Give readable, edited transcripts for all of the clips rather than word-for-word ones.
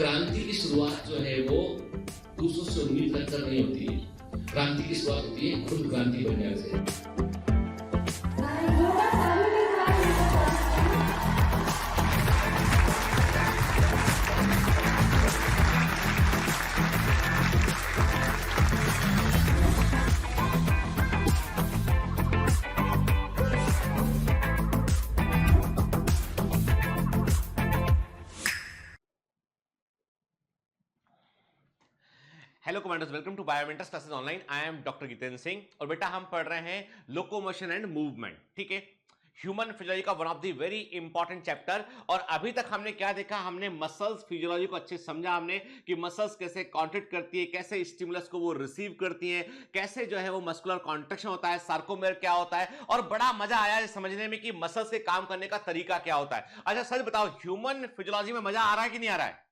क्रांति की शुरुआत जो है वो दूसरों से उम्मीद रखकर नहीं होती है। क्रांति की शुरुआत होती है खुद क्रांति बनने से। Hello commanders, welcome to biomentors classes online. I am doctor Jitendra Singh और बेटा हम पढ़ रहे हैं लोकोमोशन एंड मूवमेंट। ठीक है, ह्यूमन फिजियोलॉजी का one of the very important chapter. और अभी तक हमने क्या देखा, हमने मसल्स फिजियोलॉजी को अच्छे से समझा हमने कि मसल्स कैसे कॉन्ट्रैक्ट करती है, कैसे स्टिमुलस को वो रिसीव करती है, कैसे जो है वो मस्कुलर कॉन्ट्रैक्शन होता है, सार्कोमेर क्या होता है, और बड़ा मजा आया है समझने में कि मसल्स के काम करने का तरीका क्या होता है। अच्छा सच बताओ, ह्यूमन फिजियोलॉजी में मजा आ रहा है कि नहीं आ रहा है?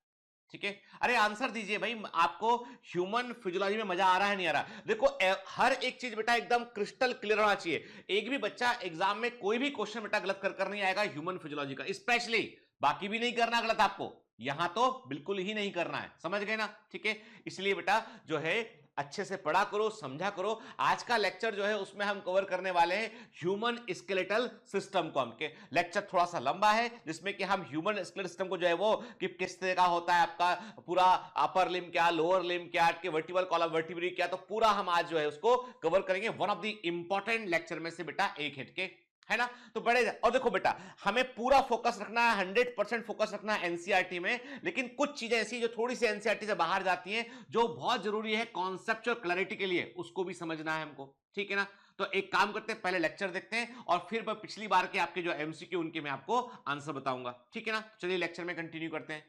ठीक है, अरे आंसर दीजिए भाई, आपको ह्यूमन फिजियोलॉजी में मजा आ रहा है नहीं आ रहा? देखो हर एक चीज बेटा एकदम क्रिस्टल क्लियर होना चाहिए। एक भी बच्चा एग्जाम में कोई भी क्वेश्चन बेटा गलत कर नहीं आएगा ह्यूमन फिजियोलॉजी का स्पेशली। बाकी भी नहीं करना गलत आपको, यहां तो बिल्कुल ही नहीं करना है, समझ गए ना? ठीक है, इसलिए बेटा जो है अच्छे से पढ़ा करो, समझा करो। आज का लेक्चर जो है उसमें हम कवर करने वाले हैं ह्यूमन स्केलेटल सिस्टम को। हमके लेक्चर थोड़ा सा लंबा है जिसमें कि हम ह्यूमन स्केलेटल सिस्टम को जो है वो कि किस तरह का होता है, आपका पूरा अपर लिम क्या, लोअर लिम क्या, के वर्टिबल कॉलम वर्टिब्री क्या, तो पूरा हम आज जो है उसको कवर करेंगे। One of the important lecture में से बेटा एक हिट के, है ना? तो बड़े और देखो बेटा, हमें पूरा फोकस रखना है, 100% फोकस रखना है एनसीईआरटी में। लेकिन कुछ चीजें ऐसी जो थोड़ी सी एनसीईआरटी से बाहर जाती हैं, जो बहुत जरूरी है कॉन्सेप्चुअल क्लैरिटी के लिए, उसको भी समझना है हमको। ठीक है ना? तो एक काम करते हैं, पहले लेक्चर देखते हैं और फिर मैं पिछली बार के आपके जो एमसीक्यू उनके मैं आपको आंसर बताऊंगा। ठीक है ना? चलिए लेक्चर में कंटिन्यू करते हैं।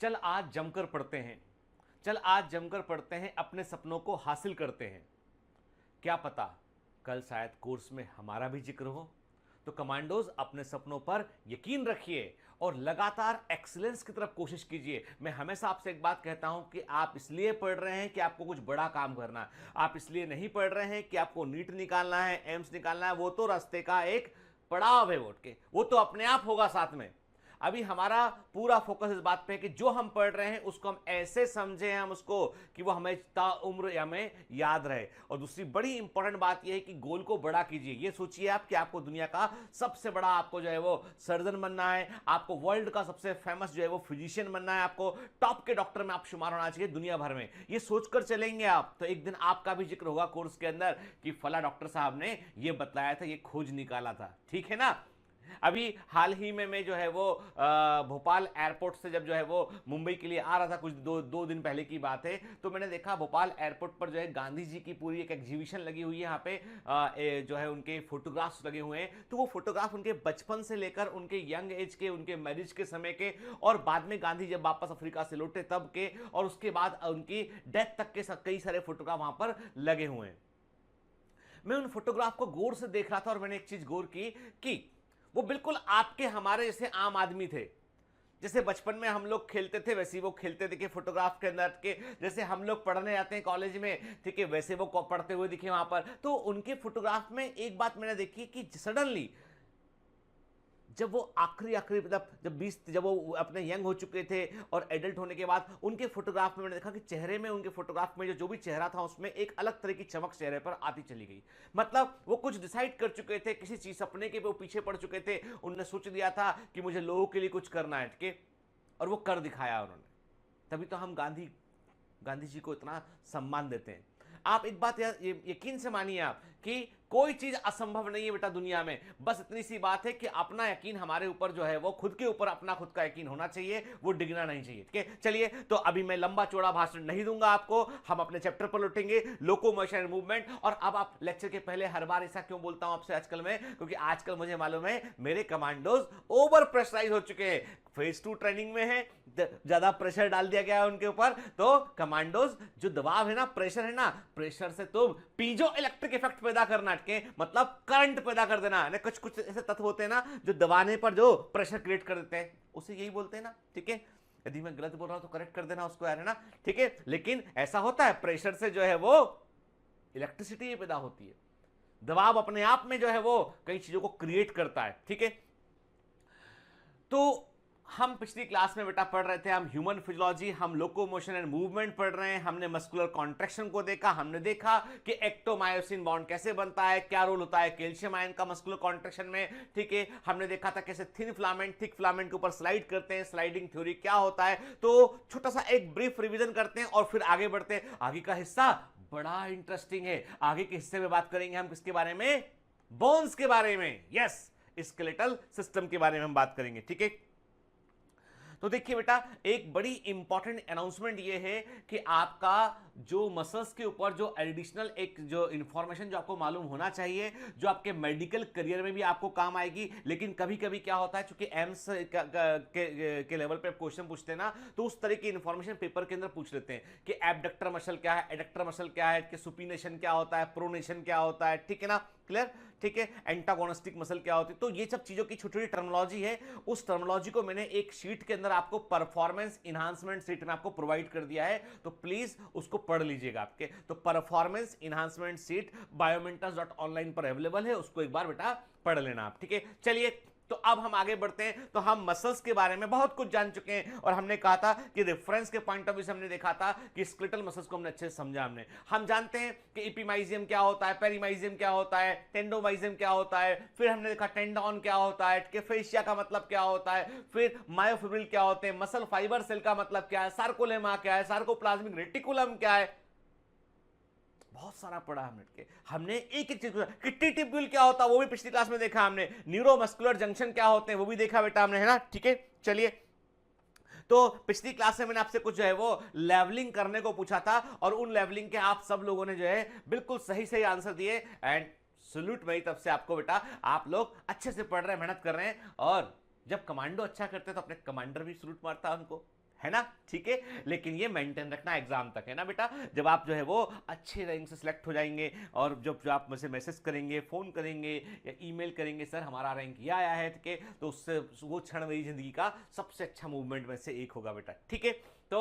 चल आज जमकर पढ़ते हैं, चल आज जमकर पढ़ते हैं, अपने सपनों को हासिल करते हैं। क्या पता कल शायद कोर्स में हमारा भी जिक्र हो। तो कमांडोज अपने सपनों पर यकीन रखिए और लगातार एक्सीलेंस की तरफ कोशिश कीजिए। मैं हमेशा आपसे एक बात कहता हूं कि आप इसलिए पढ़ रहे हैं कि आपको कुछ बड़ा काम करना है, आप इसलिए नहीं पढ़ रहे हैं कि आपको नीट निकालना है, एम्स निकालना है। वो तो रास्ते का एक पड़ाव है, वोट के वो तो अपने आप होगा साथ में। अभी हमारा पूरा फोकस इस बात पे है कि जो हम पढ़ रहे हैं उसको हम ऐसे समझें, हम उसको कि वो हमें ताउम्र हमें याद रहे। और दूसरी बड़ी इंपॉर्टेंट बात यह है कि गोल को बड़ा कीजिए। ये सोचिए आप कि आपको दुनिया का सबसे बड़ा आपको जो है वो सर्जन बनना है, आपको वर्ल्ड का सबसे फेमस जो है वो फिजिशियन बनना है, आपको टॉप के डॉक्टर में आप शुमार होना चाहिए दुनिया भर में। ये सोचकर चलेंगे आप तो एक दिन आपका भी जिक्र होगा कोर्स के अंदर कि फला डॉक्टर साहब ने ये बताया था, ये खोज निकाला था। ठीक है ना? अभी हाल ही में मैं जो है वो भोपाल एयरपोर्ट से जब जो है वो मुंबई के लिए आ रहा था, कुछ दो दिन पहले की बात है, तो मैंने देखा भोपाल एयरपोर्ट पर जो है गांधी जी की पूरी एक एग्जीबिशन लगी हुई है। यहाँ पे जो है उनके फोटोग्राफ्स लगे हुए हैं। तो वो फोटोग्राफ उनके बचपन से लेकर उनके यंग एज के, उनके मैरिज के समय के, और बाद में गांधी जब वापस अफ्रीका से लौटे तब के, और उसके बाद उनकी डेथ तक के कई सारे फोटोग्राफ वहां पर लगे हुए हैं। मैं उन फोटोग्राफ को गौर से देख रहा था और मैंने एक चीज गौर की कि वो बिल्कुल आपके हमारे जैसे आम आदमी थे। जैसे बचपन में हम लोग खेलते थे वैसे वो खेलते दिखे फोटोग्राफ के अंदर के, जैसे हम लोग पढ़ने जाते हैं कॉलेज में, ठीक है, वैसे वो पढ़ते हुए दिखे वहां पर। तो उनके फोटोग्राफ में एक बात मैंने देखी कि सडनली जब वो आखिरी मतलब जब वो अपने यंग हो चुके थे और एडल्ट होने के बाद उनके फोटोग्राफ में मैंने देखा कि चेहरे में, उनके फोटोग्राफ में जो भी चेहरा था उसमें एक अलग तरह की चमक चेहरे पर आती चली गई। मतलब वो कुछ डिसाइड कर चुके थे, किसी चीज सपने के वो पीछे पड़ चुके थे। उन्होंने सोच लिया था कि मुझे लोगों के लिए कुछ करना है, ठीक है, और वो कर दिखाया उन्होंने। तभी तो हम गांधी जी को इतना सम्मान देते हैं। आप एक बात यकीन से मानिए आप कि कोई चीज असंभव नहीं है बेटा दुनिया में। बस इतनी सी बात है कि अपना यकीन हमारे ऊपर जो है वो खुद के ऊपर अपना खुद का यकीन होना चाहिए, वो डिगना नहीं चाहिए। ठीक है, चलिए तो अभी मैं लंबा चौड़ा भाषण नहीं दूंगा आपको, हम अपने चैप्टर पर लौटेंगे, लोकोमोशन एंड मूवमेंट। और अब आप लेक्चर के पहले हर बार ऐसा क्यों बोलता हूं आपसे आजकल में, क्योंकि आजकल मुझे मालूम है मेरे कमांडोज ओवर प्रेशराइज हो चुके हैं, फेज 2 ट्रेनिंग में है, ज्यादा प्रेशर डाल दिया गया है उनके ऊपर। तो कमांडोज जो दबाव है ना, प्रेशर है ना, प्रेशर से तुम पीजो इलेक्ट्रिक इफेक्ट पैदा करना, मतलब करंट पैदा कर देना। कुछ कुछ ऐसे तत्व होते हैं ना जो दबाने पर जो प्रेशर क्रिएट कर देते हैं, उसे यही बोलते हैं ना। ठीक है, यदि मैं गलत बोल रहा हूं तो करेक्ट कर देना उसको यार, है ना? ठीक है, लेकिन ऐसा होता है प्रेशर से जो है वो इलेक्ट्रिसिटी पैदा होती है। दबाव अपने आप में जो है वो कई चीजों को क्रिएट करता है, ठीक है। तो हम पिछली क्लास में बेटा पढ़ रहे थे, हम ह्यूमन फिजियोलॉजी, हम लोकोमोशन एंड मूवमेंट पढ़ रहे हैं, हमने मस्कुलर कॉन्ट्रैक्शन को देखा, हमने देखा कि एक्टोमायोसिन बॉन्ड कैसे बनता है, क्या रोल होता है कैल्शियम आयन का मस्कुलर कॉन्ट्रैक्शन में, ठीक है। हमने देखा था कैसे थिन फिलामेंट थिक फिलामेंट के ऊपर स्लाइड करते हैं, स्लाइडिंग थ्योरी क्या होता है। तो छोटा सा एक ब्रीफ रिवीजन करते हैं और फिर आगे बढ़ते हैं। आगे का हिस्सा बड़ा इंटरेस्टिंग है। आगे के हिस्से में बात करेंगे हम किसके बारे में, बोन्स के बारे में, यस, स्केलेटल सिस्टम के बारे में हम बात करेंगे, ठीक है। तो देखिए बेटा, एक बड़ी इंपॉर्टेंट अनाउंसमेंट ये है कि आपका जो मसल्स के ऊपर जो एडिशनल एक जो इंफॉर्मेशन जो आपको मालूम होना चाहिए, जो आपके मेडिकल करियर में भी आपको काम आएगी। लेकिन कभी कभी क्या होता है, चूंकि एम्स के लेवल पे क्वेश्चन पूछते हैं ना, तो उस तरह की इंफॉर्मेशन पेपर के अंदर पूछ लेते हैं कि एबडक्टर मसल क्या है, एडक्टर मसल क्या है, कि सुपिनेशन क्या होता है, प्रोनेशन क्या होता है, ठीक है ना, क्लियर, ठीक है। एंटागोनिस्टिक मसल क्या होती है। तो ये सब चीजों की छोटी छोटी टर्मिनोलॉजी है। उस टर्मिनोलॉजी को मैंने एक शीट के अंदर आपको परफॉर्मेंस इनहांसमेंट शीट में आपको प्रोवाइड कर दिया है, तो प्लीज उसको पढ़ लीजिएगा आपके। तो परफॉर्मेंस इनहांसमेंट शीट biomentos.online पर अवेलेबल है, उसको एक बार बेटा पढ़ लेना आप, ठीक है। चलिए, तो अब हम आगे बढ़ते हैं। तो हम मसल्स के बारे में बहुत कुछ जान चुके हैं और हमने कहा था कि रेफरेंस के पॉइंट ऑफ व्यू से हमने देखा था कि स्केलेटल मसल्स को हमने अच्छे से समझा। हम जानते हैं कि एपिमाइजियम क्या होता है, पेरीमाइजियम क्या होता है, टेंडोमाइजियम क्या होता है, फिर हमने देखा टेंडोन क्या होता है, कि फेशिया का मतलब क्या होता है, फिर मायोफिब्रिल क्या होते हैं, मसल फाइबर सेल का मतलब क्या है, सार्कोलेमा क्या है, सार्कोप्लाज्मिक रेटिकुलम क्या है, बहुत सारा पढ़ा हमने एक एक चीज कि टी टिब्यूल क्या होता है वो भी पिछली क्लास में देखा हमने, न्यूरोमस्कुलर जंक्शन क्या होते हैं वो भी देखा बेटा हमने, है ना, ठीक है। चलिए, तो पिछली क्लास में मैंने आपसे कुछ जो है वो लेवलिंग करने को पूछा था और उन लेवलिंग के आप सब लोगों ने जो है बिल्कुल सही सही आंसर दिए। एंड सल्यूट मेरी तरफ से आपको बेटा, आप लोग अच्छे से पढ़ रहे हैं, मेहनत कर रहे हैं। और जब कमांडो अच्छा करते हैं तो अपने कमांडर भी सल्यूट मारता है उनको, है ना, ठीक है। लेकिन ये मेंटेन रखना एग्जाम तक, है ना बेटा। जब आप जो है वो अच्छे रैंक से सिलेक्ट हो जाएंगे और जब आप मुझे मैसेज करेंगे, फोन करेंगे या ईमेल करेंगे, सर हमारा रैंक ये आया है, ठीक है, तो उससे वो क्षण मेरी जिंदगी का सबसे अच्छा मूवमेंट में से एक होगा बेटा, ठीक है। तो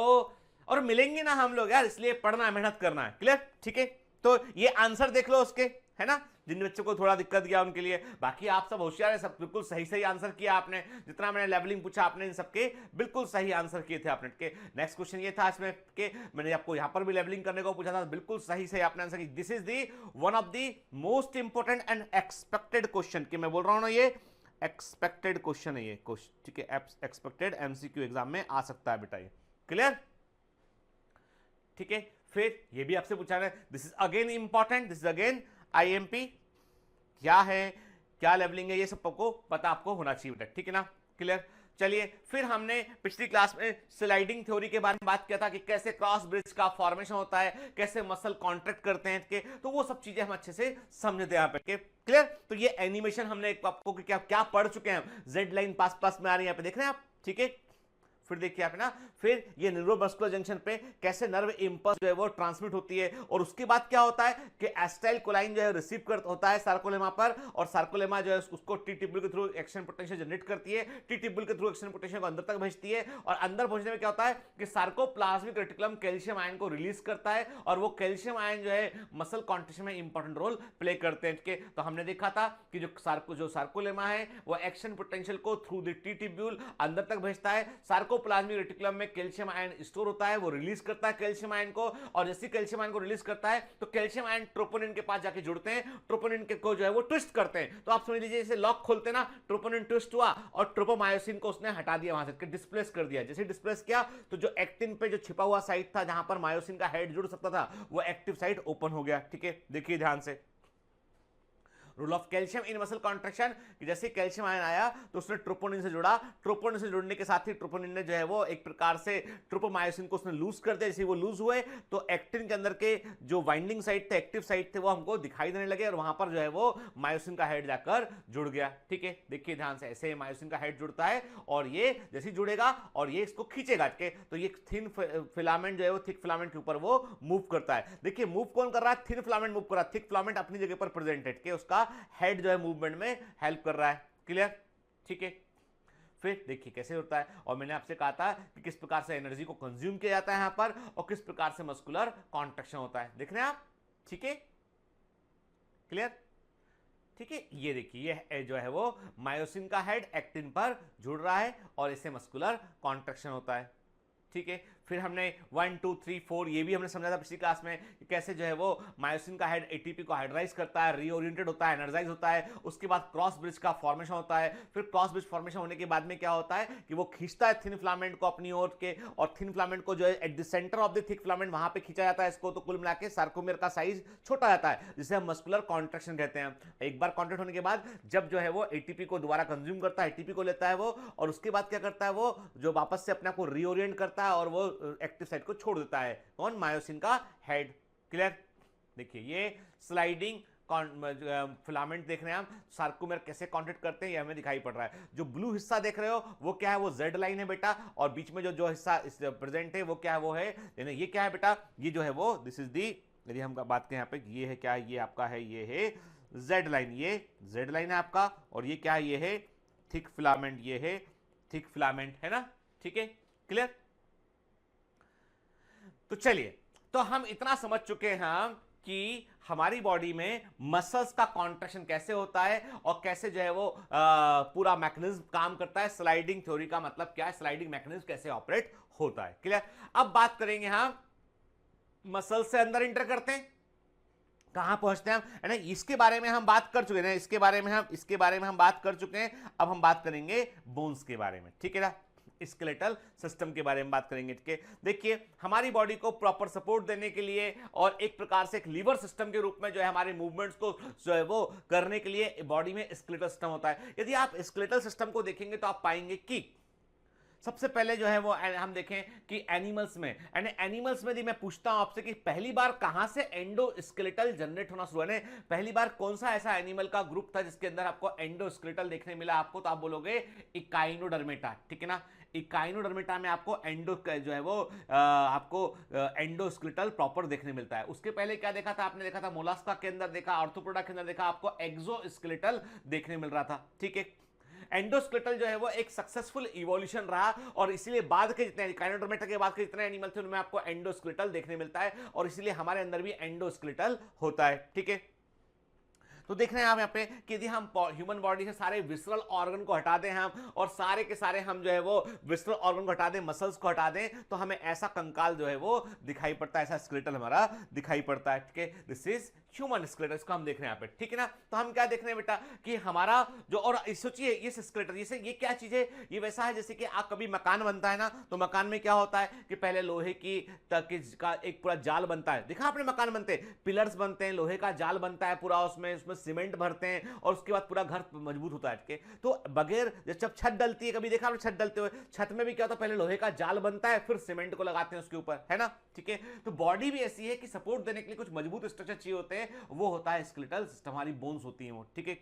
और मिलेंगे ना हम लोग यार, इसलिए पढ़ना है, मेहनत करना है, क्लियर, ठीक है। तो ये आंसर देख लो उसके, है ना, जिन बच्चों को थोड़ा दिक्कत गया उनके लिए। बाकी आप सब होशियार है, सब बिल्कुल सही सही आंसर किया आपने। जितना मैंने लेवलिंग पूछा आपने इन सबके बिल्कुल सही आंसर किए थे आपने के। नेक्स्ट क्वेश्चन ये था इसमें के मैंने आपको यहां पर भी लेवलिंग करने को पूछा था, बिल्कुल सही सही आपने आंसर किया। This is the one of the most important and expected question, कि मैं बोल रहा हूं ना ये एक्सपेक्टेड क्वेश्चन है ये क्वेश्चन, ठीक है, एक्सपेक्टेड एमसीक्यू एग्जाम में आ सकता है बेटा ये, क्लियर, ठीक है। फिर ये भी आपसे पूछा है, this is again important, this is again IMP, क्या है, क्या लेवलिंग है, ये सब आपको पता आपको होना चाहिए बेटा, ठीक है ना, क्लियर। चलिए, फिर हमने पिछली क्लास में स्लाइडिंग थ्योरी के बारे में बात किया था कि कैसे क्रॉस ब्रिज का फॉर्मेशन होता है, कैसे मसल कॉन्ट्रैक्ट करते हैं, के तो वो सब चीजें हम अच्छे से समझते हैं यहाँ पे, क्लियर। तो ये एनिमेशन हमने आपको क्या क्या पढ़ चुके हैं, जेड लाइन पास पास में आ रही है, यहाँ पे देख रहे हैं आप, ठीक है। फिर देखिए आप ना, फिर ये न्यूरोमस्कुलर जंक्शन पे कैसे नर्व इंपल्स जो है वो ट्रांसमिट होती है, और उसके बाद क्या होता है कि एस्टाइल कोलाइन जो है रिसीव कर होता है सार्कोलेमा पर, और सार्कोलेमा जो है उसको टी टिब्यूल के थ्रू एक्शन पोटेंशियल जनरेट करती है, टी टिब्यूल के थ्रू एक्शन पोटेंशियल को अंदर तक भेजती है, और अंदर पहुंचने में क्या होता है कि सार्कोप्लाज्मिक रेटिकुलम कैल्शियम आयन को रिलीज करता है, और वो कैल्शियम आयन जो है मसल कॉन्ट्रैक्शन में इंपॉर्टेंट रोल प्ले करते हैं। तो हमने देखा था कि जो सार्कोलेमा है वो एक्शन पोटेंशियल को थ्रू द टी टिब्यूल अंदर तक भेजता है, सार्कोप्लाज्मिक रेटिकुलम में कैल्शियम आयन स्टोर होता है, वो रिलीज करता है कैल्शियम आयन को, और जैसे कैल्शियम आयन को रिलीज करता है तो कैल्शियम आयन ट्रोपोनिन के पास जाके जुड़ते हैं, ट्रोपोनिन के को जो है वो ट्विस्ट करते हैं। तो आप समझ लीजिए जैसे लॉक खोलते ना, ट्रोपोनिन ट्विस्ट हुआ और ट्रोपोमायोसिन को उसने हटा दिया, वहां से डिस्प्लेस कर दिया। जैसे डिस्प्लेस किया तो जो एक्टिन पे जो छिपा हुआ साइट था जहां पर मायोसिन का हेड जुड़ सकता था, वो एक्टिव साइट ओपन हो गया, ठीक है। देखिए ध्यान से, rule of calcium in muscle contraction, कि जैसे कैल्शियम आयन आया तो उसने ट्रोपोनिन से जुड़ा, ट्रोपोनिन से जुड़ने के साथ ही ट्रोपोनिन ने जो है वो एक प्रकार से ट्रोपोमायोसिन को उसने लूज कर दिया। जैसे वो लूज हुए तो एक्टिन के अंदर के जो वाइंडिंग साइट थे, एक्टिव साइट थे, वो हमको दिखाई देने लगे, और वहां पर जो है वो मायोसिन का हेड जाकर जुड़ गया, ठीक है। देखिए ध्यान से, ऐसे मायोसिन का हेड जुड़ता है और ये जैसे जुड़ेगा और ये इसको खींचेगा के, तो ये थिन फिलामेंट जो है वो थिक फिलामेंट के ऊपर वो मूव करता है। देखिए मूव कौन कर रहा है, थिन फिलामेंट मूव कर रहा है, थिक फिलामेंट अपनी जगह पर प्रेजेंटेड के उसका हेड जो है मूवमेंट में हेल्प कर रहा है, क्लियर, ठीक है। फिर देखिए कैसे होता है, और मैंने आपसे कहा था कि किस प्रकार से एनर्जी को कंज्यूम किया जाता है यहां पर, और किस प्रकार से मस्कुलर कॉन्ट्रैक्शन होता है, देख रहे हैं आप, ठीक है, क्लियर। ठीक है, ये देखिए ये जो है वो मायोसिन का हेड एक्टिन पर जुड़ रहा है और इससे मस्कुलर कॉन्ट्रैक्शन होता है। ठीक है, फिर हमने 1 2 3 4 ये भी हमने समझा था पिछली क्लास में कि कैसे जो है वो मायोसिन का हेड एटीपी को हाइड्राइज करता है, रीओरिएंटेड होता है, एनर्जाइज होता है, उसके बाद क्रॉस ब्रिज का फॉर्मेशन होता है। फिर क्रॉस ब्रिज फॉर्मेशन होने के बाद में क्या होता है कि वो खींचता है थिन फिलामेंट को अपनी ओर के, और थिन फिलामेंट को जो है at the centre of the thick filament वहां पे खींचा जाता है इसको, तो कुल मिला के सार्कोमेर का साइज छोटा जाता है, जिसे हम मस्कुलर कॉन्ट्रैक्शन कहते हैं। एक बार कॉन्ट्रैक्ट होने के बाद जब जो है वो एटीपी को दोबारा कंज्यूम करता है, एटीपी को लेता है वो, और उसके बाद क्या करता है वो जो वापस से अपने आप को रीओरिएंट करता है और वो एक्टिव साइट को छोड़ देता है। कौन? मायोसिन का हेड। क्लियर? देखिए ये स्लाइडिंग फिलामेंट देख रहे हैं हम, सार्कोमेर कैसे कॉन्ट्रैक्ट करते हैं ये हमें दिखाई पड़ रहा है। जो ब्लू हिस्सा देख रहे हो वो क्या है? वो जेड लाइन है बेटा, और बीच में जो जो हिस्सा प्रेजेंट है वो क्या है? वो है, यानी ये क्या है बेटा? ये जो है वो दिस इज दी, यदि हम बात करें यहाँ पे, ये है क्या? ये आपका है, ये है जेड लाइन, ये जेड लाइन है आपका, और ये क्या है? ये है थिक फिलामेंट, ये है थिक फिलामेंट, है ना? ठीक है, क्लियर? तो चलिए, तो हम इतना समझ चुके हैं कि हमारी बॉडी में मसल्स का कॉन्ट्रैक्शन कैसे होता है और कैसे जो है वो पूरा मैकेनिज्म काम करता है। स्लाइडिंग थ्योरी का मतलब क्या है, स्लाइडिंग मैकेनिज्म कैसे ऑपरेट होता है। क्लियर? अब बात करेंगे हम मसल से अंदर इंटर करते हैं, कहां पहुंचते हैं हम, है ना? इसके बारे में हम बात कर चुके हैं, इसके बारे में हम बात कर चुके हैं। अब हम बात करेंगे बोन्स के बारे में, ठीक है ना? स्केलेटल सिस्टम के बारे में बात करेंगे। ठीक है, देखिए हमारी बॉडी को प्रॉपर सपोर्ट देने के लिए और एक प्रकार से एक लीवर सिस्टम के रूप में जो है हमारे मूवमेंट्स को जो है वो करने के लिए बॉडी में स्केलेटल सिस्टम होता है। यदि आप स्केलेटल सिस्टम को देखेंगे तो आप पाएंगे कि सबसे पहले जो है वो हम देखें कि एनिमल्स में, एनिमल्स में यदि मैं पूछता हूं आपसे कि पहली बार कहां से एंडोस्केलेटल जनरेट होना शुरू है, पहली बार कौन सा ऐसा एनिमल का ग्रुप था जिसके अंदर आपको एंडोस्केलेटल देखने मिला आपको, तो आप बोलोगे इकाइनोडर्मेटा। ठीक है ना? इकाइनोडर्मेटा में आपको एंडो जो है वो आपको एंडोस्केलेटल प्रॉपर देखने मिलता है। उसके पहले क्या देखा था आपने? देखा था मोलास्का के अंदर देखा, आर्थ्रोपोडा के अंदर देखा, आपको एक्सोस्केलेटल देखने मिल रहा था। ठीक है, एंडोस्केलेटल जो है वो एक सक्सेसफुल इवोल्यूशन रहा और इसीलिए बाद के जितने काइनोडर्मेटा के बाद के जितने एनिमल थे उनमें आपको एंडोस्केलेटल देखने मिलता है और इसीलिए हमारे अंदर भी एंडोस्केलेटल होता है। ठीक है, तो देख रहे हैं आप यहाँ पे कि यदि हम ह्यूमन बॉडी से सारे विसरल ऑर्गन को हटा दें हम और सारे के सारे हम जो है वो विसरल ऑर्गन को हटा दें, मसल्स को हटा दें, तो हमें ऐसा कंकाल जो है वो दिखाई पड़ता है, ऐसा स्केलेटल हमारा दिखाई पड़ता है। ठीक है, दिस इज ह्यूमन स्केलेटल, इसको हम देख रहे हैं यहाँ पे। ठीक है ना? तो हम क्या देख रहे हैं बेटा कि हमारा जो, और सोचिए ये स्केलेटल, ये क्या चीज है? ये वैसा है जैसे कि आप कभी मकान बनता है ना, तो मकान में क्या होता है कि पहले लोहे की का एक पूरा जाल बनता है। देखा आपने मकान बनते, पिलर्स बनते हैं, लोहे का जाल बनता है पूरा, उसमें सीमेंट भरते हैं और उसके बाद पूरा घर मजबूत होता है। तो बगैर जब छत डलती है, कभी देखा आपने छत डलते हुए? छत में भी क्या होता है? पहले लोहे का जाल बनता है, फिर सीमेंट को लगाते हैं उसके ऊपर, है ना? ठीक है, तो बॉडी भी ऐसी है कि सपोर्ट देने के लिए कुछ मजबूत स्ट्रक्चर चाहिए होते हैं, वो होता है स्केलेटल सिस्टम, हमारी बोन्स होती हैं वो। ठीक है,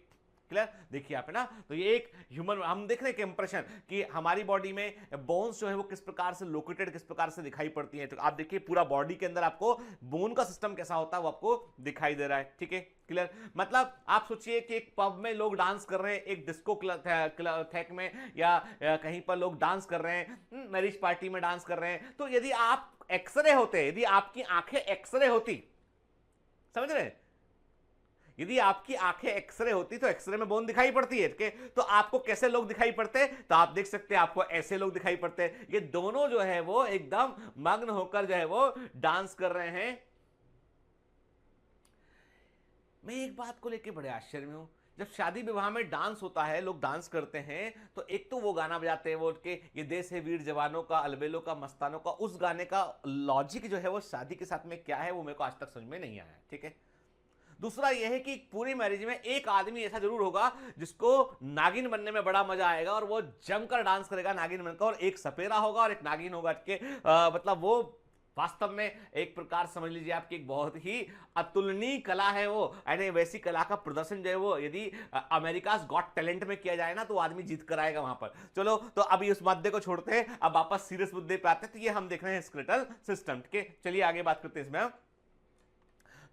क्लियर? देखिए आप, है ना? तो ये एक ह्यूमन, हम देख रहे हैं कि इंप्रेशन कि हमारी बॉडी में बोन्स जो है वो किस प्रकार से लोकेटेड, किस प्रकार से दिखाई पड़ती हैं। तो आप देखिए पूरा बॉडी के अंदर आपको बोन का सिस्टम कैसा होता है वो आपको दिखाई दे रहा है। ठीक है, क्लियर? मतलब आप सोचिए कि एक पब में लोग डांस कर रहे हैं, एक डिस्को थैक में या कहीं पर लोग डांस कर रहे हैं, मैरिज पार्टी में डांस कर रहे हैं, तो यदि आप एक्सरे होते, यदि आपकी आंखें एक्सरे होती, समझ रहे हैं? यदि आपकी आंखें एक्सरे होती तो एक्सरे में बोन दिखाई पड़ती है। तो आपको कैसे लोग दिखाई पड़ते? तो आप देख सकते हैं आपको ऐसे लोग दिखाई पड़ते हैं। ये दोनों जो है वो एकदम मग्न होकर जो है वो डांस कर रहे हैं। मैं एक बात को लेकर बड़े आश्चर्य में हूं, जब शादी विवाह में डांस होता है, लोग डांस करते हैं, तो एक तो वो गाना बजाते हैं वो के ये देश है वीर जवानों का, अलबेलों का, मस्तानों का, उस गाने का लॉजिक जो है वो शादी के साथ में क्या है वो मेरे को आज तक समझ में नहीं आया। ठीक है, दूसरा यह है कि पूरी मैरिज में एक आदमी ऐसा जरूर होगा जिसको नागिन बनने में बड़ा मजा आएगा और वो जमकर डांस करेगा नागिन बनकर, और एक सपेरा होगा और एक नागिन होगा। मतलब वो वास्तव में एक प्रकार समझ लीजिए आपकी एक बहुत ही अतुलनीय कला है वो, यानी वैसी कला का प्रदर्शन जो है वो यदि अमेरिकाज गॉट टैलेंट में किया जाए ना तो आदमी जीत कर आएगा वहां पर। चलो, तो अभी उस मुद्दे को छोड़ते हैं, अब वापस सीरियस मुद्दे पे आते हैं। तो ये हम देख रहे हैं स्केलेटल सिस्टम। ठीक है, चलिए आगे बात करते हैं इसमें।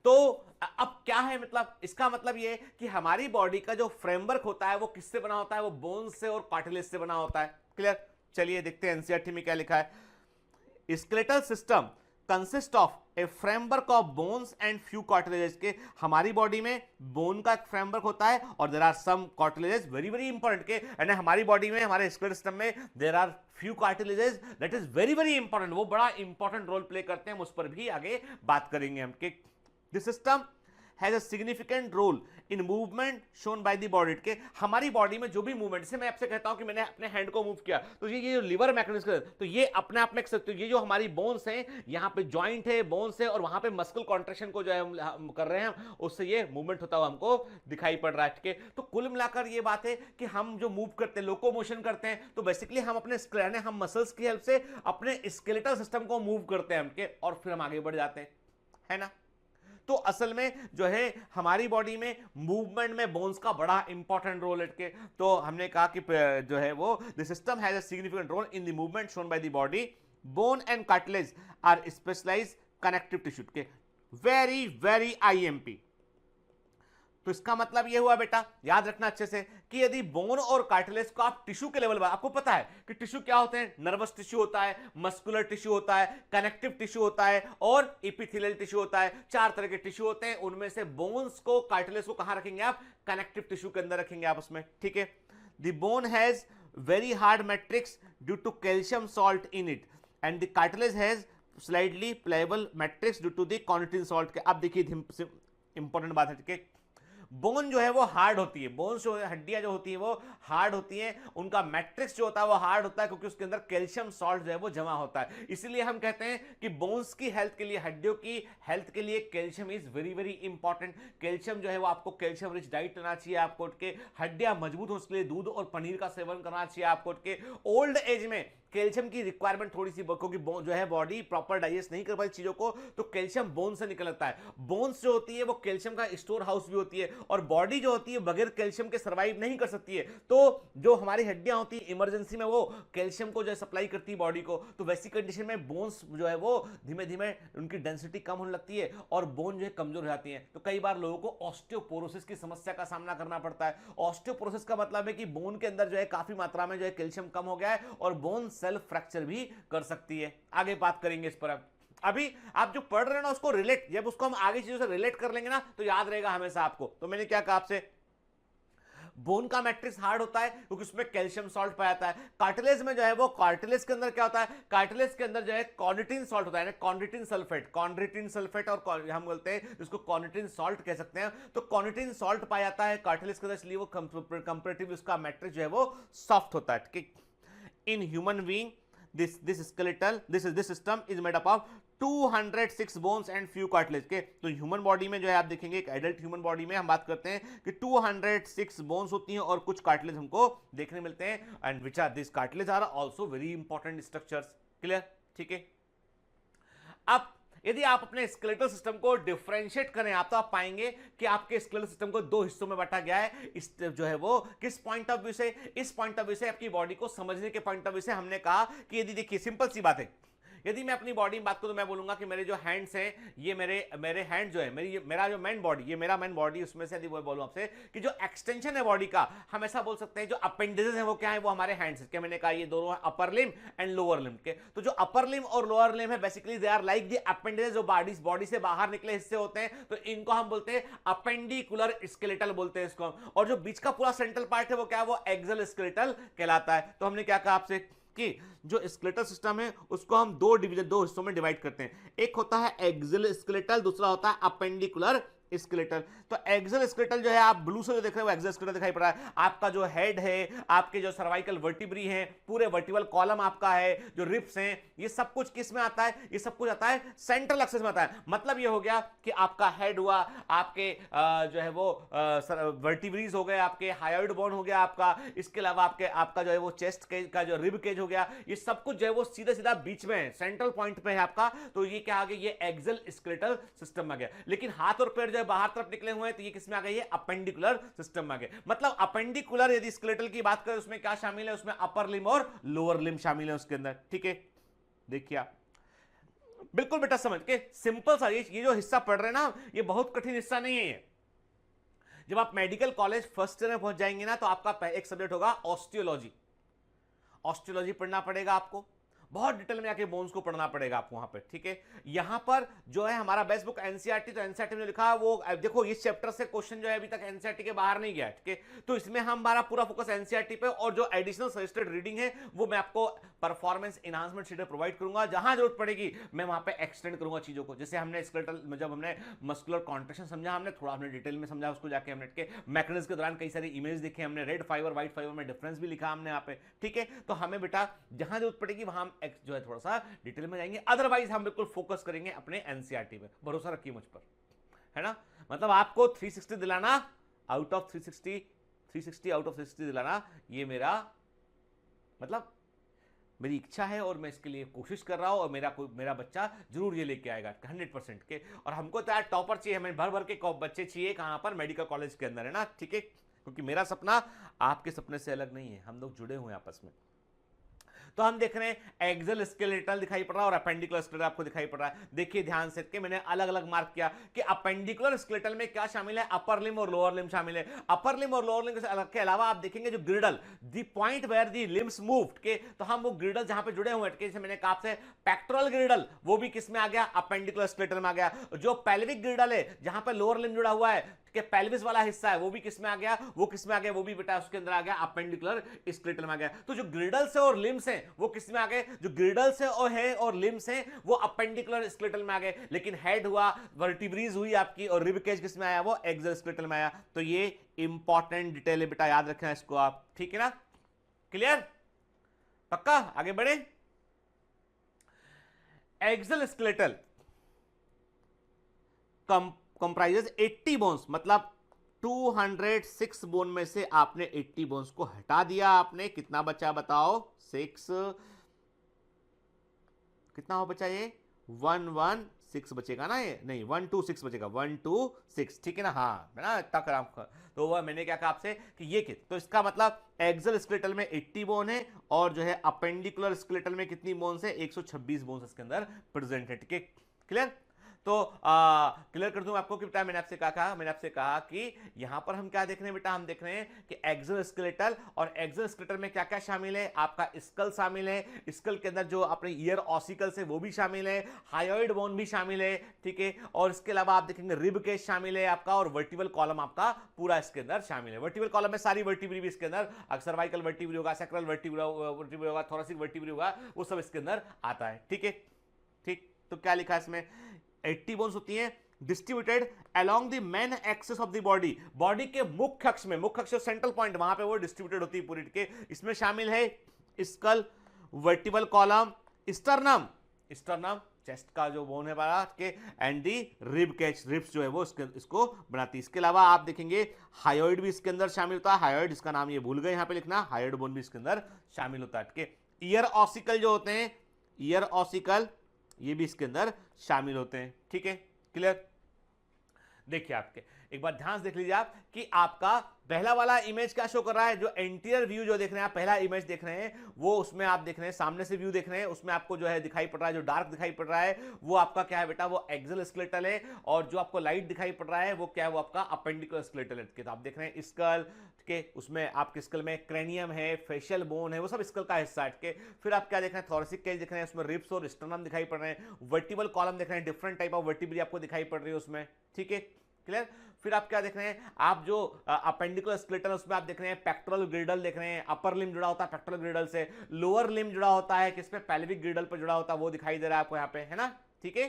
तो अब क्या है, मतलब इसका मतलब ये कि हमारी बॉडी का जो फ्रेमवर्क होता है वो किससे बना होता है? वो बोन्स से और कार्टिलेज से बना होता है। क्लियर? चलिए देखते हैं एनसीईआरटी में क्या लिखा है। Skeletal system consist of A framework of bones and few cartilages के हमारी बॉडी में बोन का एक फ्रेमवर्क होता है और there are some cartilages very very important के यानी हमारी बॉडी में हमारे स्केलेटल सिस्टम में there are few cartilages that is very very important, वो बड़ा इंपॉर्टेंट रोल प्ले करते हैं, हम उस पर भी आगे बात करेंगे हम कि this system has a significant role in movement shown by the body के हमारी बॉडी में जो भी मूवमेंट, जैसे मैं आपसे कहता हूं कि मैंने अपने हैंड को मूव किया तो ये जो लिवर मैकेनिज्म तो ये अपने आप में तो ये जो हमारी बोन्स हैं यहां पे जॉइंट है, बोन्स है और वहां पे मस्कुल कॉन्ट्रैक्शन को जो है हम कर रहे हैं उससे ये मूवमेंट होता हुआ हमको दिखाई पड़ रहा है। ठीक है, तो कुल मिलाकर ये बात है कि हम जो मूव करते हैं लोकोमोशन करते हैं तो बेसिकली हम अपने हम मसल्स की हेल्प से अपने स्केलेटल सिस्टम को मूव करते हैं हमके और फिर हम आगे बढ़ जाते हैं, है ना। तो असल में जो है हमारी बॉडी में मूवमेंट में बोन्स का बड़ा इंपॉर्टेंट रोल है के तो हमने कहा कि जो है वो the system has a significant role in the movement shown by the body, bone and cartilage are specialized connective tissue के वेरी वेरी आईएमपी। तो इसका मतलब यह हुआ बेटा, याद रखना अच्छे से कि यदि बोन और कार्टिलेज को आप टिश्यू के लेवल पर, आपको पता है कि टिश्यू क्या होते हैं, नर्वस टिश्यू होता है, मस्कुलर टिश्यू होता है, कनेक्टिव टिश्यू होता है और एपिथेलियल टिश्यू होता है, 4 तरह के टिश्यू होते हैं। उनमें से बोन्स को कार्टिलेज को कहां रखेंगे आप, कनेक्टिव टिश्यू के अंदर रखेंगे आप उसमें, ठीक है। The bone has very hard matrix due to calcium salt in it and the cartilage has slightly pliable matrix due to the कॉर्निटिन सॉल्ट के। अब देखिए इंपॉर्टेंट बात है, ठीक है, बोन जो है वो हार्ड होती है, बोन्स जो हड्डियां जो होती है वो हार्ड होती हैं, उनका मैट्रिक्स जो होता है वो हार्ड होता है क्योंकि उसके अंदर कैल्शियम सॉल्ट जो है वो जमा होता है। इसलिए हम कहते हैं कि बोन्स की हेल्थ के लिए, हड्डियों की हेल्थ के लिए calcium is very very important. Calcium जो है वो आपको कैल्शियम रिच डाइट लेना चाहिए, आपको के हड्डियां मजबूत हो उसके लिए दूध और पनीर का सेवन करना चाहिए आपको के। ओल्ड एज में कैल्शियम की रिक्वायरमेंट थोड़ी सी, क्योंकि जो है बॉडी प्रॉपर डाइजेस्ट नहीं कर पाती चीजों को, तो कैल्शियम बोन से निकलता है। बोन्स जो होती है वो कैल्शियम का स्टोर हाउस भी होती है और बॉडी जो होती है बगैर कैल्शियम के सर्वाइव नहीं कर सकती है। तो जो हमारी हड्डियां होती है इमरजेंसी में वो कैल्शियम को जो है सप्लाई करती है बॉडी को, तो वैसी कंडीशन में बोन्स जो है वो धीमे धीमे उनकी डेंसिटी कम होने लगती है और बोन जो है कमजोर हो जाती है। तो कई बार लोगों को ऑस्टियोपोरोसिस की समस्या का सामना करना पड़ता है। ऑस्टियोपोरोसिस का मतलब है कि बोन के अंदर जो है काफी मात्रा में जो है कैल्शियम कम हो गया है और बोन सेल्फ फ्रैक्चर भी कर सकती है। आगे बात करेंगे इस पर। अभी आप जो पढ़ रहे हैं ना उसको रिलेट, जब उसको हम आगे चीजों से रिलेट कर लेंगे ना तो याद रहेगा हमेशा आपको। तो मैंने क्या कहा आपसे, बोन का मैट्रिक्स हार्ड होता है क्योंकि उसमें कैल्शियम सॉल्ट पाया जाता है। कार्टिलेज में जो है वो, कार्टिलेज के अंदर क्या होता है, कार्टिलेज के अंदर जो है कॉर्निटिन सॉल्ट होता है, कॉर्निटिन सल्फेट और हम बोलते हैं जिसको कॉर्निटिन सॉल्ट कह सकते हैं। तो कॉर्निटिन सॉल्ट पाया जाता है कार्टिलेज के अंदर, इसलिए वो कंपैरेटिवली उसका मैट्रिक्स जो है वो सॉफ्ट होता है, ठीक है। In human being this system is made up of 206 bones and few cartilage के। तो ह्यूमन बॉडी में जो है आप देखेंगे, एक एडल्ट ह्यूमन बॉडी में हम बात करते हैं कि 206 बोन्स होती हैं और कुछ कार्टिलेज हमको देखने मिलते हैं, and which are this cartilage are also very important structures. Clear, ठीक है। अब यदि आप अपने स्केलेटल सिस्टम को डिफरेंशिएट करें आप, तो आप पाएंगे कि आपके स्केलेटल सिस्टम को 2 हिस्सों में बांटा गया है। इस जो है वो किस पॉइंट ऑफ व्यू से, इस पॉइंट ऑफ व्यू से, आपकी बॉडी को समझने के पॉइंट ऑफ व्यू से हमने कहा कि यदि देखिए सिंपल सी बात है, यदि मैं अपनी बॉडी में बात करूं तो मैं बोलूंगा कि मेरे जो हैंड्स हैं, ये मेरे हैंड जो है, मेरा जो मेन बॉडी, ये मेरा मेन बॉडी, उसमें से यदि वो बोलूं आपसे कि जो एक्सटेंशन है बॉडी का, हम ऐसा बोल सकते हैं जो अपेंडेजेस है वो क्या है, वो हमारे हैंड्स है। क्या मैंने कहा, ये दोनों अपर लिम एंड लोअर लिम के। तो जो अपर लिम और लोअर लिम है basically they are like the appendages, जो बॉडी से बाहर निकले हिस्से होते हैं, तो इनको हम बोलते हैं अपेंडिकुलर स्केलेटल बोलते हैं इसको। और जो बीच का पूरा सेंट्रल पार्ट है वो क्या है, वो एक्सल स्केलेटल कहलाता है। तो हमने क्या कहा आपसे कि जो स्केलेटल सिस्टम है उसको हम 2 हिस्सों में डिवाइड करते हैं। एक होता है एक्सल स्केलेटल, दूसरा होता है अपेंडिकुलर स्केलेटल। तो एक्सल स्केलेटल जो है आप ब्लू से जो देख रहे हो एक्सल स्केलेटल दिखाई पड़ रहा है। आपका जो हेड है, आपके जो सर्वाइकल वर्टिब्री हैं, पूरे वर्टिबल कॉलम आपका है, जो रिब्स हैं, ये सब कुछ किस में आता है, ये सब कुछ आता है सेंट्रल एक्सिस में आता है। मतलब ये हो गया कि आपका हेड हुआ, आपके जो है वो वर्टिब्रीज हो गए, आपके हायोइड बोन हो गया आपका, इसके अलावा आपका जो है वो चेस्ट का जो रिब केज हो गया, ये सब कुछ जो है वो सीधा सीधा बीच में है, सेंट्रल पॉइंट पे है आपका। तो ये क्या आ गया, ये एक्सल स्केलेटल सिस्टम में गया। लेकिन हाथ और पैर जो है बाहर तरफ निकले हुए हैं, तो ये किसमें आ गए, ये अपेंडिकुलर सिस्टम में आ गए। मतलब अपेंडिकुलर यदि स्केलेटल की बात करें उसमें क्या शामिल है, उसमें अपर लिम और लोअर लिम शामिल है उसके अंदर, ठीक है। देखिए बिल्कुल बेटा समझ के, सिंपल सा ये जो हिस्सा पढ़ रहे हैं ना, ये बहुत कठिन हिस्सा नहीं है ये। जब आप मेडिकल कॉलेज फर्स्ट ईयर में पहुंच जाएंगे ना, तो आपका एक सब्जेक्ट होगा ऑस्टियोलॉजी। ऑस्टियोलॉजी पढ़ना पड़ेगा आपको। बहुत डिटेल में जाके बोन्स को पढ़ना पड़ेगा आपको वहां पे, ठीक है। यहां पर जो है हमारा बेस्ट बुक एनसीईआरटी, तो एनसीईआरटी में लिखा वो देखो इस चैप्टर से क्वेश्चन जो है अभी तक एनसीईआरटी के बाहर नहीं गया, ठीक है। तो इसमें हमारा पूरा फोकस एनसीईआरटी पे, और जो एडिशनल सजेस्टेड रीडिंग है वो मैं आपको परफॉर्मेंस एनहांसमेंट शीट प्रोवाइड करूंगा, जहां जरूरत पड़ेगी मैं वहां पे एक्सटेंड करूंगा चीजों को। जैसे हमने स्केलेटल, जब हमने मस्कुलर कॉन्ट्रैक्शन समझा, हमने थोड़ा हमने डिटेल में समझा उसको, जाके हमने के मैकेनिज्म के दौरान कई सारी इमेज देखे, हमने रेड फाइबर व्हाइट फाइबर में डिफरेंस भी लिखा हमने यहाँ पे, ठीक है। तो हमें बेटा जहां जरूरत पड़ेगी वहां हम जो है थोड़ा सा डिटेल में जाएंगे, अदरवाइज हम बिल्कुल फोकस करेंगे अपने एनसीईआरटी पे, भरोसा रखिए मुझ पर, है ना। मतलब आपको 360 दिलाना आउट ऑफ 360 आउट ऑफ 360 दिलाना, ये मेरा मतलब मेरी इच्छा है, और मैं इसके लिए कोशिश कर रहा हूं, और मेरा बच्चा जरूर ये लेके आएगा 100% के। और हमको तो यार टॉपर चाहिए, हमें भर भर के बच्चे चाहिए, कहां पर, मेडिकल कॉलेज के अंदर, है ना, ठीक है। क्योंकि मेरा सपना आपके सपने से अलग नहीं है, हम लोग जुड़े हुए हैं आपस में। तो हम देख रहे हैं एक्सल स्केलेटल दिखाई पड़ रहा है और अपेंडिकुलर स्केलेटल आपको दिखाई पड़ रहा है। देखिए ध्यान से कि मैंने अलग अलग मार्क किया कि अपेंडिकुलर स्केलेटल में क्या शामिल है, अपर लिम्ब और लोअर लिम्ब शामिल है। अपर लिम्ब और लोअर लिम्ब के अलावा आप देखेंगे जो girdle, the point where the limbs moved, के तो हम वो ग्रिडल जहां पे जुड़े हुए हैं, जैसे मैंने कहा आपसे पेक्टोरल ग्रिडल, वो भी किस में आ गया, अपेंडिकुलर स्केलेटल में आ गया। जो पेल्विक ग्रिडल है जहां पे लोअर लिम्ब जुड़ा हुआ है, कि पेल्विस वाला हिस्सा है, वो भी किस में आ गया, वो किस में आ गया, वो भी बेटा उसके अंदर आ गया, अपेंडिकुलर स्केलेटल में आ गया। तो जो ग्रिडल्स है और लिम्स हैं वो किस में आ गए, जो ग्रिडल्स है और लिम्स हैं वो अपेंडिकुलर स्केलेटल में आ गए। लेकिन हेड हुआ, वर्टिब्रीज हुई आपकी, और रिब केज किस में आया, वो एक्सल स्केलेटल में आया। तो ये इंपॉर्टेंट डिटेल है बेटा, याद रखना इसको आप, ठीक है ना, क्लियर, पक्का। आगे बढ़े। एक्सल स्केलेटल कंप्राइजेस 80 बोन्स, मतलब 206 बोन में से आपने 80 बोन्स को हटा दिया, आपने कितना बचा बताओ, 6, कितना हो बचा ये, 116 बचेगा ना, ये नहीं 126 बचेगा, 126, ठीक है ना, हाँ है ना, तक राम। तो वह मैंने क्या कहा आपसे कि ये तो इसका मतलब एक्सल स्केलेटल में 80 बोन है, और जो है अपेंडिकुलर स्केलेटल में कितनी बोन्स है, 126 बोन्स इसके अंदर प्रेजेंट है, ठीक है, क्लियर। तो क्लियर कर दूं आपको कि बेटा मैंने आपसे कहा कि यहां पर हम क्या देख रहे हैं बेटा, हम देख रहे हैं कि एक्सल स्केलेटल, और एक्सल स्केलेटल में क्या क्या शामिल है, आपका स्कल शामिल है, स्कल के अंदर जो अपने ईयर ऑसिकल्स है वो भी शामिल है, हायोइड बोन भी शामिल है, ठीक है। और इसके अलावा आप देखेंगे रिब केज शामिल है आपका, और वर्टिबल कॉलम आपका पूरा इसके अंदर शामिल है। वर्टिबल कॉलम में सारी वर्टिब्री भी इसके अंदर, सर्वाइकल वर्टिब्री होगा, सैक्रल वर्टिब्री होगा, थोरेसिक वर्टिब्री होगा, वो सब इसके अंदर आता है, ठीक है, ठीक। तो क्या लिखा है इसमें, 80 बोन्स होती हैं distributed along the main axis of the body, body के मुख्य अक्ष में, मुख्य अक्ष सेंट्रल पॉइंट वहां पे वो डिस्ट्रीब्यूटेड होती है पूरी के। इसमें शामिल है skull, vertebral column, sternum, chest का जो बोन है बड़ा के, and the rib cage, ribs जो है वो इसको बनाती है। इसके अलावा आप देखेंगे हायोइड भी इसके अंदर शामिल होता है, हायोइड इसका नाम ये भूल गए यहां पे लिखना, हायोइड बोन भी इसके अंदर शामिल होता है, ठीक है। ईयर ऑसिकल जो होते हैं, ईयर ऑसिकल ये भी इसके अंदर शामिल होते हैं, ठीक है, क्लियर। देखिए आपके एक बार ध्यान से देख लीजिए आप कि आपका पहला वाला इमेज क्या शो कर रहा है, जो एंटीरियर व्यू जो देख रहे हैं आप, पहला इमेज देख रहे हैं वो, उसमें आप देख रहे हैं सामने से व्यू देख रहे हैं, उसमें आपको जो है दिखाई पड़ रहा है, जो डार्क दिखाई पड़ रहा है वो आपका क्या है बेटा, वो एक्सल स्केलेटल है, और जो आपको लाइट दिखाई पड़ रहा है वो क्या है, वो आपका अपेंडिकुलर स्केलेटल है। तो आप देख रहे हैं स्कल के, उसमें आपके स्कल में क्रेनियम है, फेशियल बोन है, वो सब स्कल का हिस्सा है। फिर आप क्या देख रहे हैं, थोरेसिक केज देख रहे हैं, उसमें रिब्स और स्टर्नम दिखाई पड़ रहे हैं, वर्टिबल कॉलम देख रहे हैं, डिफरेंट टाइप ऑफ वर्टिब्री आपको दिखाई पड़ रही है उसमें, ठीक है, क्लियर। फिर आप क्या देख रहे हैं, आप जो अपेंडिकुलर स्केलेटल उसमें आप देख रहे हैं पेक्टोरल ग्रिडल देख रहे हैं, अपर लिम्ब जुड़ा होता है पेक्टोरल ग्रिडल से, लोअर लिम्ब जुड़ा होता है किसपे, पेल्विक ग्रिडल पर जुड़ा होता है, वो दिखाई दे रहा है आपको यहाँ पे, है ना, ठीक है।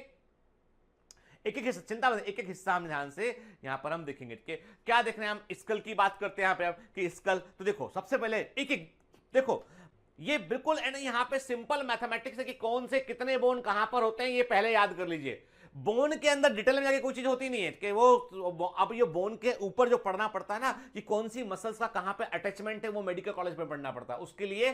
एक एक हिस्सा, चिंता मत, एक एक हिस्सा हम ध्यान से यहां पर हम देखेंगे, ठीक है। क्या देख रहे हैं हम, स्कल की बात करते हैं यहां पे आप कि स्कल, तो देखो सबसे पहले एक एक देखो, ये बिल्कुल यहां पे सिंपल मैथमेटिक्स है कि कौन से कितने बोन कहां पर होते हैं, ये पहले याद कर लीजिए। बोन के अंदर डिटेल में जाके कोई चीज होती नहीं है कि वो, अब ये बोन के ऊपर जो पढ़ना पड़ता है ना कि कौन सी मसल्स का कहां पे अटैचमेंट है, वो मेडिकल कॉलेज में पढ़ना पड़ता है, उसके लिए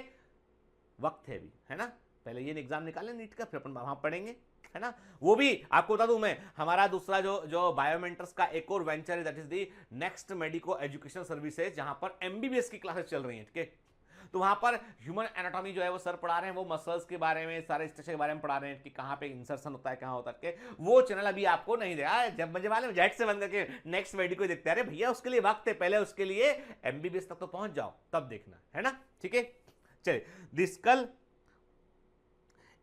वक्त है भी, है ना। पहले ये एग्जाम निकालें नीट का, फिर अपन वहां पढ़ेंगे, है ना। वो भी आपको बता दूं मैं, हमारा दूसरा जो बायोमेंटर्स का एक और वेंचर है, that is the next medico education services, जहां पर एमबीबीएस की क्लासेस चल रही हैं, ठीक है। तो वहां पर ह्यूमन एनाटॉमी जो है वो सर पढ़ा रहे हैं, वो मसल्स के बारे में, सारे स्ट्रक्चर के बारे में पढ़ा रहे हैं कि कहां पे इंसर्शन होता है, कहां होता है, वो चैनल अभी आपको नहीं दे रहा है। जब मजे वाले जेट से बंद करके नेक्स्ट मेडिको देखते हैं, अरे भैया उसके लिए वक्त है, पहले उसके लिए एमबीबीएस तक तो पहुंच जाओ, तब देखना, है ना, ठीक है। चलिए, the skull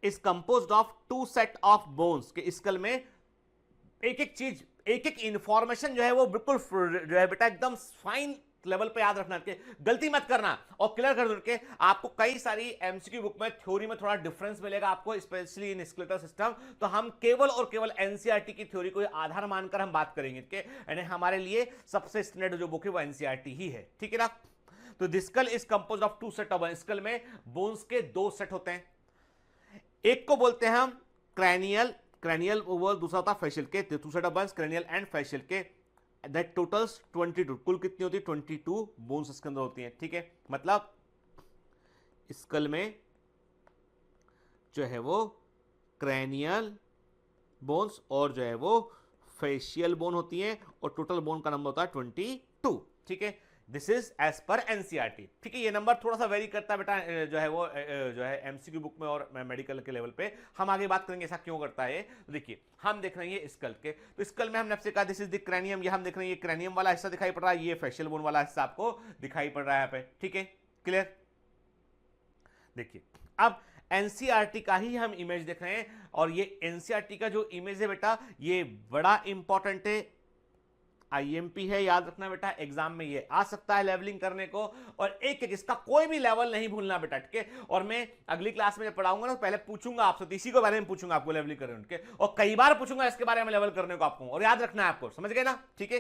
is composed of two set of bones के स्कल में एक एक चीज, एक एक इंफॉर्मेशन जो है वो बिल्कुल जो है बेटा एकदम फाइन लेवल पे याद रखना, के गलती मत करना और क्लियर कर दो के आपको कई सारी एमसीक्यू बुक में थ्योरी में थोड़ा डिफरेंस मिलेगा आपको, स्पेशली इन स्केलेटल सिस्टम। तो हम केवल और केवल एनसीईआरटी की थ्योरी को आधार मानकर हम बात करेंगे के, यानी हमारे लिए सबसे स्टैंडर्ड जो बुक है वो एनसीईआरटी ही है, ठीक है ना। तो the skull is composed of two set of, skull में बोन्स के दो सेट होते हैं, एक को बोलते हैं हम क्रैनियल, क्रैनियल वो दूसरा होता है फेशियल के, two set of bones cranial and facial के, दैट टोटल्स 22, कुल कितनी होती है 22 बोन्स इसके अंदर होती हैं, ठीक है। मतलब स्कल में जो है वो क्रैनियल बोन्स और जो है वो फेशियल बोन होती हैं और टोटल बोन का नंबर होता है 22, ठीक है। This is as per NCERT, ठीक है। ये नंबर थोड़ा सा वेरी करता है बेटा जो है वो जो है एमसीक्यू बुक में और मेडिकल के लेवल पे, हम आगे बात करेंगे ऐसा क्यों करता है। तो देखिए हम देख रहे हैं ये स्कल के, तो स्कल में हमने आपसे कहा दिस इज द क्रैनियम, ये हम देख रहे हैं ये क्रैनियम वाला हिस्सा दिखाई पड़ रहा है, ये फेशियल बोन वाला हिस्सा आपको दिखाई पड़ रहा है यहाँ पे, ठीक है, क्लियर। देखिए अब एनसीईआरटी का ही हम इमेज देख रहे हैं और ये एनसीईआरटी का जो इमेज है बेटा ये बड़ा इंपॉर्टेंट है, आईएमपी है, याद रखना बेटा, एग्जाम में ये आ सकता है लेवलिंग करने को, और एक एक इसका कोई भी लेवल नहीं भूलना बेटा, ठीक है। और मैं अगली क्लास में जब पढ़ाऊंगा ना तो पहले पूछूंगा आपसे, तो इसी के बारे में पूछूंगा आपको लेवलिंग करने के, और कई बार पूछूंगा इसके बारे में लेवल करने को आपको, और याद रखना है आपको, समझ गए ना, ठीक है।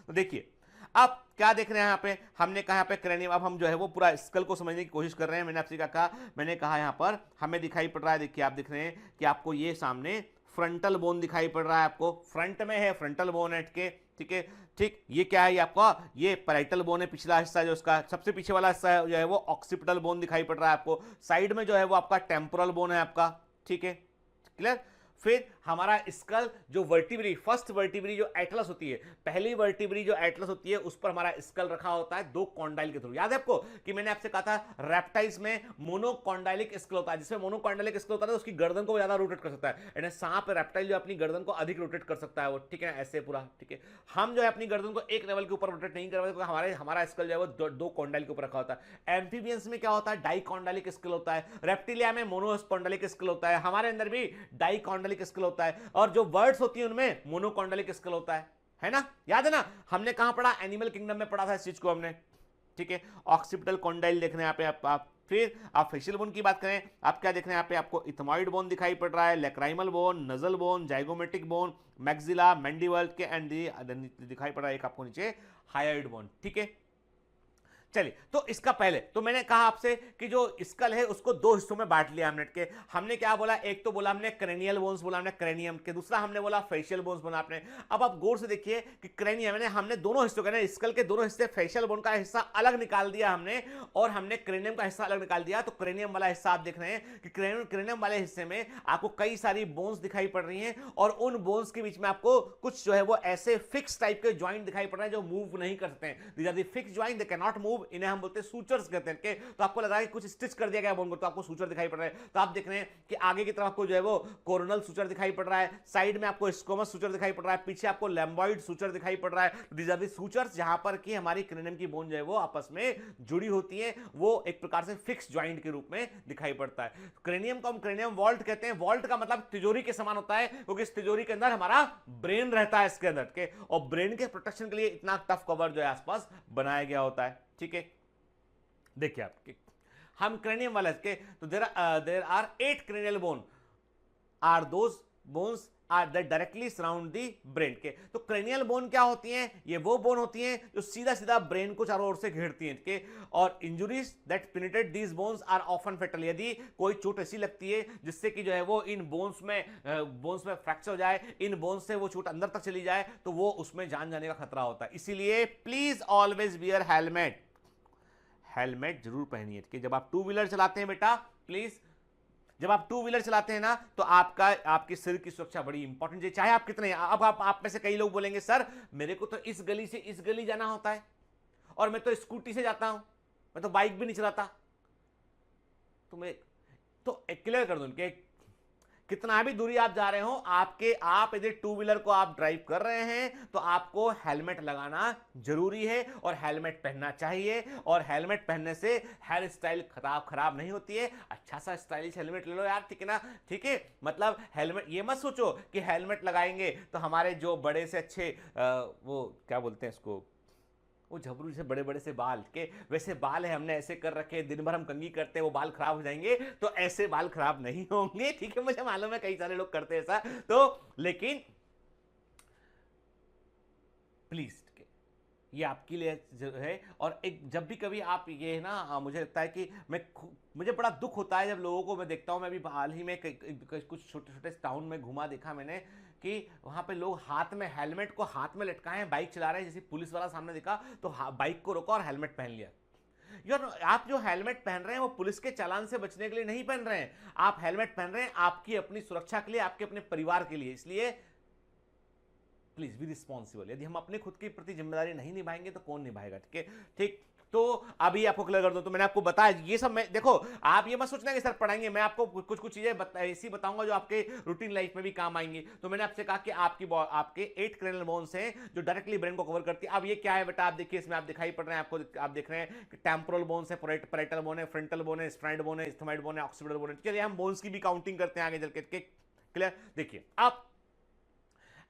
तो देखिए अब क्या देख रहे हैं यहाँ पे, हमने कहा यहाँ पे क्रैनियम, अब हम जो है वो पूरा स्कल को समझने की कोशिश कर रहे हैं। मैंने आपसे क्या कहा, मैंने कहा यहाँ पर हमें दिखाई पड़ रहा है, देखिए आप दिख रहे हैं कि आपको ये सामने फ्रंटल बोन दिखाई पड़ रहा है, आपको फ्रंट में है फ्रंटल बोन एट के, ठीक है, ठीक। ये क्या है, ये आपका ये पैराइटल बोन है, पिछला हिस्सा जो उसका सबसे पीछे वाला हिस्सा है जो है वो ऑक्सीपिटल बोन दिखाई पड़ रहा है आपको, साइड में जो है वो आपका टेम्पोरल बोन है आपका, ठीक है, क्लियर। फिर हमारा स्कल जो वर्टिब्री, फर्स्ट वर्टिब्री जो एटलस होती है, पहली वर्टिब्री जो एटलस होती है उस पर हमारा स्कल रखा होता है दो कॉन्डाइल के थ्रू। याद है आपको कि मैंने आपसे कहा था रेप्टाइल्स में मोनोकॉन्डाइलिक स्कल होता है, जिसमें मोनोकॉन्डाइलिक स्कल होता है तो उसकी गर्दन को ज्यादा रोटेट कर सकता है, यानी सांप रेप्टाइल जो अपनी गर्दन को अधिक रोटेट कर सकता है वो, ठीक है, ऐसे पूरा, ठीक है। हम जो है अपनी गर्दन को एक लेवल के ऊपर रोटेट नहीं कर पाते, हमारा स्कल जो है वो दो कॉन्डाइल के ऊपर रखा होता है। एम्फीबियंस में क्या होता है, डाइकॉन्डाइलिक स्कल होता है, रेप्टिलिया में मोनोकॉन्डाइलिक स्कल होता है, हमारे अंदर भी डाइकॉन्डाइलिक स्कल होता है, और जो बर्ड्स होती है उनमें मोनोकॉन्डाइलिक स्कल होता है ना, याद है ना, हमने कहां पढ़ा, एनिमल किंगडम में पढ़ा था इस चीज को हमने, ठीक है। ऑक्सीपिटल कॉन्डाइल देख रहे हैं यहाँ पे आप। फिर आप फेशियल बोन की बात करें, आप क्या देख रहे हैं यहाँ पे, आपको इथमॉइड बोन दिखाई पड़ रहा है, lacrimal bone, nasal bone, zygomatic bone, maxilla, mandible के एंड दिखाई पड़ रहा है एक आपको नीचे हायोइड बोन, ठीक है। चलिए तो इसका पहले तो मैंने कहा आपसे कि जो स्कल है उसको दो हिस्सों में बांट लिया हमने के, हमने क्या बोला, एक तो बोला हमने क्रेनियल बोन्स बोला हमने क्रेनियम के, दूसरा हमने बोला फेशियल बोन्स बोला आपने। अब आप गौर से देखिए कि क्रेनियम ने हमने दोनों हिस्सों के, स्कल के दोनों हिस्से, फेशियल बोन का हिस्सा अलग निकाल दिया हमने और हमने क्रेनियम का हिस्सा अलग निकाल दिया। तो क्रेनियम वाला हिस्सा आप देख रहे हैं कि क्रेनियम वाले हिस्से में आपको कई सारी बोन्स दिखाई पड़ रही हैं और उन बोन्स के बीच में आपको कुछ जो है वो ऐसे फिक्स टाइप के ज्वाइंट दिखाई पड़ रहे हैं जो मूव नहीं कर सकते हैं। These are the fix joint, they can not move, इन्हें हम बोलते हैं सूचर्स कहते हैं। तो आपको लगा कि कुछ स्टिच कर दिया गया बोन को, तो आपको सूचर दिखाई पड़ रहा है। तो आप देख रहे हैं कि आगे की तरफ आपको जो है वो कोरोनल सूचर दिखाई पड़ रहा है, साइड में आपको स्क्वोमस सूचर दिखाई पड़ रहा है, पीछे आपको लैम्बॉइड सूचर दिखाई पड़ रहा है। दीज आर द सूचर्स जहां पर कि हमारी क्रेनियम की बोन जो है वो आपस में जुड़ी होती है, वो एक प्रकार से फिक्स ज्वाइंट के रूप में दिखाई पड़ता है। क्रेनियम को हम क्रेनियम वॉल्ट कहते हैं। वॉल्ट का मतलब तिजोरी के समान होता है, क्योंकि इस तिजोरी के अंदर हमारा ब्रेन रहता है इसके अंदर के, और ब्रेन के प्रोटेक्शन के लिए इतना टफ कवर जो है आसपास बनाया गया होता है, ठीक है। देखिए आपके हम क्रेनियम वाले के, तो there are 8 cranial bone, are those bones are that directly surround the brain के। तो क्रेनियल बोन क्या होती हैं, ये वो बोन होती हैं जो सीधा सीधा ब्रेन को चारों ओर से घेरती हैं के, और injuries that penetrate these bones are often fatal. यदि कोई चोट ऐसी लगती है जिससे कि जो है वो इन बोन्स में फ्रैक्चर हो जाए, इन बोन्स से वो चोट अंदर तक चली जाए, तो वो उसमें जान जाने का खतरा होता है। इसीलिए please always wear helmet, helmet जरूर पहनिए कि जब आप टू व्हीलर चलाते हैं बेटा, प्लीज जब आप टू व्हीलर चलाते हैं ना तो आपके सिर की सुरक्षा बड़ी इंपॉर्टेंट है, चाहे आप कितने। अब आप में से कई लोग बोलेंगे सर मेरे को तो इस गली से इस गली जाना होता है और मैं तो स्कूटी से जाता हूं, मैं तो बाइक भी नहीं चलाता। तो मैं तो क्लियर कर दूं कितना भी दूरी आप जा रहे हो, आप यदि टू व्हीलर को आप ड्राइव कर रहे हैं तो आपको हेलमेट लगाना जरूरी है और हेलमेट पहनना चाहिए। और हेलमेट पहनने से हेयर स्टाइल खराब नहीं होती है। अच्छा सा स्टाइलिश हेलमेट ले लो यार, ठीक है ना, ठीक है। मतलब हेलमेट, ये मत सोचो कि हेलमेट लगाएंगे तो हमारे जो बड़े से अच्छे वो क्या बोलते हैं इसको, वो झबरू से बड़े बड़े से बाल के वैसे बाल है, हमने ऐसे कर रखे, दिन भर हम कंघी करते हैं, वो बाल खराब हो जाएंगे। तो ऐसे बाल खराब नहीं होंगे, ठीक है। मुझे मालूम है कई सारे लोग करते हैं ऐसा, तो लेकिन प्लीज ये आपके लिए जो है। और एक जब भी कभी आप ये ना, मुझे लगता है कि मुझे बड़ा दुख होता है जब लोगों को मैं देखता हूं। मैं भी हाल ही में कुछ छोटे छोटे टाउन में घूमा, देखा मैंने कि वहां पे लोग हाथ में हेलमेट को हाथ में लटकाए हैं, बाइक चला रहे हैं। जैसे पुलिस वाला सामने दिखा तो बाइक को रोका और हेलमेट पहन लिया। यार आप जो हेलमेट पहन रहे हैं वो पुलिस के चालान से बचने के लिए नहीं पहन रहे हैं, आप हेलमेट पहन रहे हैं आपकी अपनी सुरक्षा के लिए, आपके अपने परिवार के लिए। इसलिए प्लीज बी रिस्पॉन्सिबल। यदि हम अपने खुद के प्रति जिम्मेदारी नहीं निभाएंगे तो कौन निभाएगा, ठीक है, ठीक। तो अभी आपको क्लियर कर दूं, तो मैंने आपको बताया ये सब। मैं देखो, आप ये मत सोचना कि सर पढ़ाएंगे, मैं आपको कुछ कुछ चीजें ऐसी बताऊंगा जो आपके रूटीन लाइफ में भी काम आएंगी। तो मैंने आपसे कहा कि आपके 8 क्रैनियल बोन्स हैं जो डायरेक्टली ब्रेन को कवर करती है। अब ये क्या है बेटा, आप देखिए, इसमें आप दिखाई पड़ रहे हैं आपको, आप देख रहे हैं कि टेम्पोरल बोन्स है, पैराइटल बोन है, फ्रंटल बोन है, स्ट्राइड बोन है, स्थमाइड बोन है, ऑक्सीपिटल बोन है। चलिए हम बोन्स की भी काउंटिंग करते हैं आगे चल के, क्लियर। देखिए आप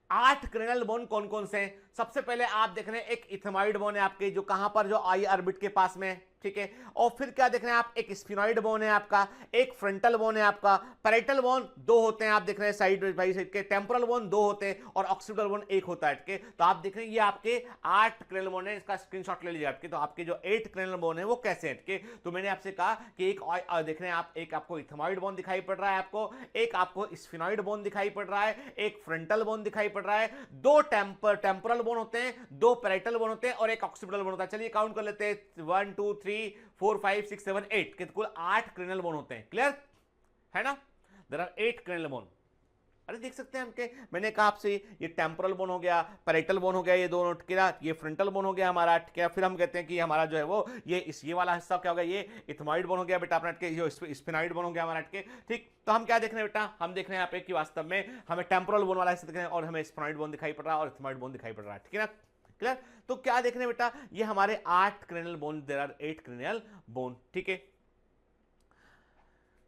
8 क्रैनियल बोन कौन कौन से हैं। सबसे पहले आप देख रहे हैं एक इथेमॉइड बोन है आपके, जो कहां पर, जो आई ऑर्बिट के पास में है, ठीक है। और फिर क्या देख रहे हैं आप, एक स्फिनॉइड बोन है आपका, एक फ्रंटल बोन है आपका, पैराइटल बोन 2 होते हैं, आप देख रहे हैं साइड बाई साइड के, टेम्पोरल बोन 2 होते हैं और ऑक्सीपिटल बोन 1 होता है, ठीक है। तो आप देख रहे हैं ये आपके 8 क्रैनियल बोन है, इसका स्क्रीनशॉट ले लीजिए आपके। तो आपके जो 8 क्रैनियल बोन है वो कैसे हैं, ठीक है। तो मैंने आपसे कहा कि एक देख रहे हैं आप, एक आपको इथेमॉइड बोन दिखाई पड़ रहा है आपको, एक आपको स्फिनॉइड बोन दिखाई पड़ रहा है, एक फ्रंटल बोन दिखाई पड़ रहा है, 2 टेम्पोरल बोन होते हैं, 2 पैराइटल बोन होते हैं और एक ऑक्सीपिटल बोन होता है। चलिए काउंट कर लेते हैं, 1 2 3 4 5 6 7 8 के कुल 8 क्रैनियल बोन होते हैं, क्लियर है ना। There are 8 cranial bone. अरे देख सकते हैं हमके, मैंने कहा आपसे ये टेम्पोरल बोन हो गया, पैराइटल बोन हो गया, ये दोनों, क्या ये फ्रंटल बोन हो गया हमारा, क्या। फिर हम कहते हैं कि हमारा जो है वो ये वाला हिस्सा क्या हो गया, ये इथेमॉइड बोन हो गया बेटा अपना, के जो स्फिनॉइड बोन हो गया हमारा, के ठीक। तो हम क्या देख रहे हैं बेटा, हम देख रहे हैं यहाँ पे कि वास्तव में हमें टेम्पोरल बोन वाला हिस्सा दिख रहा है और हमें स्फिनॉइड बोन दिखाई पड़ रहा है और इथेमॉइड बोन दिखाई पड़ रहा है, ठीक है ना, क्लियर। तो क्या देख रहे हैं बेटा, ये हमारे 8 cranial bone, there are 8 cranial bone, ठीक है।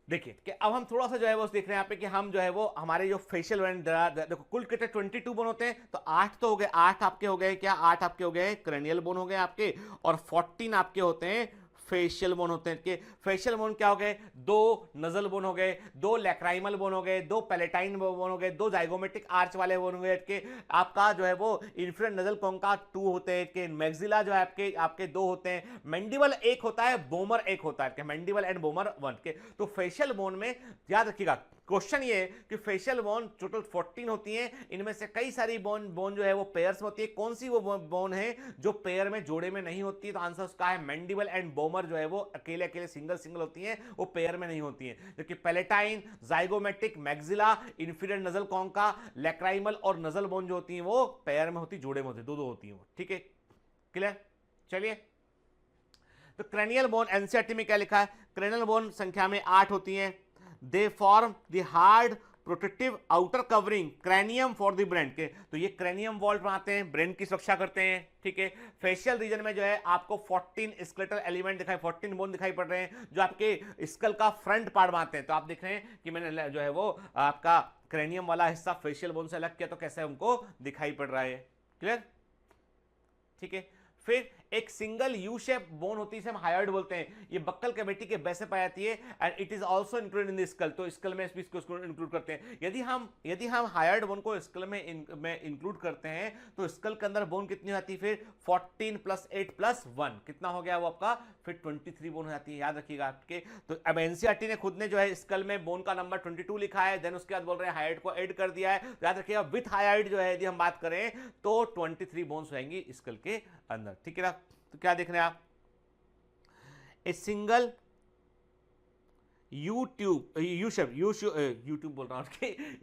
देखिए कि अब हम थोड़ा सा जो है वो देख रहे हैं यहाँ पे कि हम जो है वो हमारे जो फेशियल बोन, देखो कुल कितने 22 बोन होते हैं, तो 8 तो हो गए, 8 आपके हो गए क्या, 8 आपके हो गए क्रैनियल बोन हो गए आपके, और 14 आपके होते हैं फेशियल बोन होते हैं। फेशियल बोन क्या हो गए, 2 नजल बोन हो गए, 2 लैक्राइमल बोन हो गए, 2 पैलेटाइन बोन हो गए, 2 जाइगोमेट्रिक आर्च वाले बोन हो गए के। आपका जो है वो इंफीरियर नजल कोंका 2 होते हैं के, मैक्सिला जो है आपके 2 होते हैं, मैंडिबल 1 होता है, बोमर 1 होता है, मैंडिबल एंड बोमर 1 के। तो फेशियल बोन में याद रखिएगा, क्वेश्चन ये कि फेशियल बोन टोटल 14 होती हैं, इनमें से कई सारी बोन जो है वो पेयर्स में होती है। कौन सी वो बोन है जो पेयर में, जोड़े में नहीं होती है, तो आंसर उसका है मैंडिबल एंड बोमर जो है वो अकेले अकेले सिंगल होती हैं, वो पेयर में नहीं होती हैं। जबकि palatine, zygomatic, maxilla, inferior nasal concha, lacrimal और नजल बोन जो होती हैं वो पेयर में होती, जोड़े में होती, दो होती हैं वो, ठीक है, क्लियर। चलिए, तो क्रैनियल बोन एनसीईआरटी में क्या लिखा है, क्रैनियल बोन संख्या में 8 होती हैं। They form the hard protective outer covering cranium for the brain के। तो ये क्रैनियम वॉल बनाते हैं, ब्रेन की सुरक्षा करते हैं, ठीक है। फेशियल रीजन में जो है आपको 14 स्केलेटल एलिमेंट दिखाई, 14 बोन दिखाई पड़ रहे हैं जो आपके स्कल का फ्रंट पार्ट बनाते हैं। तो आप देख रहे हैं कि मैंने जो है वो आपका क्रैनियम वाला हिस्सा फेशियल बोन से अलग किया, तो कैसे हमको दिखाई पड़ रहा है, क्लियर, ठीक है। फिर एक सिंगल यू शेप बोन होती है, इसे हम हायोइड बोलते हैं, ये बक्कल कैविटी के बेस से पाई जाती है and it is also included in the skull. तो स्कल में इसको इंक्लूड करते हैं। यदि हम हायोइड बोन को स्कल में इंक्लूड करते हैं तो स्कल के अंदर बोन कितनी होती है, फिर 14 + 8 + 1 कितना हो गया वो आपका, फिर 23 बोन हो जाती है, याद रखिएगा आपके। तो अब एनसीईआरटी ने खुद ने जो है स्कल में बोन का नंबर 22 लिखा है, देन उसके बाद बोल रहे हैं हायोइड को ऐड कर दिया है। तो याद रखिएगा विथ हायोइड जो है यदि हम बात करें तो 23 बोन्स होंगी स्कल के अंदर, ठीक है ना। तो क्या देख रहे हैं आप, ए सिंगल यूट्यूब बोल रहा हूं,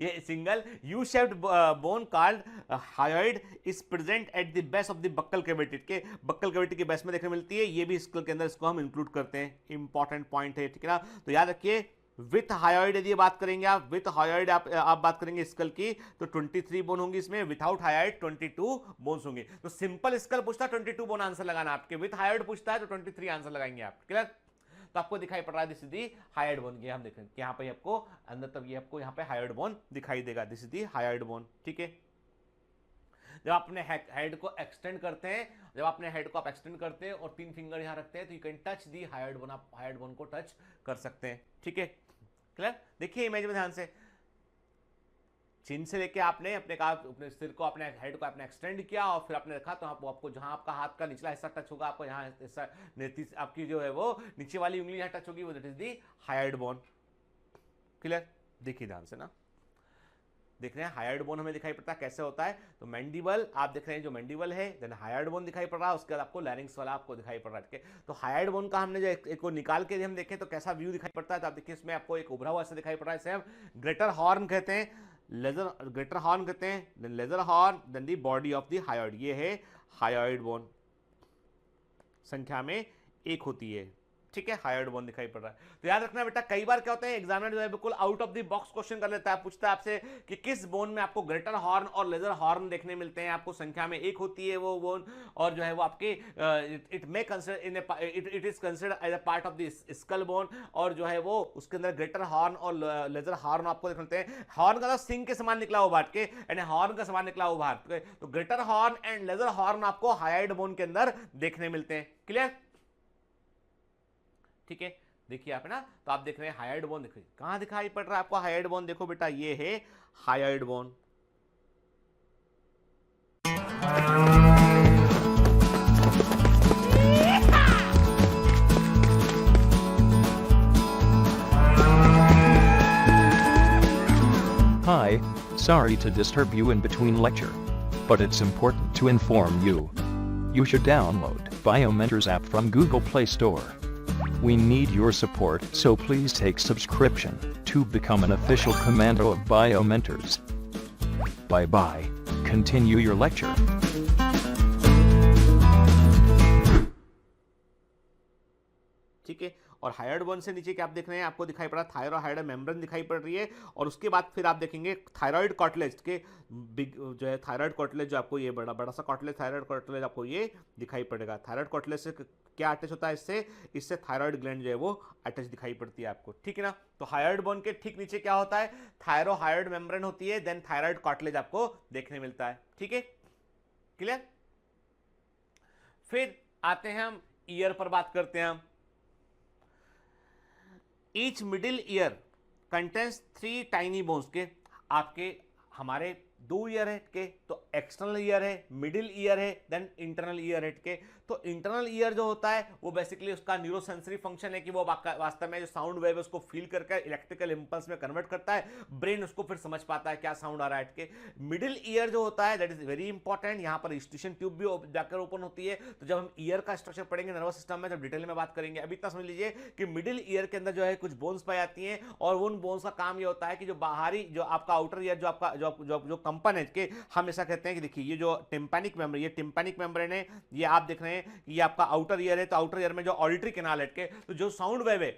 ये single U shaped bone called hyoid is present at the base of the buccal cavity के, बक्कल कैविटी के बेस में देखने मिलती है, ये भी स्कल के अंदर, इसको हम इंक्लूड करते हैं, इंपॉर्टेंट पॉइंट है, ठीक है ना। तो याद रखिए विथ हायोइड यदि बात करेंगे आप, विथ हायोइड आप बात करेंगे स्कल की, तो 23 बोन होंगी इसमें, विथआउट हायोइड 22 बोन्स होंगे। तो सिंपल स्कल पूछता है 22 बोन आंसर लगाना आपके, विथ हायोइड पूछता है तो 23 आंसर लगाएंगे आप। क्लियर? तो आपको दिखाई पड़ रहा है this is the hyoid bone. ये हम देख रहे हैं कि यहाँ पे आपको अंदर तब ये आपको यहाँ पे हायोइड बोन दिखाई देगा, this is the hyoid bone. ठीक है, जब अपने हेड को एक्सटेंड करते हैं, जब अपने हेड को आप एक्सटेंड करते हैं और 3 फिंगर यहां रखते हैं, तो you can touch the hyoid bone, आप हायोइड बोन को टच कर सकते हैं। ठीक है, क्लियर? देखिए इमेज में ध्यान से, चिन से लेके आपने अपने सिर को, अपने हेड को आपने एक्सटेंड किया और फिर आपने रखा, तो आपको जहां आपका हाथ का निचला हिस्सा टच होगा, आपको यहाँ हिस्सा आपकी जो है वो नीचे वाली उंगली यहाँ टच होगी, वो that is the hyoid bone. Clear? देखिए ध्यान से ना, देख रहे हैं हायोइड बोन हमें दिखाई पड़ता है कैसे होता है। तो मैंडिबल आप देख रहे हैं, जो मैंडिबल है, देन हायोइड बोन दिखाई पड़ रहा है, उसके बाद आपको लैरिंक्स वाला आपको दिखाई पड़ रहा है। तो हायोइड बोन का हमने जो एक को निकाल के हम देखें तो कैसा व्यू दिखाई पड़ता है, तो आप देखिए इसमें आपको एक उभरा हुआ ऐसा दिखाई पड़ रहा है, इसे हम ग्रेटर हॉर्न कहते हैं, लेजर ग्रेटर हॉर्न कहते हैं, then lesser horn, then the body of the hyoid. ये है हायोइड बोन, संख्या में 1 होती है। ठीक है, हायोइड बोन दिखाई पड़ रहा है। तो याद रखना बेटा, कई बार क्या होता है एग्जामिनर जो है बिल्कुल out of the box question कर लेता है, पूछता है आपसे कि किस बोन में आपको ग्रेटर हॉर्न और लेजर हॉर्न देखने मिलते हैं, आपको संख्या में 1 होती है वो बोन, और जो है वो आपके it may consider in it is considered as a part of the skull bone, और जो है वो उसके अंदर ग्रेटर हॉर्न और लेजर हॉर्न आपको देख मिलते हैं। हॉर्न का सिंग के समान निकला हुआ बाहर के, यानी हॉर्न का समान निकला हुआ बाहर के, तो greater horn and lesser horn आपको हायोइड बोन के अंदर देखने मिलते हैं। क्लियर? ठीक है, देखिए आप है ना, तो आप देख रहे हैं हायोइड बोन, देखिए कहां दिखाई पड़ रहा है आपको हायोइड बोन, देखो बेटा ये है hyoid bone. Hi, sorry to disturb you in between lecture, but it's important to inform you. You should download Biomentors app from Google Play Store. We need your support, so please take subscription to become an official commando of Biomentors. Bye bye. Continue your lecture. ठीक है, और hyoid bone से नीचे क्या आप देख रहे हैं, आपको दिखाई पड़ा थायरोहाइड मेम्ब्रेन दिखाई पड़ रही है, और उसके बाद फिर आप देखेंगे थायराइड कार्टिलेज के बिग जो है थायराइड कार्टिलेज, जो आपको ये बड़ा सा कार्टिलेज, थायराइड कार्टिलेज आपको ये दिखाई पड़ेगा। थायराइड कार्टिलेज से क्या अटैच होता है, इससे थायराइड ग्लैंड जो है वो अटैच दिखाई पड़ती है आपको। ठीक है ना, तो हायोइड बोन के ठीक नीचे क्या होता है, थायरोहाइड मेम्ब्रेन होती है, देन थायराइड कार्टिलेज आपको देखने मिलता है। ठीक है, क्लियर? फिर आते हैं हम ईयर पर, बात करते हैं हम। Each middle ear contains 3 tiny bones के, आपके हमारे 2 ईयर है के, तो एक्सटर्नल ईयर है, मिडिल ईयर है, देन इंटरनल ईयर है के। तो इंटरनल ईयर जो होता है वो बेसिकली उसका न्यूरोसेंसरी फंक्शन है कि वो वास्तव में जो साउंड वेव है उसको फील करके इलेक्ट्रिकल इंपल्स में कन्वर्ट करता है, ब्रेन उसको फिर समझ पाता है क्या साउंड आ रहा है के। मिडिल ईयर जो होता है दैट इज वेरी इंपॉर्टेंट, यहाँ पर स्टेशन ट्यूब भी जाकर ओपन होती है। तो जब हम ईयर का स्ट्रक्चर पढ़ेंगे नर्वस सिस्टम में, जब डिटेल में बात करेंगे, अभी इतना समझ लीजिए कि मिडिल ईयर के अंदर जो है कुछ बोन्स पाई जाती हैं, और उन बोन्स का काम ये होता है कि जो बाहरी जो आपका आउटर ईयर जो आपका जो कंपन है के, हम ऐसा कहते हैं कि देखिए ये जो टिम्पैनिक मेम्ब्रेन, ये टिम्पैनिक मेम्ब्रेन है, ये आप देख रहे हैं ये आपका आउटर ईयर है, तो आउटर ईयर में जो ऑडिटरी कैनाल है के, तो जो साउंड वेव है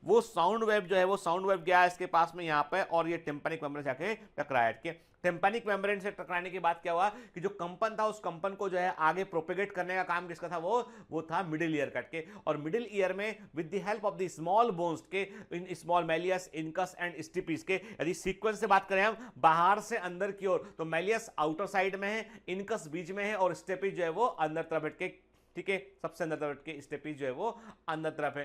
वो साउंड वेव जो है वो साउंड वेव गया है इसके पास में यहाँ पे, और ये टिम्पैनिक मेम्ब्रेन से जाके टकराया के। टिम्पैनिक मेम्ब्रेन से टकराने के बाद क्या हुआ कि जो कंपन था उस कंपन को जो है आगे प्रोपेगेट करने का काम किसका था, वो था मिडिल ईयर कट के। और मिडिल ईयर में with the help of the small bones के, इन small malleus, incus and stapes के, यदि सीक्वेंस से बात करें हम बाहर से अंदर की ओर, तो मैलियस आउटर साइड में है, इनकस बीच में है, और स्टेपीज जो है वो अंदर तरफ हट के, ठीक है, सबसे अंदर तरफ के स्टेपीज जो है वो अंदर तरफ है।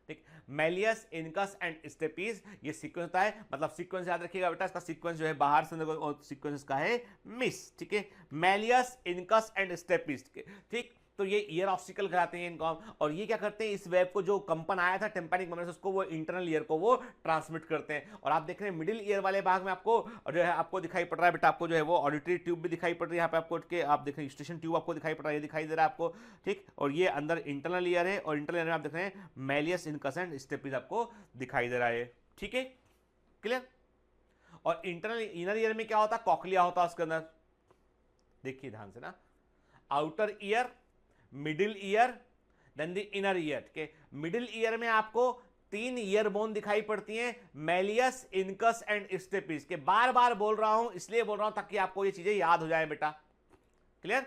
ठीक, मैलियस, इनकस एंड स्टेपीज, ये सीक्वेंस होता है, मतलब सीक्वेंस याद रखिएगा बेटा, इसका सीक्वेंस जो है बाहर से अंदर, और सीक्वेंस का है मिस। ठीक है, मैलियस, इनकस एंड स्टेपीज, ठीक। तो ये ईयर ऑब्स्टिकल कहलाते हैं इनको, और ये क्या करते हैं, इस वेव को जो कंपन आया था टेम्पैनिक मेम्ब्रेन से, उसको वो इंटरनल ईयर को वो ट्रांसमिट करते हैं। और आप देख रहे हैं मिडिल ईयर वाले भाग में आपको जो है आपको दिखाई पड़ रहा है बेटा, आपको जो है वो ऑडिटरी ट्यूब भी दिखाई पड़ रही है, यहाँ पे आपको के आप देख रहे हैं स्टेशन ट्यूब आपको दिखाई पड़ रहा है, ये दिखाई दे रहा है आपको, ठीक। और ये अंदर इंटरनल ईयर है, और इंटरनल ईयर में आप देख रहे हैं मैलियस, इनकस एंड स्टेपीज आपको दिखाई दे रहा है। ठीक है, क्लियर। और इंटरनल इनर ईयर में क्या होता है, कॉकलिया होता है उसके अंदर, देखिए ध्यान से ना, outer ear, middle ear, then the inner ear के। मिडिल ईयर में आपको 3 ईयर बोन दिखाई पड़ती हैं, मैलियस, इनकस एंड स्टेपिस के। बार बार बोल रहा हूं, इसलिए बोल रहा हूं ताकि आपको ये चीजें याद हो जाए बेटा। क्लियर?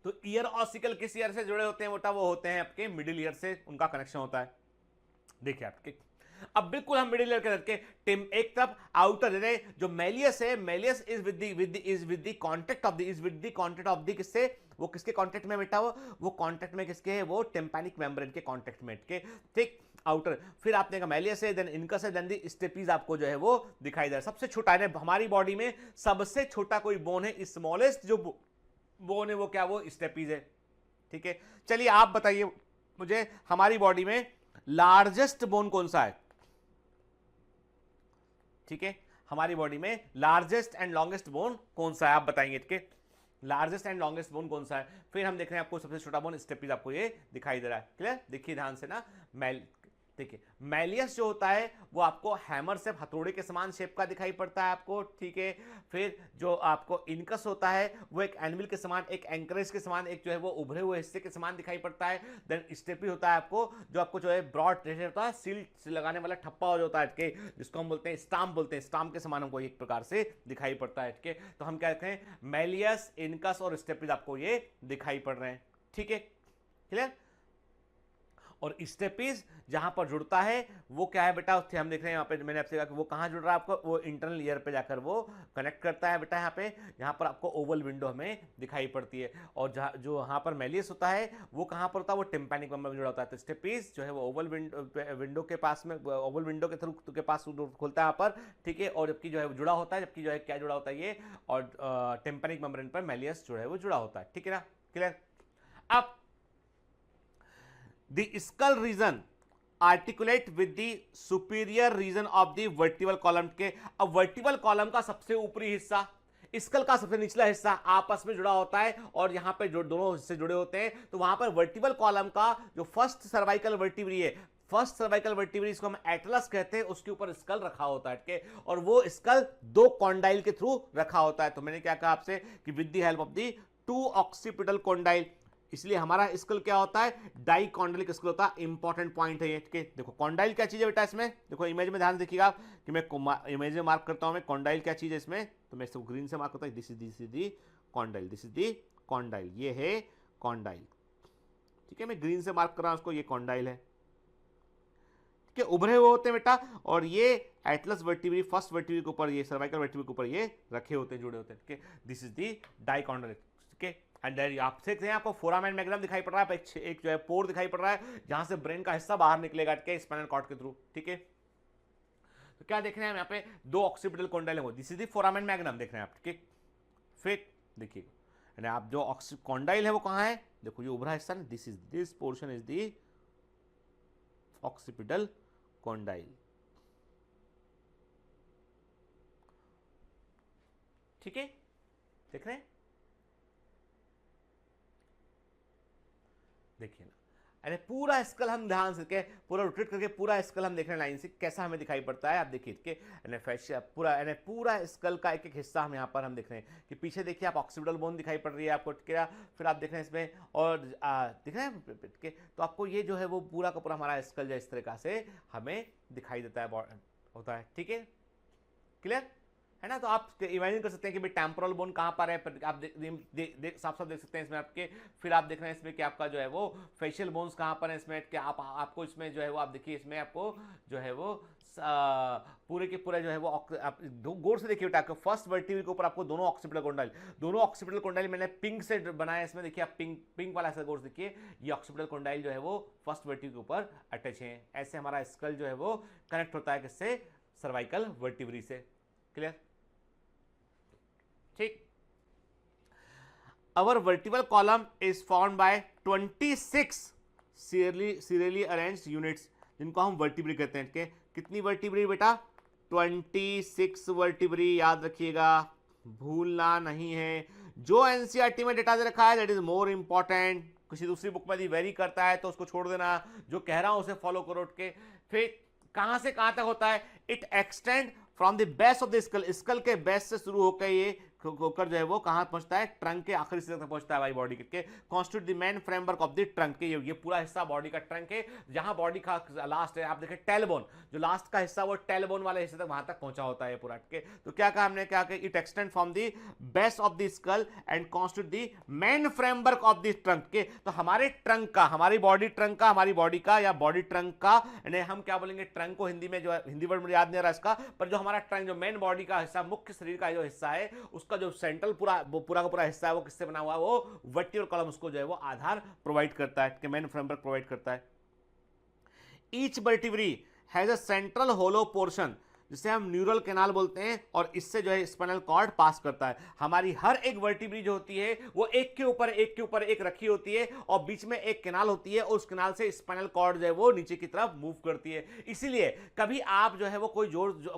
तो ईयर ऑसिकल किस ईयर से जुड़े होते हैं बेटा? वो होते हैं आपके मिडिल ईयर से, उनका कनेक्शन होता है। देखिए आपके, अब बिल्कुल हम मिडिल ईयर के लड़के टिम एक तरफ आउटर जो मैलियस है, malleus is with the contact of the किससे? वो किसके कांटेक्ट में बेटा? वो कांटेक्ट में किसके है? वो टेम्पैनिक मेम्ब्रेन के कांटेक्ट में के, ठीक, आउटर। फिर आपने कहा मैलियस है, देन इनकस है, देन द स्टेपीज आपको जो है वो दिखाई दे रहा है। सबसे छोटा है हमारी बॉडी में, सबसे छोटा कोई बोन है, स्मॉलेस्ट जो बोन है वो क्या? वो स्टेपीज है। ठीक है, चलिए आप बताइए मुझे, हमारी बॉडी में लार्जेस्ट बोन कौन सा है? ठीक है, हमारी बॉडी में लार्जेस्ट एंड लॉन्गेस्ट बोन कौन सा है? आप बताएंगे कि लार्जेस्ट एंड लॉन्गेस्ट बोन कौन सा है। फिर हम देख रहे हैं आपको सबसे छोटा बोन स्टेपीज आपको ये दिखाई दे रहा है। क्लियर? देखिए ध्यान से ना, देखिए मैलियस जो होता है वो आपको हैमर से हथौड़े के समान शेप का दिखाई पड़ता है आपको। ठीक है, फिर जो आपको इनकस होता है वो एक एनविल के समान, एक एंकरेज के समान, एक जो है वो उभरे हुए हिस्से के समान दिखाई पड़ता है। देन स्टेपी होता है आपको, जो आपको जो है ब्रॉड जैसे होता है, सील लगाने वाला ठप्पा हो होता है के, जिसको हम बोलते हैं स्टाम्प बोलते हैं, स्टाम्प के समान हमको एक प्रकार से दिखाई पड़ता है के। तो हम क्या कहते हैं? मैलियस, इनकस और स्टेपीज आपको ये दिखाई पड़ रहे हैं। ठीक है, क्लियर? और स्टेपीज जहां पर जुड़ता है वो क्या है बेटा? उससे हम देख रहे हैं यहाँ पे, मैंने आपसे कहा कि वो कहां जुड़ रहा है आपको? वो इंटरनल ईयर पे जाकर वो कनेक्ट करता है बेटा। यहाँ पे, यहाँ पर आपको ओवल विंडो हमें दिखाई पड़ती है। और जो यहाँ पर मैलियस होता है वो कहां पर होता है? वो टिम्पैनिक मेम्ब्रेन में जुड़ा होता है। तो स्टेपीज जो है वो ओवल विंडो के पास में, ओवल विंडो के थ्रू के पास खुलता है यहाँ पर। ठीक है, और जबकि जो है जुड़ा होता है, जबकि जो है क्या जुड़ा होता है ये, और टिम्पैनिक मेम्ब्रेन पर मैलियस जो है वो जुड़ा होता है। ठीक है ना? क्लियर? अब the skull region articulate with the superior region of the vertebral column के। अब वर्टिबल कॉलम का सबसे ऊपरी हिस्सा, स्कल का सबसे निचला हिस्सा आपस में जुड़ा होता है, और यहां पे जो दोनों हिस्से जुड़े होते हैं, तो वहां पर वर्टिबल कॉलम का जो फर्स्ट सर्वाइकल वर्टिब्री है, फर्स्ट सर्वाइकल वर्टिब्री, इसको हम एटलस कहते हैं, उसके ऊपर स्कल रखा होता है के, और वो स्कल 2 कॉन्डाइल के थ्रू रखा होता है। तो मैंने क्या कहा आपसे कि with the help of the 2 occipital condyle, इसलिए हमारा स्कल क्या होता है? डाइकॉन्डाइलिक स्कल होता है। इंपॉर्टेंट पॉइंट है ये। देखो कॉन्डाइल क्या चीज है बेटा? इसमें देखो इमेज में ध्यान देखिएगा कि मैं इमेज में मार्क करता हूं मैं कॉन्डाइल क्या चीज है इसमें, तो मैं इसको ग्रीन से मार्क करता हूं। This is the condyle, this is the condyle, ये है कॉन्डाइल। ठीक है, मैं ग्रीन से मार्क कर रहा हूं उसको, ये कॉन्डाइल है। ठीक है, उभरे हुए होते हैं बेटा, और ये एटलस वर्टिब्री, फर्स्ट वर्टिब्री के ऊपर, ये सर्वाइकल वर्टिब्री के ऊपर ये रखे होते हैं, जुड़े होते हैं। ठीक है, दिस इज दी डाइकॉन्डाइलिक। ठीक है, एंड आप देख रहे हैं आपको फोरामेन मैग्नम दिखाई पड़ रहा है, एक जो है पोर दिखाई पड़ रहा है जहां से ब्रेन का हिस्सा बाहर निकलेगा के स्पाइनल कॉर्ड के थ्रू। ठीक है, तो क्या देख रहे हैं हम यहाँ पे? 2 ऑक्सीपिटल कॉन्डाइल है, this is the foramen magnum देख रहे हैं आप। ठीक है, फिर देखिए आप जो कॉन्डाइल है वो कहां है? देखो ये उभरा हिस्सा, this portion is the occipital condyle. ठीक है, देख रहे हैं? देखिए ना, अरे पूरा स्कल हम ध्यान से पूरा रोटेट करके पूरा स्कल हम देख रहे हैं लाइन से, कैसा हमें दिखाई पड़ता है। आप देखिए कि पूरा स्कल का एक एक हिस्सा हम यहाँ पर हम देख रहे हैं कि पीछे देखिए आप ऑक्सीपिटल बोन दिखाई पड़ रही है आपको। फिर आप देख रहे हैं इसमें, और दिख रहे हैं तो आपको ये जो है वो पूरा का पूरा हमारा स्कल जो इस तरीका से हमें दिखाई देता है, होता है। ठीक है, क्लियर है ना? तो आप इमेजिन कर सकते हैं कि भाई टेम्पोरल बोन कहां पर है, आप साफ साफ देख सकते हैं इसमें आपके। फिर आप देख रहे हैं इसमें कि आपका जो है वो फेशियल बोन्स कहां पर है इसमें, कि आपको इसमें जो है वो आप देखिए इसमें आपको जो है वो पूरे के पूरे जो है वो गौर से देखिए आपको फर्स्ट वर्टिब्री के ऊपर आपको दोनों ऑक्सीपिटल कॉन्डाइल मैंने पिंक से बनाया इसमें। देखिए आप पिंक वाला ऐसा गौर से देखिए, ये ऑक्सीपिटल कॉन्डाइल जो है वो फर्स्ट वर्टिब्री के ऊपर अटैच है। ऐसे हमारा स्कल जो है वो कनेक्ट होता है किससे? सर्वाइकल वर्टिब्री से। क्लियर? ठीक, our vertebral column is formed by 26 serially arranged units, जिनको हम वर्टिब्री कहते हैं। के कितनी वर्टिब्री बेटा? 26 वर्टिब्री, याद रखिएगा, भूलना नहीं है। जो एनसीईआरटी में डेटा दे रखा है दैट इज मोर इंपॉर्टेंट, किसी दूसरी बुक में यदि वेरी करता है तो उसको छोड़ देना, जो कह रहा हूं उसे फॉलो करो। के फिर कहां से कहां तक होता है? It extend from the base of the skull, skull के बेस से शुरू होकर ये होकर जो है वो कहां पहुंचता है, ट्रंक के आखिरी हिस्से तक पहुंचता है भाई बॉडी के। Constitute the main framework of the trunk के, ये पूरा हिस्सा बॉडी का ट्रंक है, जहां बॉडी का लास्ट है आप देखें टेलबोन, जो लास्ट का हिस्सा वो टेलबोन वाले हिस्से तक वहां तक पहुंचा होता है पूरा के। तो क्या कहा हमने, क्या कहा, it extend from the base of the school and constitute the main framework of the trunk के। तो हमारे ट्रंक का, हमारी बॉडी ट्रंक का, हमारी बॉडी का या बॉडी ट्रंक का, हम क्या बोलेंगे, ट्रंक को हिंदी में, जो हिंदी वर्ड मुझे याद नहीं आ रहा इसका, पर जो हमारा ट्रंक, जो मेन बॉडी का हिस्सा, मुख्य शरीर का जो हिस्सा है, उसका जो सेंट्रल पूरा का पूरा हिस्सा है, वो किससे बना हुआ है, वो वर्टिब्रल कॉलम उसको जो है वो आधार प्रोवाइड करता है, मेन फ्रेमवर्क प्रोवाइड करता है। Each vertebra has a central hollow portion, जिसे हम न्यूरल कैनाल बोलते हैं, और इससे जो है स्पाइनल कॉर्ड पास करता है। हमारी हर एक वर्टिब्री जो होती है वो एक के ऊपर एक रखी होती है, और बीच में एक कैनाल होती है, और उस कैनाल से स्पाइनल कॉर्ड जो है वो नीचे की तरफ मूव करती है। इसीलिए कभी आप जो है वो कोई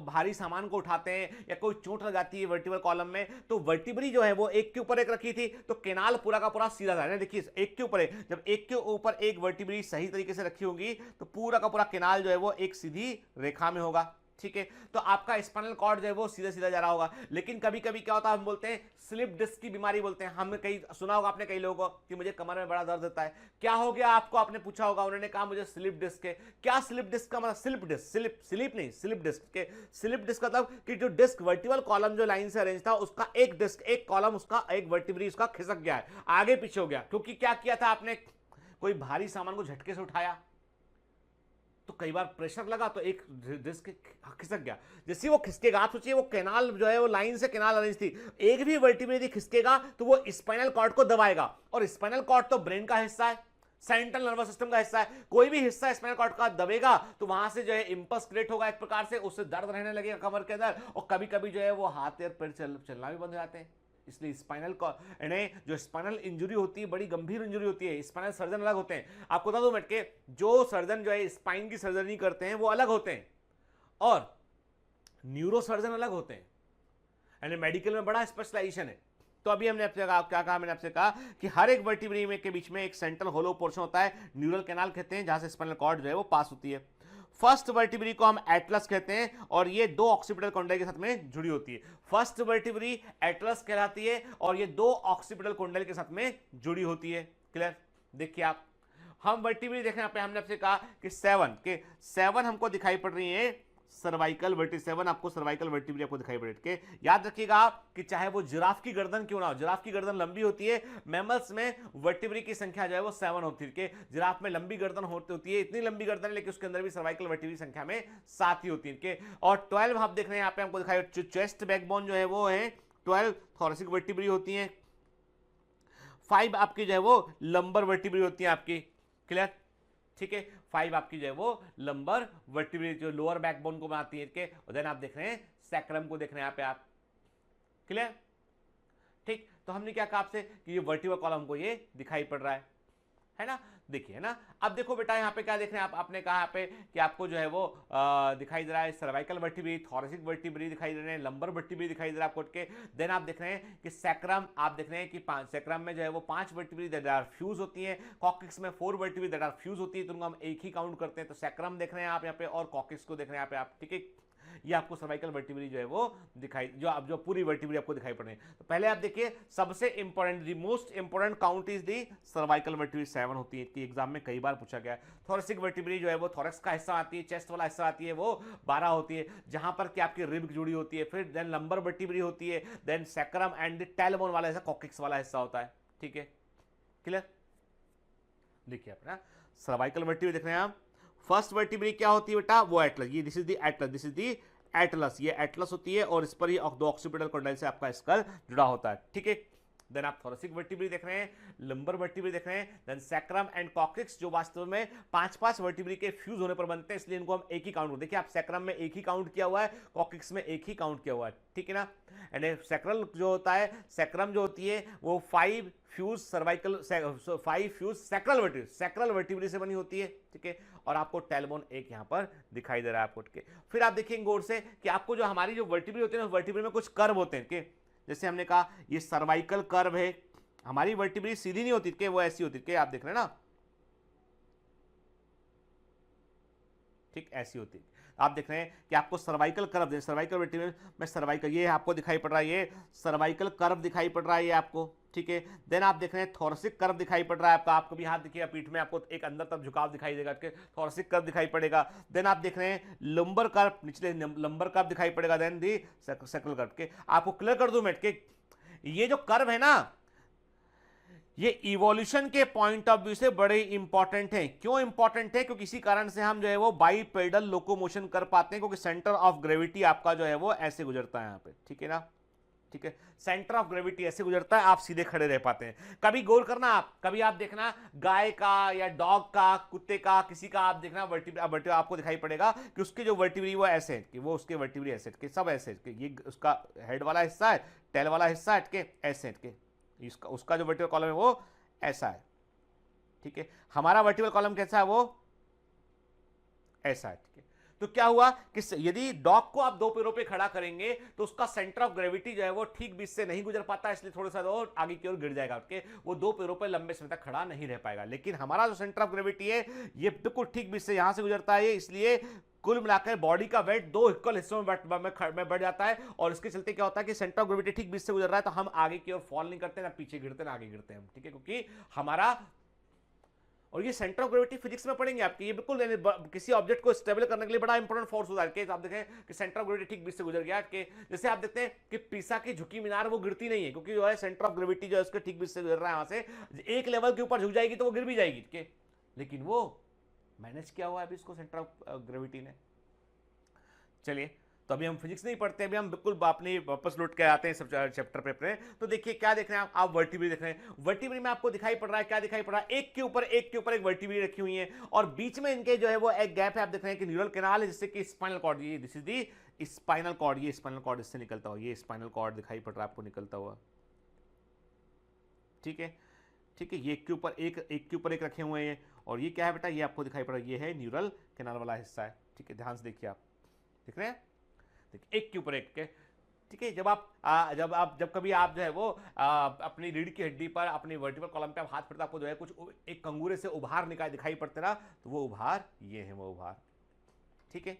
भारी सामान को उठाते हैं या कोई चोट लगाती है वर्टिब्रल कॉलम में, तो वर्टिब्री जो है वो एक के ऊपर एक रखी थी, तो कैनाल पूरा का पूरा सीधा था। देखिए एक के ऊपर एक, जब एक के ऊपर एक वर्टिब्री सही तरीके से रखी होगी तो पूरा का पूरा कैनाल जो है वो एक सीधी रेखा में होगा, ठीक है। तो आपका स्पाइनल कॉर्ड जो है वो सीधा सीधा जा रहा होगा। लेकिन कभी कभी क्या होता है, हम बोलते हैं स्लिप डिस्क की बीमारी बोलते हैं। हमने कई सुना होगा आपने कई लोगों को कि मुझे कमर में बड़ा दर्द होता है, क्या हो गया आपको, आपने पूछा होगा, उन्होंने कहा मुझे स्लिप डिस्क है। क्या स्लिप डिस्क का मतलब, स्लिप डिस्क, स्लिप नहीं, स्लिप डिस्क के, स्लिप डिस्क मतलब कि जो डिस्क वर्टिब्रल कॉलम जो लाइन से अरेंज था, उसका एक डिस्क, एक कॉलम, उसका एक वर्टिब्री उसका खिसक गया है, आगे पीछे हो गया। क्योंकि क्या किया था आपने, कोई भारी सामान को झटके से उठाया, तो कई बार प्रेशर लगा तो एक डिस्क खिसक गया। जैसे वो खिसकेगा, आप सोचिए वो कैनाल जो है वो लाइन से कैनाल अरेंज थी, एक भी वर्टिब्रा यदि खिसकेगा तो वो स्पाइनल कॉर्ड को दबाएगा, और स्पाइनल कॉर्ड तो ब्रेन का हिस्सा है, सेंट्रल नर्वस सिस्टम का हिस्सा है। कोई भी हिस्सा स्पाइनल कॉर्ड का दबेगा तो वहां से जो है इंपल्स क्रिएट होगा एक प्रकार से, उससे दर्द रहने लगेगा कमर के अंदर, और कभी कभी जो है वो हाथ या पैर चलना भी बंद हो जाते हैं। इसलिए स्पाइनल जो स्पाइनल इंजरी होती है बड़ी गंभीर इंजरी होती है। स्पाइनल सर्जन अलग होते हैं, आपको बता दो मिनट के, जो सर्जन जो है स्पाइन की सर्जरी करते हैं वो अलग होते हैं, और न्यूरो सर्जन अलग होते हैं, यानी मेडिकल में बड़ा स्पेशलाइजेशन है। तो अभी हमने आपसे कहा, क्या कहा मैंने आपसे कहा कि हर एक वर्टिब्री में के बीच में एक सेंट्रल होलो पोर्शन होता है, न्यूरल कैनाल कहते हैं, जहां से स्पाइनल कॉर्ड जो है वो पास होती है। फर्स्ट वर्टिब्री को हम एटलस कहते हैं, और ये दो ऑक्सीपिटल कुंडल के साथ में जुड़ी होती है। फर्स्ट वर्टिब्री एटलस कहलाती है, और ये दो ऑक्सीपिटल कुंडल के साथ में जुड़ी होती है। क्लियर? देखिए आप, हम वर्टिब्री देखें, यहाँ पे हमने आपसे कहा कि 7 हमको दिखाई पड़ रही है, सर्वाइकल वर्टिब्री 7 आपको सर्वाइकल वर्टिब्री आपको दिखाई पड़े के। याद रखिएगा आप कि चाहे वो जिराफ की गर्दन क्यों ना हो, जिराफ की गर्दन लंबी होती है, मैमल्स में वर्टिब्री की संख्या जो है वो 7 होती है। जिराफ में लंबी गर्दन होती है, इतनी लंबी गर्दन है, लेकिन उसके अंदर भी सर्वाइकल वर्टिब्री संख्या में 7 ही होती है। और 12 आप देख रहे हैं यहाँ पे हमको दिखाई, चेस्ट बैकबोन जो है वो है 12 थोरेसिक वर्टिब्री होती है। 5 आपकी जो है वो लंबर वर्टिब्री होती है आपकी। क्लियर? ठीक है, 5 आपकी जो है वो लंबर वर्टिब्री जो लोअर बैकबोन को बनाती है के। और देन आप देख रहे हैं सैक्रम को देख रहे हैं यहाँ पे आप। क्लियर? ठीक, तो हमने क्या कहा आपसे कि ये वर्टिब्रल कॉलम को ये दिखाई पड़ रहा है ना। देखिए है ना। अब देखो बेटा यहाँ पे क्या देख रहे हैं आप, आपने कहा यहाँ पे कि आपको जो है वो दिखाई दे रहा है सर्वाइकल वर्टिब्री, थोरेसिक वर्टिब्री दिखाई दे रहे हैं, लंबर वर्टिब्री दिखाई दे रहा है आपको के। देन आप देख रहे हैं कि सैक्रम, आप देख रहे हैं कि सैक्रम में जो है वो 5 वर्टिब्री दैट आर फ्यूज होती है, कॉकिक्स में 4 वर्टिब्री दैट आर फ्यूज होती है, तो उनको हम एक ही काउंट करते हैं। तो सैक्रम देख रहे हैं आप यहाँ पे, और कॉकिक्स को देख रहे हैं यहाँ पे आप। ठीक है, ये आपको सर्वाइकल वर्टिब्री जो है वो दिखाई, जो पूरी वर्टिब्री आपको दिखाई पड़ रही है। तो पहले आप देखिए, सबसे important, the most important count is the cervical vertebrae 7 होती है, कि एग्जाम में कई बार पूछा गया है। थोरेसिक वर्टिब्री जो है वो थोरेक्स का हिस्सा आती है, चेस्ट वाला हिस्सा आती है, वो 12 होती है, जहां पर कि आपकी रिब जुड़ी होती है। फिर देन लंबर वर्टिब्री होती है, then sacrum and the tailbone वाला हिस्सा कॉकिक्स वाला हिस्सा होता है। ठीक है, क्लियर? देखिए आप ना, सर्वाइकल वर्टिब्री देख रहे हैं आप। फर्स्ट वर्टिब्री क्या होती है बेटा, वो एटलस, ये this is the Atlas, this is the Atlas, ये एटलस होती है, और इस पर ही दो ऑक्सीपिटल कुंडल से आपका स्कल जुड़ा होता है। ठीक है, देन आप थोरेसिक वर्टिब्री देख रहे हैं, लंबर वर्टिब्री देख रहे हैं, देन सैक्रम एंड कॉकिक्स जो वास्तव में 5-5 वर्टिब्री के फ्यूज होने पर बनते हैं, इसलिए इनको हम एक ही काउंट, देखिए आप सैक्रम में एक ही काउंट किया हुआ है, कॉकिक्स में एक ही काउंट किया हुआ है। ठीक है ना। एंड सैक्रल जो होता है, सैक्रम जो होती है वो 5 fuse cervical, 5 fuse sacral vertebrae से बनी होती है। ठीक है, और आपको टेलबोन एक यहां पर दिखाई दे रहा है आपको के। फिर आप देखेंगे गौर से कि आपको जो हमारी जो वर्टिब्री होती है ना, वर्टिब्री में कुछ कर्व होते हैं कि जैसे हमने कहा ये सर्वाइकल कर्व है, हमारी वर्टिब्री सीधी नहीं होती कि वो ऐसी होती कि आप देख रहे हैं ना। ठीक, ऐसी होती है। आप देख रहे हैं कि आपको सर्वाइकल कर्व, सर्वाइकल वर्टिब्री में सर्वाइकल ये आपको दिखाई पड़ रहा है, ये सर्वाइकल कर्व दिखाई पड़ रहा है ये आपको, ठीक है। देन आप देख रहे हैं थोरेसिक कर्व दिखाई पड़ रहा है आपका, आपको भी हाथ दिखेगा पीठ में, आपको एक अंदर तरफ झुकाव दिखाई देगा, थोरेसिक कर्व दिखाई पड़ेगा। देन आप देख रहे हैं लंबर कर्व, निचले लंबर कर्व दिखाई पड़ेगा। देन दी सर्कल कर्व के आपको क्लियर कर दूं मैं कि ये जो कर्व है ना, ये इवोल्यूशन के पॉइंट ऑफ व्यू से बड़े इंपॉर्टेंट हैं। क्यों इंपॉर्टेंट है? क्योंकि इसी कारण से हम जो है वो बाइपेडल लोकोमोशन कर पाते हैं, क्योंकि सेंटर ऑफ ग्रेविटी आपका जो है वो ऐसे गुजरता है यहाँ पे, ठीक है ना, ठीक है। सेंटर ऑफ ग्रेविटी ऐसे गुजरता है, आप सीधे खड़े रह पाते हैं। कभी गौर करना आप, कभी आप देखना गाय का या डॉग का, कुत्ते का, किसी का आप देखना वर्टिब्री आपको दिखाई पड़ेगा कि उसके जो वर्टिब्री वो ऐसे है कि वो उसके वर्टिब्री ऐसे के सब ऐसे के, ये उसका हेड वाला हिस्सा है, टेल वाला हिस्सा हट के ऐसे हट के, उसका जो वर्टिब्रल कॉलम है वो ऐसा है, ठीक है। हमारा वर्टिब्रल कॉलम कैसा है? वो ऐसा है, ठीक है। तो क्या हुआ कि यदि डॉग को आप दो पैरों पे खड़ा करेंगे तो उसका सेंटर ऑफ ग्रेविटी जो है वो ठीक बीच से नहीं गुजर पाता, इसलिए थोड़ा सा और आगे की ओर गिर जाएगा, उसके वो दो पैरों पे लंबे समय तक खड़ा नहीं रह पाएगा। लेकिन हमारा जो सेंटर ऑफ ग्रेविटी है ये बिल्कुल ठीक बीच से यहां से गुजरता है, इसलिए कुल मिलाकर बॉडी का वेट दो इक्वल हिस्सों में बढ़ जाता है, और इसके चलते क्या होता है कि सेंटर ऑफ ग्रेविटी ठीक बीच से गुजर रहा है तो हम आगे की ओर फॉल नहीं करते, ना पीछे गिरते ना आगे गिरते हैं, ठीक है। क्योंकि हमारा, और ये सेंटर ऑफ ग्रेविटी फिजिक्स में पढ़ेंगे आपके, ये बिल्कुल किसी ऑब्जेक्ट को स्टेबल करने के लिए बड़ा इंपॉर्टेंट फोर्स होता है। आप देखें कि सेंटर ऑफ ग्रेविटी ठीक बीच से गुजर गया, कि जैसे आप देखते हैं कि पीसा की झुकी मीनार वो गिरती नहीं है, क्योंकि जो है सेंटर ऑफ ग्रेविटी जो है उसके ठीक बीच से गुजर रहा है, वहां से एक लेवल के ऊपर झुक जाएगी तो वो गिर भी जाएगी, ठीक है। लेकिन वो मैनेज किया हुआ है अभी इसको सेंटर ऑफ ग्रेविटी ने। चलिए, तो अभी हम फिजिक्स नहीं पढ़ते, अभी हम बिल्कुल अपने वापस लौट के आते हैं सब चैप्टर पे अपने। तो देखिए क्या देख रहे हैं आप वर्टिब्री देख रहे हैं। वर्टिब्री में आपको दिखाई पड़ रहा है, क्या दिखाई पड़ रहा है? एक के ऊपर एक वर्टिब्री रखी हुई है, और बीच में इनके जो है वो एक गैप है। आप देख रहे हैं कि न्यूरल कैनाल है, जिससे कि स्पाइनल कॉर्ड, ये this is the spinal cord, ये स्पाइनल कॉर्ड इससे निकलता हुआ, ये स्पाइनल कॉर्ड दिखाई पड़ रहा है आपको निकलता हुआ, ठीक है, ठीक है। ये एक के ऊपर एक रखे हुए हैं, और ये क्या है बेटा? ये आपको दिखाई पड़ रहा है, ये है न्यूरल कैनाल वाला हिस्सा है, ठीक है। ध्यान से देखिए, आप देख रहे हैं, एक के ऊपर एक के, ठीक है। जब कभी आप जो है वो अपनी रीढ़ की हड्डी पर, अपनी वर्टिब्रल कॉलम पे आप हाथ फिरते, आपको जो है कुछ एक कंगूरे से उभार दिखाई पड़ते ना, तो वो उभार ये है, वो उभार, ठीक है।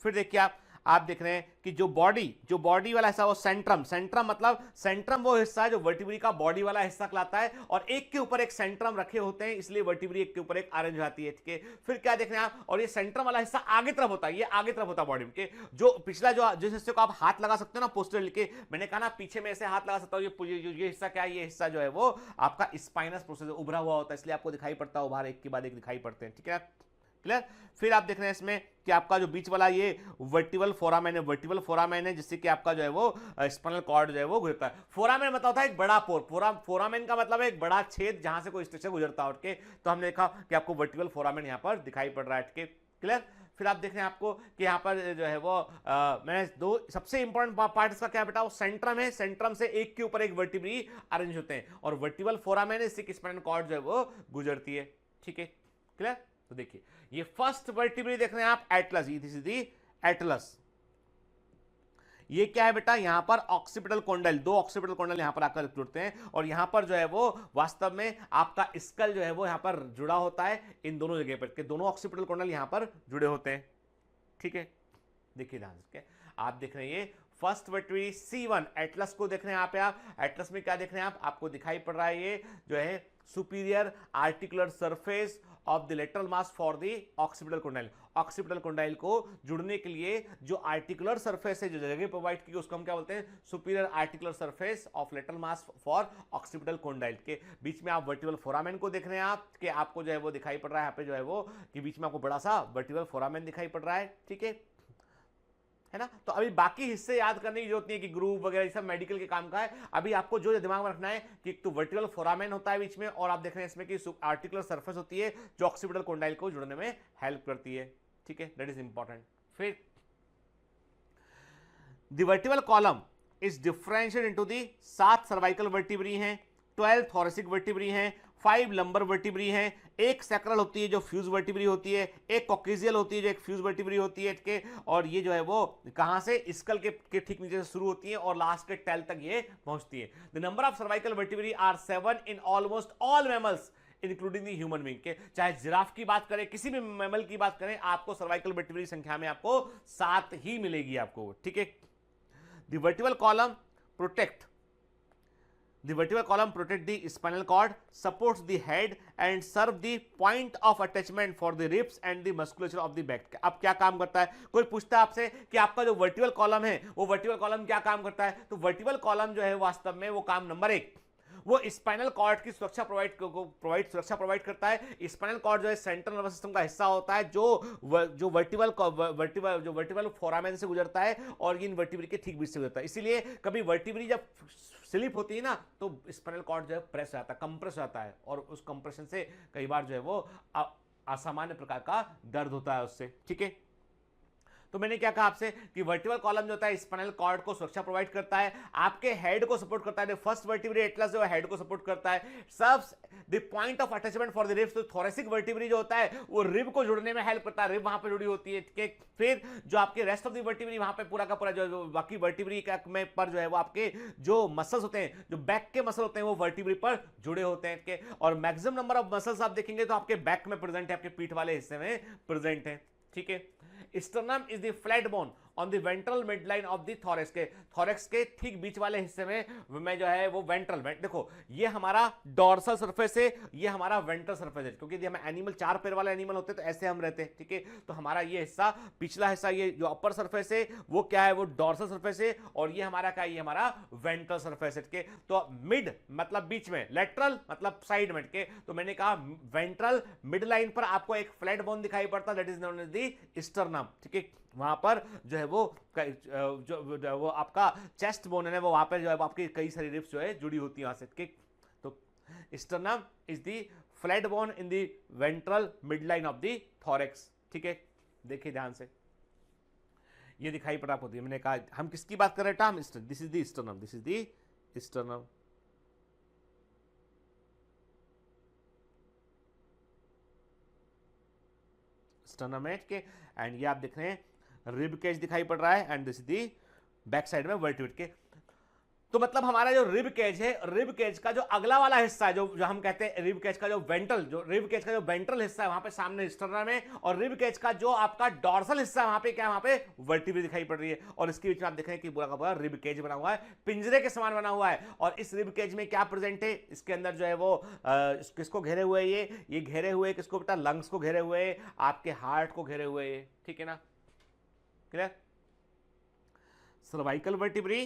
फिर देखिए आप देख रहे हैं कि जो बॉडी वाला हिस्सा, वो सेंट्रम मतलब सेंट्रम वो हिस्सा है जो वर्टिब्री का बॉडी वाला हिस्सा कहलाता है, और एक के ऊपर एक सेंट्रम रखे होते हैं, इसलिए वर्टिब्री एक के ऊपर एक अरेंज होती है, ठीक है। फिर क्या देख रहे हैं आप? और ये सेंट्रम वाला हिस्सा आगे तरफ होता है, ये आगे तरफ होता है बॉडी के, जो पिछला जिस हिस्से को आप हाथ लगा सकते हो ना पोस्टीरियर के, मैंने कहा ना पीछे में ऐसे हाथ लगा सकता हूं, ये हिस्सा क्या है? ये हिस्सा जो है वो आपका स्पाइनस प्रोसेस उभरा हुआ होता है, इसलिए आपको दिखाई पड़ता है उभार, एक के बाद एक दिखाई पड़ते हैं, ठीक है, क्लियर। फिर आप देख रहे हैं इसमें कि आपका जो बीच वाला ये वर्टिब्रल फोरामेन है, जिससे कि आपका जो है वो स्पाइनल कॉर्ड जो है वो गुजरता है। फोरामेन मतलब होता है एक बड़ा पोर, फोरामेन का मतलब है एक बड़ा छेद जहां से कोई स्ट्रक्चर गुजरता है, ओके। तो हमने देखा कि आपको वर्टिब्रल फोरामेन यहां पर दिखाई पड़ रहा है, ठीक है, क्लियर। फिर आप देख रहे हैं आपको कि यहाँ पर जो है वो मैंने दो सबसे इंपॉर्टेंट पार्ट इसका क्या बेटा? वो सेंट्रम है, सेंट्रम से एक के ऊपर एक वर्टिब्री अरेंज होते हैं, और वर्टिब्रल फोरामेन है, इससे स्पाइनल कॉर्ड जो है वो गुजरती है, ठीक है, क्लियर। तो देखिए ये फर्स्ट वर्टिब्री देख रहे हैं आप, Atlas, this is the Atlas. ये क्या है बेटा? यहां पर ऑक्सीपिटल कोंडाइल, दो ऑक्सीपिटल कोंडाइल यहां पर आकर जुड़ते हैं, और यहां पर जो है वो वास्तव में आपका स्कल जो है वो यहां पर जुड़ा होता है इन दोनों जगह पर, के दोनों ऑक्सीपिटल कोंडाइल यहां पर जुड़े होते हैं, ठीक है। देखिए ध्यान से आप देख रहे हैं ये फर्स्ट वर्टिब्री C1 एटलस को देख रहे हैं आप एटलस में क्या देख रहे हैं आपको दिखाई पड़ रहा है ये जो है superior articular surface of the lateral mass for the occipital condyle. Occipital condyle को जुड़ने के लिए जो आर्टिकुलर सरफेस है, जो जगह प्रोवाइड की, उसको हम क्या बोलते हैं? Superior articular surface of lateral mass for occipital condyle. के बीच में आप वर्टिब्रल फोरामेन को देख रहे हैं आप, कि आपको जो है वो दिखाई पड़ रहा है यहाँ पे जो है वो कि बीच में आपको बड़ा सा वर्टिब्रल फोरामेन दिखाई पड़ रहा है, ठीक है ना। तो अभी बाकी हिस्से याद करने की जरूरत नहीं है कि ग्रूव वगैरह सब मेडिकल के काम का है। अभी आपको जो दिमाग में रखना है कि तो वर्टिब्रल फोरामेन होता है बीच में, और आप देख रहे हैं इसमें कि आर्टिकुलर सरफेस होती है जो ऑक्सीपिटल कोंडाइल को जुड़ने में हेल्प करती है, ठीक है, दैट इज इंपॉर्टेंट। फिर the vertebral column is differentiated into the 7 cervical vertebrae हैं, 12 थोरेसिक वर्टिब्री हैं, 5 लंबर वर्टिब्री हैं, एक सैक्रल होती है जो फ्यूज वर्टिब्री होती है, एक कॉकेजियल होती है जो एक फ्यूज वर्टिब्री होती है, ठीक है। और ये जो है वो कहां से? स्कल के ठीक नीचे से शुरू होती है और लास्ट के टेल तक ये पहुंचती है। The number of cervical vertebra are 7 in almost all mammals including the human being के, चाहे जिराफ की बात करें, किसी भी मैमल की बात करें, आपको सर्वाइकल वर्टिब्रेट संख्या में आपको 7 ही मिलेगी आपको, ठीक है। The vertebral column protect The vertebral column protect the spinal cord, supports the head and serve the point of attachment for the ribs and the musculature of the back. अब क्या काम करता है? कोई पूछता है आपसे कि आपका जो वर्टिबल कॉलम है वो वर्टिबल कॉलम क्या काम करता है? तो वर्टिबल कॉलम जो है वास्तव में वो काम नंबर 1, वो स्पाइनल कॉर्ड की सुरक्षा प्रोवाइड करता है। स्पाइनल कॉर्ड जो है सेंट्रल नर्वस सिस्टम का हिस्सा होता है जो वर्टिबल फोरामेन से गुजरता है और इन वर्टिब्री के ठीक बीच से गुजरता है। इसीलिए कभी वर्टिब्री जब स्लिप होती है ना तो स्पाइनल कॉर्ड जो है प्रेस हो जाता है, कंप्रेस हो जाता है, और उस कंप्रेशन से कई बार जो है वो असामान्य प्रकार का दर्द होता है उससे, ठीक है। तो मैंने क्या कहा आपसे कि वर्टिबल कॉलम जो होता है स्पाइनल कॉर्ड को सुरक्षा प्रोवाइड करता है, आपके हेड को सपोर्ट करता है, फर्स्ट वर्टिब्री एटलस जो है हेड को सपोर्ट करता है, serves the point of attachment for the ribs. तो थोरेसिक वर्टिब्री जो होता है वो रिब को जुड़ने में हेल्प करता है, रिब वहां पे जुड़ी होती है, ठीक है। फिर जो आपके रेस्ट ऑफ द वर्टिब्री वहां पे पूरा का पूरा जो बाकी वर्टिब्री में पर जो है वो आपके जो मसल्स होते हैं, जो बैक के मसल होते हैं वो वर्टिब्री पर जुड़े होते हैं, ठीक है। और मैक्सिमम नंबर ऑफ मसल्स आप देखेंगे तो आपके बैक में प्रेजेंट है, आपके पीठ वाले हिस्से में प्रेजेंट है, ठीक है। Sternum is the flat bone on the ventral midline of the thorax के ठीक बीच वाले हिस्से में जो है वो वेंट्रल देखो ये हमारा डॉर्सल सरफेस है, ये हमारा वेंट्रल सरफेस है, क्योंकि यदि हम एनिमल 4 पैर वाले एनिमल होते तो ऐसे हम रहते हैं, ठीक है। तो हमारा ये हिस्सा पिछला हिस्सा ये जो अपर सरफेस है वो क्या है, वो डॉर्सल सरफेस है, और ये हमारा क्या है, ये हमारा वेंट्रल सरफेस है, ठीक है। तो मिड मतलब बीच में, लेटरल मतलब साइड में, ठीक है। तो मैंने कहा वेंट्रल मिड लाइन पर आपको एक फ्लैट बोन दिखाई पड़ता, that is known as the sternum, ठीक है। वहां पर जो है वो जो वो आपका चेस्ट बोन है वो वहां पर जो है आपकी कई सारी रिब्स जो है जुड़ी होती है वहां से, ठीक। तो sternum is the flat bone in the ventral midline of the thorax, ठीक है। देखिए ध्यान से, ये दिखाई पड़ा आपको, मैंने कहा हम किसकी बात कर रहे हैं, this is the sternum, this is the sternum, स्टर्नमेट के, एंड ये आप देख रहे हैं रिब केज दिखाई पड़ रहा है, and this is the back side में वर्टिब्रेट के। तो मतलब हमारा जो रिब केज है, रिब केज का जो अगला वाला हिस्सा है जो हम कहते हैं रिब केज का जो वेंट्रल हिस्सा है वहां पे सामने स्टर्नम है, और रिब केज का जो आपका डॉर्सल हिस्सा है वहां पे क्या है, वहां पे वर्टिब्रे दिखाई पड़ रही है, और इसके बीच में आप देख रहे हैं कि पूरा का पूरा रिब केज बना हुआ है, पिंजरे के समान बना हुआ है। और इस रिब केज में क्या प्रेजेंट है, इसके अंदर जो है वो किसको घेरे हुए है, ये घेरे हुए किसको बेटा, लंग्स को घेरे हुए, आपके हार्ट को घेरे हुए, ठीक है ना, क्लियर। सर्वाइकल वर्टिब्री,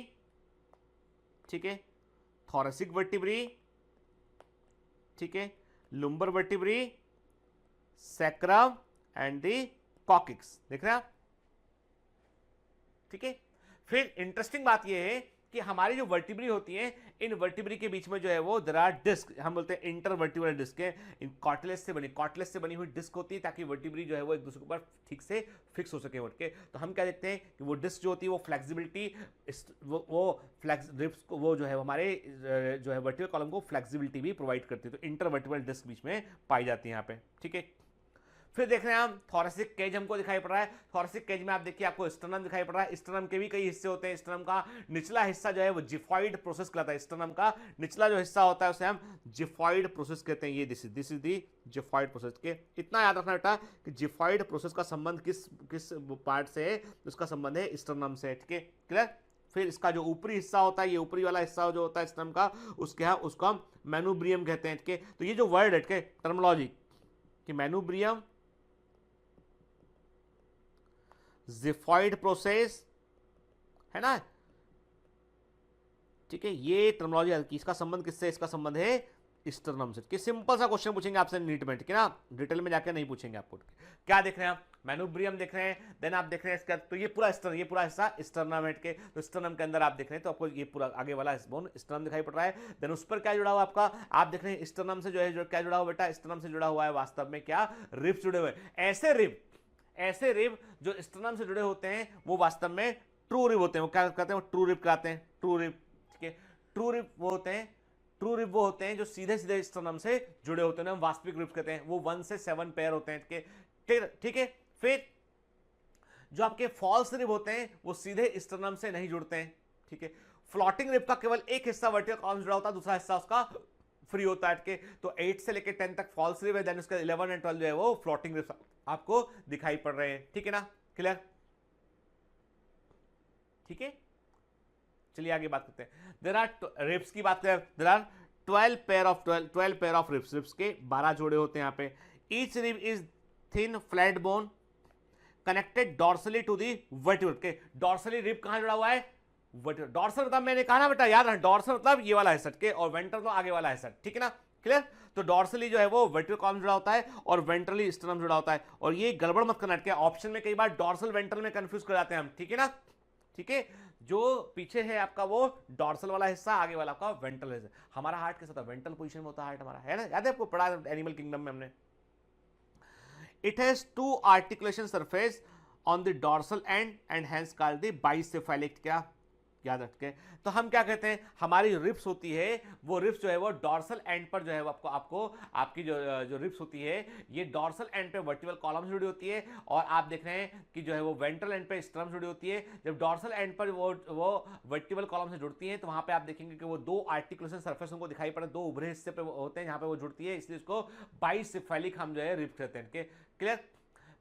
ठीक है, थोरेसिक वर्टिब्री, ठीक है, lumbar vertebrae, sacrum and the coccyx, देख रहे हैं आप, ठीक है। फिर इंटरेस्टिंग बात यह है कि हमारी जो वर्टिब्री होती है, इन वर्टिब्री के बीच में जो है वो देयर आर डिस्क, हम बोलते हैं इंटरवर्टिब्रल डिस्क है, इन कार्टिलेज से बनी हुई डिस्क होती है, ताकि वर्टिब्री जो है वो एक दूसरे के ऊपर ठीक से फिक्स हो सके के। तो हम क्या देखते हैं कि वो डिस्क जो होती है वो फ्लेक्सिबिलिटी, वो फ्लेक्स रिब्स को, वो जो है हमारे जो है वर्टिब्रल कॉलम को फ्लेक्सिबिलिटी भी प्रोवाइड करती है। तो इंटरवर्टिब्रल डिस्क बीच में पाई जाती है यहाँ पे, ठीक है। फिर देख रहे हैं हम थोरेसिक केज हमको दिखाई पड़ रहा है, थोरेसिक केज में आप देखिए आपको स्टर्नम दिखाई पड़ रहा है, स्टर्नम के भी कई हिस्से होते हैं, स्टर्नम का निचला हिस्सा जो है वो जिफॉइड प्रोसेस कहलाता है, स्टर्नम का निचला जो हिस्सा होता है उसे हम जिफॉइड प्रोसेस कहते हैं, ये this is the xiphoid process के। इतना याद रखना बेटा कि जिफॉइड प्रोसेस का संबंध किस पार्ट से है, उसका संबंध है स्टर्नम से, ठीक है, क्लियर। फिर इसका जो ऊपरी हिस्सा होता है, ये ऊपरी वाला हिस्सा जो होता है स्टर्नम का, उसको हम मैनुब्रियम कहते हैं, ठीक है। तो ये जो वर्ड है, ठीक है, टर्मिनोलॉजी कि मैनुब्रियम, जिफॉइड प्रोसेस है ना, ठीक है, ये टर्मिनोलॉजी, इसका संबंध किससे, इसका संबंध है स्टर्नम से। सिंपल सा क्वेश्चन पूछेंगे आपसे नीट में, ठीक है ना, डिटेल में जाकर नहीं पूछेंगे आपको। क्या देख रहे हैं आप, मैनुब्रियम देख रहे हैं, देन आप देख रहे हैं इसका, तो ये पूरा हिस्सा स्टर्नम है के। तो स्टर्नम के अंदर आप देख रहे हैं तो आपको ये पूरा आगे वाला बोन स्टर्नम दिखाई पड़ रहा है। देन उस पर क्या जुड़ा हुआ आपका, आप देख रहे हैं स्टर्नम से जो है क्या जुड़ा हुआ बेटा, स्टर्नम से जुड़ा हुआ है वास्तव में क्या, रिब्स जुड़े हुए। ऐसे रिब जो स्टर्नम से जुड़े होते हैं वो वास्तव में ट्रू रिब होते हैं, वो क्या कहते हैं, ट्रू रिब कहते हैं, ट्रू रिब, ठीक है। ट्रू रिब वो होते हैं जो सीधे स्टर्नम से जुड़े होते हैं, हम वास्तविक रिब कहते हैं, वो 1 से 7 पेयर होते हैं, ठीक है। फिर जो आपके फॉल्स रिब होते हैं वो सीधे स्टर्नम से नहीं जुड़ते हैं, ठीक है। फ्लोटिंग रिब का केवल एक हिस्सा वर्टिकल कॉलम जुड़ा होता है, दूसरा हिस्सा उसका फ्री होता है के। तो 8 से लेके 10 तक फॉल्स रिब है, देन उसका 11 एंड 12 जो है वो फ्लोटिंग रिब्स आपको दिखाई पड़ रहे हैं, ठीक है ना, क्लियर, ठीक है। चलिए आगे बात करते हैं। देयर आर रिब्स की बात करें, there are 12 pair of ribs, ribs के 12 जोड़े होते हैं यहाँ पे। Each rib is thin flat bone connected dorsally to the vertebral के। डॉर्सली रिब कहां जुड़ा हुआ है, वर्टिब्रल। डॉर्सल मतलब मैंने कहा ना बेटा, याद रखना, डॉर्सल मतलब ये वाला हिस्सा के, और वेंट्रल तो आगे वाला हिस्सा, ठीक है ना, क्लियर। तो डॉर्सली जो है वो वर्टिब्रल कॉलम जुड़ा होता है और वेंट्रली स्टर्नम जुड़ा होता है। और ये गड़बड़ मत करना क्या, ऑप्शन में कई बार डॉर्सल वेंट्रल में कंफ्यूज कर जाते हैं हम, ठीक है ना, ठीक है। जो पीछे है आपका वो डॉर्सल वाला हिस्सा, आगे वाला आपका वेंट्रल हिस्सा। हमारा हार्ट कैसा होता है, वेंट्रल पोजीशन में होता है हार्ट हमारा, है ना, याद है आपको, पढ़ा एनिमल किंगडम में हमने। It has 2 articulation surface on the dorsal and hence called the bicephalic, क्या याद रखें। तो हम क्या कहते हैं, हमारी रिब्स होती है, वो रिब्स जो है वो डॉर्सल एंड पर जो है वो आपको आपकी जो रिब्स होती है, ये डॉर्सल एंड पे वर्टिब्रल कॉलम जुड़ी होती है, और आप देख रहे हैं कि जो है वो वेंट्रल एंड पे स्टर्नम जुड़ी होती है। जब डॉर्सल एंड पर वो वर्टिब्रल कॉलम से जुड़ती है, तो वहां पे आप देखेंगे कि वो 2 आर्टिकुलेशन सरफेस उनको दिखाई पड़े, 2 उभरे हिस्से पे होते हैं जहां पे वो जुड़ती है, इसलिए इसको बाइसेफेलिक हम जो है रिब्स कहते हैं, क्लियर।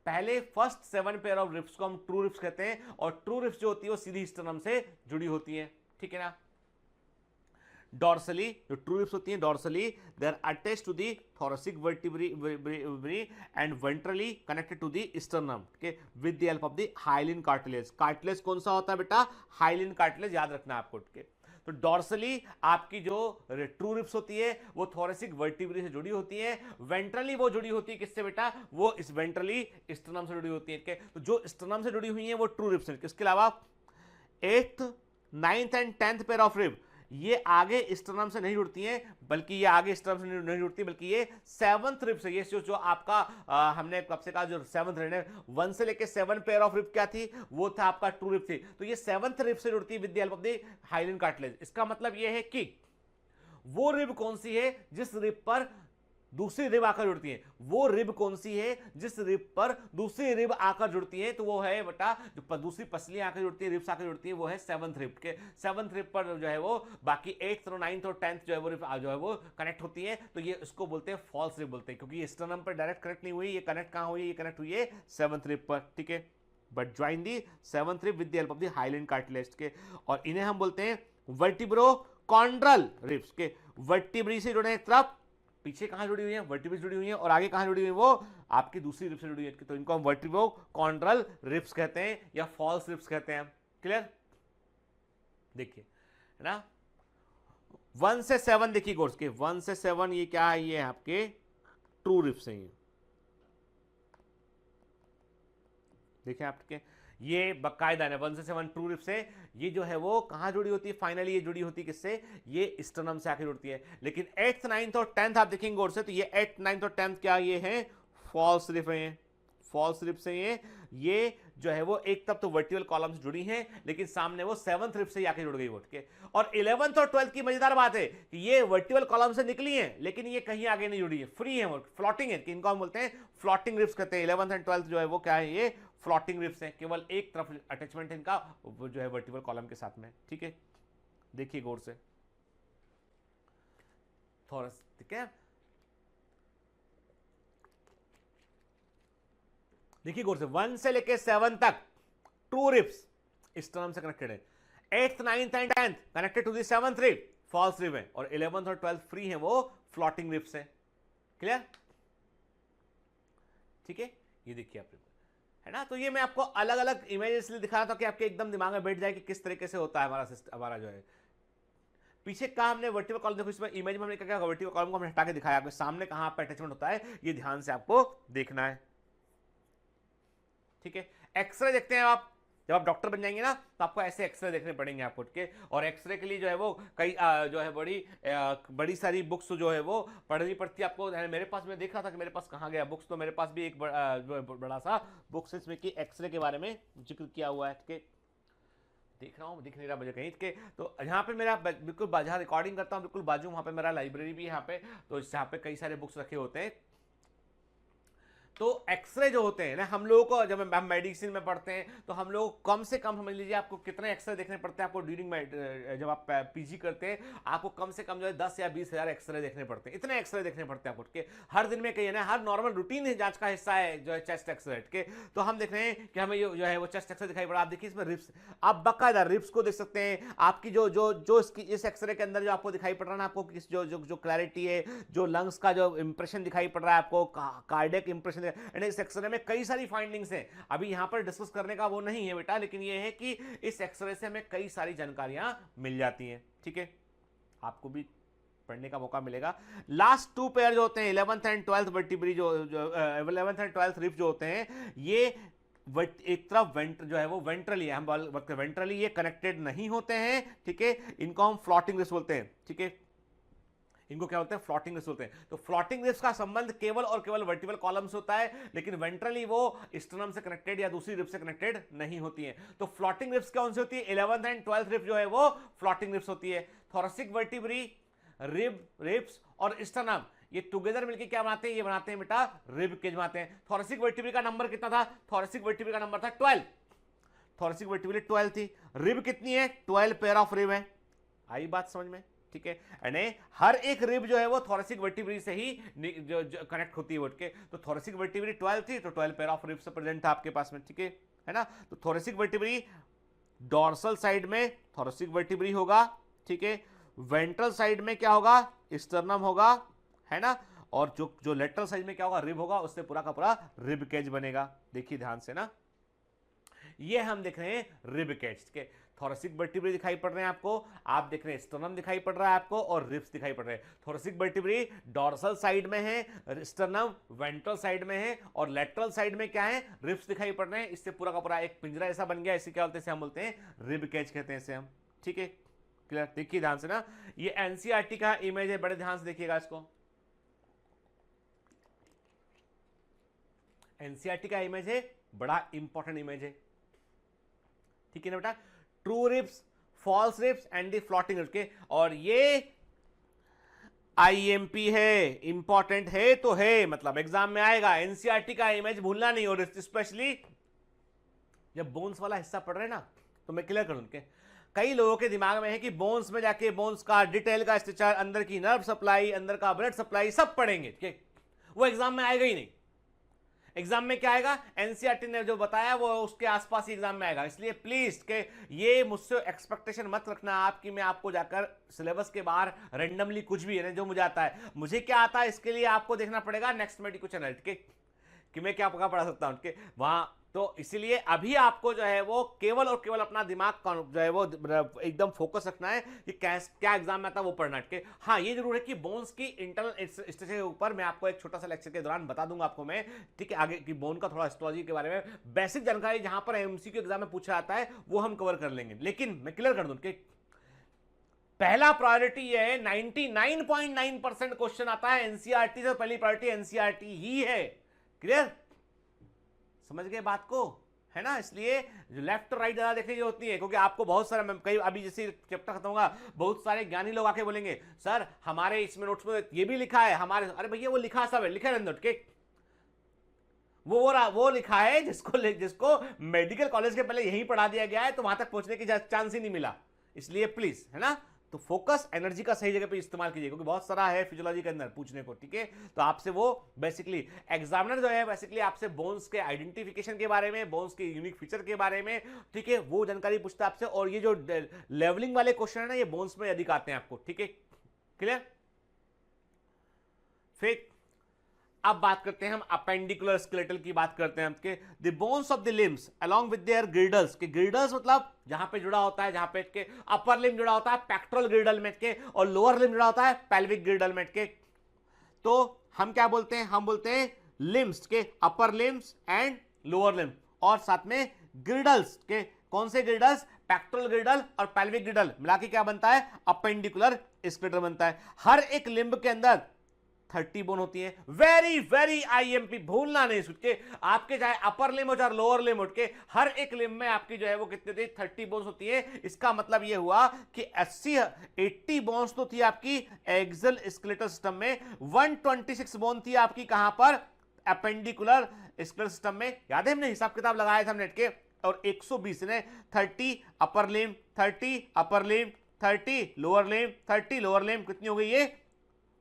पहले फर्स्ट 7 पेयर ऑफ रिब्स को हम ट्रू रिब्स कहते हैं, और ट्रू रिब्स जो होती है वो सीधी स्टर्नम से जुड़ी होती है, ठीक है ना। डॉर्सली जो ट्रू रिब्स होती हैं, dorsally they are attached to the thoracic vertebrae and ventrally connected to the sternum, okay, with the help of the hyaline cartilage। cartilage कौन सा होता है बेटा, hyaline cartilage, याद रखना आपको, okay। तो डॉर्सली आपकी जो ट्रू रिब्स होती है वो थोरेसिक वर्टिब्रे से जुड़ी होती है, वेंट्रली वो जुड़ी होती है किससे बेटा, वो इस वेंट्रली स्टर्नम से जुड़ी होती है। तो जो स्टर्नम से जुड़ी हुई है वो ट्रू रिब्स है। इसके अलावा 8th, 9th and 10th pair of rib ये आगे स्टर्नम से नहीं जुड़ती हैं, बल्कि ये आगे स्टर्नम से नहीं जुड़ती, बल्कि ये 7th रिब से, ये जो आपका हमने कब से कहा, जो 7th रिब है 1 से लेके 7 पेयर ऑफ रिब क्या थी, वो था आपका ट्रू रिब थी। तो ये 7th रिब से जुड़ती है with the help of the hyaline cartilage. इसका मतलब ये है कि वो रिब कौन सी है जिस रिब पर दूसरी रिब आकर जुड़ती है, वो रिब कौन सी है जिस रिब पर दूसरी रिब आकर जुड़ती है, तो वो है बेटा जो दूसरी पसलियां आकर जुड़ती है, रिब्स आकर जुड़ती है, वो है 7th रिब के। 7th रिब पर जो है वो बाकी 8th और 9th और 10th जो है वो रिब जो है वो कनेक्ट होती है, तो ये इसको बोलते हैं फॉल्स रिब बोलते हैं, क्योंकि ये स्टर्नम पर डायरेक्ट कनेक्ट नहीं हुई, ये कनेक्ट कहां हुई, ये कनेक्ट हुई है 7th रिब पर, ठीक है। But join the 7th rib with the help of the hyaline cartilage के, और इन्हें हम बोलते हैं वर्टिब्रोकॉन्ड्रल रिब्स के। वर्टिब्री से जुड़े एक तरफ, पीछे कहां जुड़ी हुई है, वर्टिब्री जुड़ी हुई है, और आगे कहां जुड़ी हुई है, वो आपकी दूसरी रिब से जुड़ी हुई है, तो इनको हम वर्टिब्रोकॉन्ड्रल रिब्स कहते हैं या फॉल्स रिब्स कहते हैं, क्लियर। देखिए है ना, 1 से 7 देखिए कोर्स के, 1 से 7 ये क्या है, ये आपके ट्रू रिब्स हैं। देखिए आपके ये बकायदा है 1 से 7 ट्रू रिब्स है, ये जो है वो कहां जुड़ी होती है, फाइनली ये जुड़ी होती है किससे, ये स्टर्नम से आके जुड़ती है। लेकिन 8th, 9th और 10th आप देखेंगे गौर से, तो ये 8th, 9th और 10th क्या ये है, फॉल्स रिब है, फॉल्स रिब से ये जो है वो एक तब तो वर्टिब्रल कॉलम से जुड़ी हैं, लेकिन सामने वो 7th रिब से आके जुड़ गई उठ के। और 11th और 12th की मजेदार बात है कि ये वर्टिब्रल कॉलम से निकली हैं, लेकिन ये कहीं आगे नहीं जुड़ी है, फ्री है, वो फ्लोटिंग है, इनको हम बोलते हैं फ्लोटिंग रिब्स कहते हैं। 11th एंड 12th जो है वो क्या है, ये फ्लोटिंग रिब्स हैं, केवल एक तरफ अटैचमेंट है इनका जो है वर्टिब्रल कॉलम के साथ में, ठीक है। देखिए गौर से थोरस, ठीक है, देखिए गौर से 1 से लेके 7 तक ट्रू रिब्स स्टर्नम से कनेक्टेड है, 8th, 9th and 10th connected to the 7th rib, false rib है, और 11th और 12th फ्री है, वो फ्लोटिंग रिब्स है, क्लियर, ठीक है। ये देखिए आप है ना, तो ये मैं आपको अलग अलग इमेज इसलिए दिखा रहा था कि आपके एकदम दिमाग में बैठ जाए कि किस तरीके से होता है हमारा सिस्टम, हमारा जो है पीछे कहा हमने वर्टिब्रल कॉलम, देखो इसमें इमेज में हमने क्या वर्टिब्रल कॉलम को हमने हटा के दिखाया, आपके सामने कहां पर अटैचमेंट होता है, ये ध्यान से आपको देखना है, ठीक है। एक्सरे देखते हैं आप, जब आप डॉक्टर बन जाएंगे ना तो आपको ऐसे एक्सरे देखने पड़ेंगे आपको, ठीक है। और एक्सरे के लिए जो है वो कई जो है बड़ी सारी बुक्स जो है वो पढ़नी पड़ती है आपको। मेरे पास, मैं देख रहा था कि मेरे पास कहाँ गया बुक्स, तो मेरे पास भी एक बड़ा सा बुक्स इसमें कि एक्सरे के बारे में जिक्र किया हुआ है, ठीक है। देख रहा हूँ, दिख नहीं रहा मुझे कहीं, के तो यहाँ पे मेरा बिल्कुल जहाँ रिकॉर्डिंग करता हूँ बिल्कुल बाजू वहाँ पे मेरा लाइब्रेरी भी है यहाँ पे, तो यहाँ पे कई सारे बुक्स रखे होते हैं। तो एक्सरे जो होते हैं ना, हम लोगों को जब हम मेडिसिन में पढ़ते हैं तो हम लोग कम से कम समझ लीजिए आपको कितने एक्सरे देखने पड़ते हैं। आपको ड्यूरिंग जब आप पीजी करते हैं आपको कम से कम जो है 10 या 20 हज़ार एक्सरे देखने पड़ते हैं। इतने एक्सरे देखने पड़ते हैं आपको के हर दिन में। कहीं ना हर नॉर्मल रूटीन जांच का हिस्सा है जो है चेस्ट एक्सरे के। तो हम देख रहे हैं कि हमें जो है वो चेस्ट एक्सरे दिखाई पड़ा। आप देखिए इसमें रिब्स, आप बाकायदा रिब्स को देख सकते हैं। आपकी जो जो जो इसकी इस एक्सरे के अंदर जो आपको दिखाई पड़ रहा है ना, आपको किस जो जो जो क्लैरिटी है, जो लंग्स का जो इंप्रेशन दिखाई पड़ रहा है आपको, कार्डियक इंप्रेशन, यानी इस एक्सरे में कई सारी फाइंडिंग्स हैं। अभी यहां पर डिस्कस करने का वो नहीं है बेटा, लेकिन ये है कि इस एक्सरे से हमें कई सारी जानकारियां मिल जाती हैं। ठीक है, आपको भी पढ़ने का मौका मिलेगा। लास्ट 2 पेयर जो होते हैं 11th एंड 12th वर्टिब्री जो 11th एंड 12th रिब्स जो होते हैं, ये एक तरफ जो है वो वेंट्रली है, हम वेंट्रली ये कनेक्टेड नहीं होते हैं। ठीक है, इनको हम फ्लोटिंग रिब्स बोलते हैं। ठीक है, इनको क्या बोलते हैं? फ्लोटिंग रिब्स बोलते हैं। तो फ्लोटिंग रिब्स का संबंध केवल और केवल वर्टिकल कॉलम से होता है, लेकिन वेंट्रली वो स्टर्नम से कनेक्टेड या दूसरी रिब से कनेक्टेड नहीं होती है। तो फ्लोटिंग रिब्स कौन सी होती है? 11th एंड 12th रिब जो है वो फ्लोटिंग रिब्स होती है। थोरेसिक वर्टिब्री, रिब्स और स्टर्नम ये टुगेदर मिलकर क्या बनाते हैं? ये बनाते हैं बेटा रिब केज बनाते हैं। थोरेसिक वर्टिब्री का नंबर कितना था? थोरेसिक वर्टिब्री का नंबर था 12। थोरेसिक वर्टिब्री 12 थी। रिब कितनी है? 12 पेयर ऑफ रिब है। आई बात समझ में? ठीक है, यानी हर एक रिब जो है वो थोरेसिक वर्टिब्री से ही जो कनेक्ट होती है उठ के। तो थोरेसिक वर्टिब्री 12 थी, तो 12 पेयर ऑफ रिब से प्रेजेंट था आपके पास में। ठीक है ना? तो थोरेसिक वर्टिब्री डोर्सल साइड में थोरेसिक वर्टिब्री होगा। ठीक है, वेंट्रल साइड में क्या होगा? स्टर्नम होगा, है ना? और जो लेटरल साइड में क्या होगा? रिब होगा, उससे पूरा का पूरा रिब केज बनेगा। देखिए ध्यान से ना, ये हम देख रहे हैं रिब केज के। थोरेसिक वर्टिब्री दिखाई पड़ रहे हैं आपको, आप देख रहे हैं स्टर्नम दिखाई पड़ रहा है आपको, और रिब्स दिखाई पड़ रहे हैं। थोरेसिक वर्टिब्री डोर्सल साइड में है, स्टर्नम वेंट्रल साइड में है, और लेटरल साइड में क्या है? रिब्स दिखाई पड़ रहे हैं। इससे पूरा का पूरा एक पिंजरा ऐसा बन गया। इसे क्या बोलते हैं? हम बोलते हैं रिब केज कहते हैं इसे हम। ठीक है, क्लियर? देखिए ध्यान से ना, ये एनसीईआरटी का इमेज है, बड़े ध्यान से देखिएगा इसको। एनसीईआरटी का इमेज है, बड़ा इंपॉर्टेंट इमेज है। ठीक है ना बेटा? True ribs, false ribs and the floating ribs के, और ये आईएमपी है, इंपॉर्टेंट है तो है, मतलब एग्जाम में आएगा। एनसीईआरटी का इमेज भूलना नहीं, और स्पेशली जब बोन्स वाला हिस्सा पढ़ रहे हैं ना, तो मैं क्लियर करूं उनके। कई लोगों के दिमाग में है कि बोन्स में जाके बोन्स का डिटेल का स्ट्रक्चर, अंदर की नर्व सप्लाई, अंदर का ब्लड सप्लाई सब पढ़ेंगे। ठीक, वो एग्जाम में आएगा ही नहीं। एग्जाम में क्या आएगा? एनसीईआरटी ने जो बताया वो उसके आसपास ही एग्जाम में आएगा। इसलिए प्लीज के ये मुझसे एक्सपेक्टेशन मत रखना आप कि मैं आपको जाकर सिलेबस के बाहर रैंडमली कुछ भी है जो मुझे आता है। मुझे क्या आता है इसके लिए आपको देखना पड़ेगा नेक्स्ट मेडिको चैनल के, कि मैं क्या पढ़ा सकता हूं उनके वहां। तो इसीलिए अभी आपको जो है वो केवल और केवल अपना दिमाग जो है वो एकदम फोकस रखना है कि क्या एग्जाम में आता है वो पढ़ना है। हाँ, ये जरूर है कि बोन्स की इंटरनल स्ट्रक्चर के ऊपर मैं आपको एक छोटा सा लेक्चर के दौरान बता दूंगा आपको मैं। ठीक है, आगे की बोन का थोड़ा हिस्टोलॉजी के बारे में बेसिक जानकारी जहां पर एमसीक्यू एग्जाम में पूछा जाता है वो हम कवर कर लेंगे। लेकिन मैं क्लियर कर दूं कि पहला प्रायोरिटी ये है, 99.9% क्वेश्चन आता है एनसीईआरटी से, पहली प्रायोरिटी एनसीईआरटी ही है। क्लियर? समझ गए बात को, है ना? इसलिए जो लेफ्ट और राइट ज्यादा देखने की होती है, क्योंकि आपको बहुत सारा कई अभी जैसे चैप्टर खत्म होगा, बहुत सारे ज्ञानी लोग आके बोलेंगे सर हमारे इसमें नोट्स में ये भी लिखा है हमारे। अरे भैया वो लिखा सब है, लिखा है के वो लिखा है जिसको मेडिकल कॉलेज के पहले यहीं पढ़ा दिया गया है, तो वहां तक पहुंचने की चांस ही नहीं मिला। इसलिए प्लीज, है ना, तो फोकस एनर्जी का सही जगह पे इस्तेमाल कीजिए, क्योंकि बहुत सारा है फिजियोलॉजी के अंदर पूछने को। ठीक है, तो आपसे वो बेसिकली एग्जामिनर जो है बेसिकली आपसे बोन्स के आइडेंटिफिकेशन के बारे में, बोन्स के यूनिक फीचर के बारे में, ठीक है, वो जानकारी पूछता है आपसे। और ये जो लेवलिंग वाले क्वेश्चन है ना, ये बोन्स में अधिक आते हैं आपको। ठीक है, क्लियर? फिर अब बात करते हैं हम अपेंडिकुलर स्केलेटल की बात करते हैं आपके। The bones of the limbs along with their girdles के, गिर्डल्स मतलब जहां पे जुड़ा होता है, जहां पे के अपर लिम जुड़ा होता है पेक्टोरल गिर्डल में के, और लोअर लिम जुड़ा होता है पेल्विक गिर्डल में के। तो हम क्या बोलते हैं? हम बोलते हैं लिम्स के upper limbs and lower limb, और साथ में गिर्डल्स के, कौन से गिर्डल्स? पेक्टोरल गिर्डल और पेल्विक गिर्डल मिला के क्या बनता है? अपेंडिकुलर स्केलेटल बनता है। हर एक लिम्ब के अंदर 30 बोन होती है। वेरी वेरी आईएमपी, भूलना नहीं सुनके, आपके चाहे अपर लिम हो चाहे लोअर लिम उठ के, हर एक लिम में आपकी जो है वो कितनी थी? 30 बोन्स होती है। इसका मतलब ये हुआ कि 80 बोन्स तो थी आपकी एक्सल स्केलेटल सिस्टम में, 126 बोन थी आपकी कहां पर? एपेंडिकुलर स्क्लेरल सिस्टम में, याद है हमने हिसाब किताब लगाया था नेट के, और 120 ने 30 upper limb, 30 upper limb, 30 lower limb, 30 lower limb, कितनी हो गई ये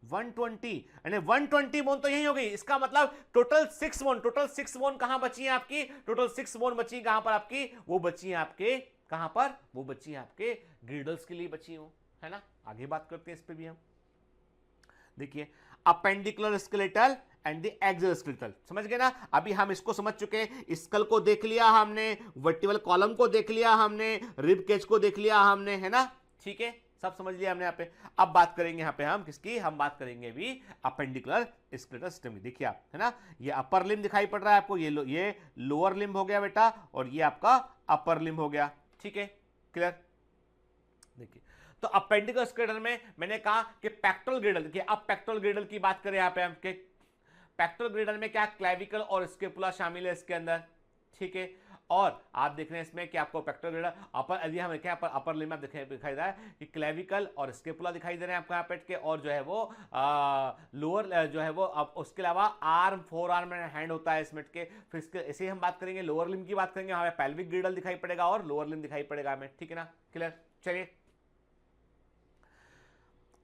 120, यानी 120 बोन तो यही हो गई। इसका मतलब टोटल 6 बोन, टोटल 6 बोन कहां बची है आपकी, टोटल 6 बोन बची कहां पर आपकी, वो बची है आपके कहां पर, वो बची है आपके ग्रिडल्स के लिए बची हो, है ना। आगे बात करते हैं इस पे भी हम, देखिए appendicular skeletal and the axial skeletal, समझ गए ना। अभी हम इसको समझ चुके हैं, स्कल को देख लिया हमने, वर्टिकल कॉलम को देख लिया हमने, रिब केज को देख लिया हमने, है ना, ठीक है, सब समझ लिया हमने यहाँ पे। अब बात करेंगे यहाँ पे हम किसकी, हम बात करेंगे भी अपेंडिकुलर स्केलेटल सिस्टम की। देखिए आप, है ना, ये अपर लिम्ब दिखाई पड़ रहा है आपको, ये लोअर लिम्ब हो गया बेटा, और ये आपका अपर लिम्ब हो गया, ठीक है, क्लियर। देखिए तो अपेंडिकुलर स्केलेटल में मैंने कहा कि पेक्टोरल ग्रिडल, देखिए अब पेक्टोरल ग्रिडल की बात करें यहाँ पे हम, पेक्टोरल ग्रिडल में क्या क्लेविकल और स्केपुला शामिल है इसके अंदर, ठीक है। और आप देख रहे हैं इसमें कि आपको पेक्टोरल ग्रिडल अपर, यदि हमें क्या अपर लिम्ब में दिखाई दे रहा है कि क्लेविकल और स्केपुला दिखाई दे रहे हैं आपको यहाँ पेट के, और जो है वो लोअर जो है वो, अब उसके अलावा arm, four arm and hand होता है इसमें के। फिर इसके ऐसे ही हम बात करेंगे लोअर लिम्ब की बात करेंगे, हमें पेल्विक ग्रिडल दिखाई पड़ेगा और लोअर लिम्ब दिखाई पड़ेगा हमें, ठीक है ना, क्लियर। चलिए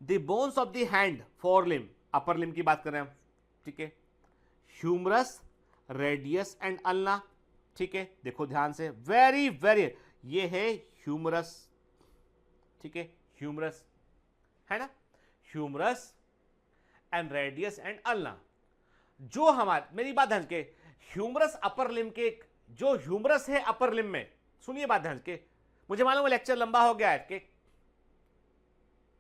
the bones of the hand, four limb, upper limb की बात कर रहे हैं हम, ठीक है, ह्यूमरस, रेडियस एंड अल्ना, ठीक है, देखो ध्यान से, वेरी वेरी, ये है ह्यूमरस, ठीक है, ह्यूमरस है ना, humerus and radius and ulna. जो हमारे, मेरी बात ध्यान के, ह्यूमरस अपर लिम्ब के, जो ह्यूमरस है अपर लिम्ब में, सुनिए बात ध्यान के, मुझे मालूम है लेक्चर लंबा हो गया है के,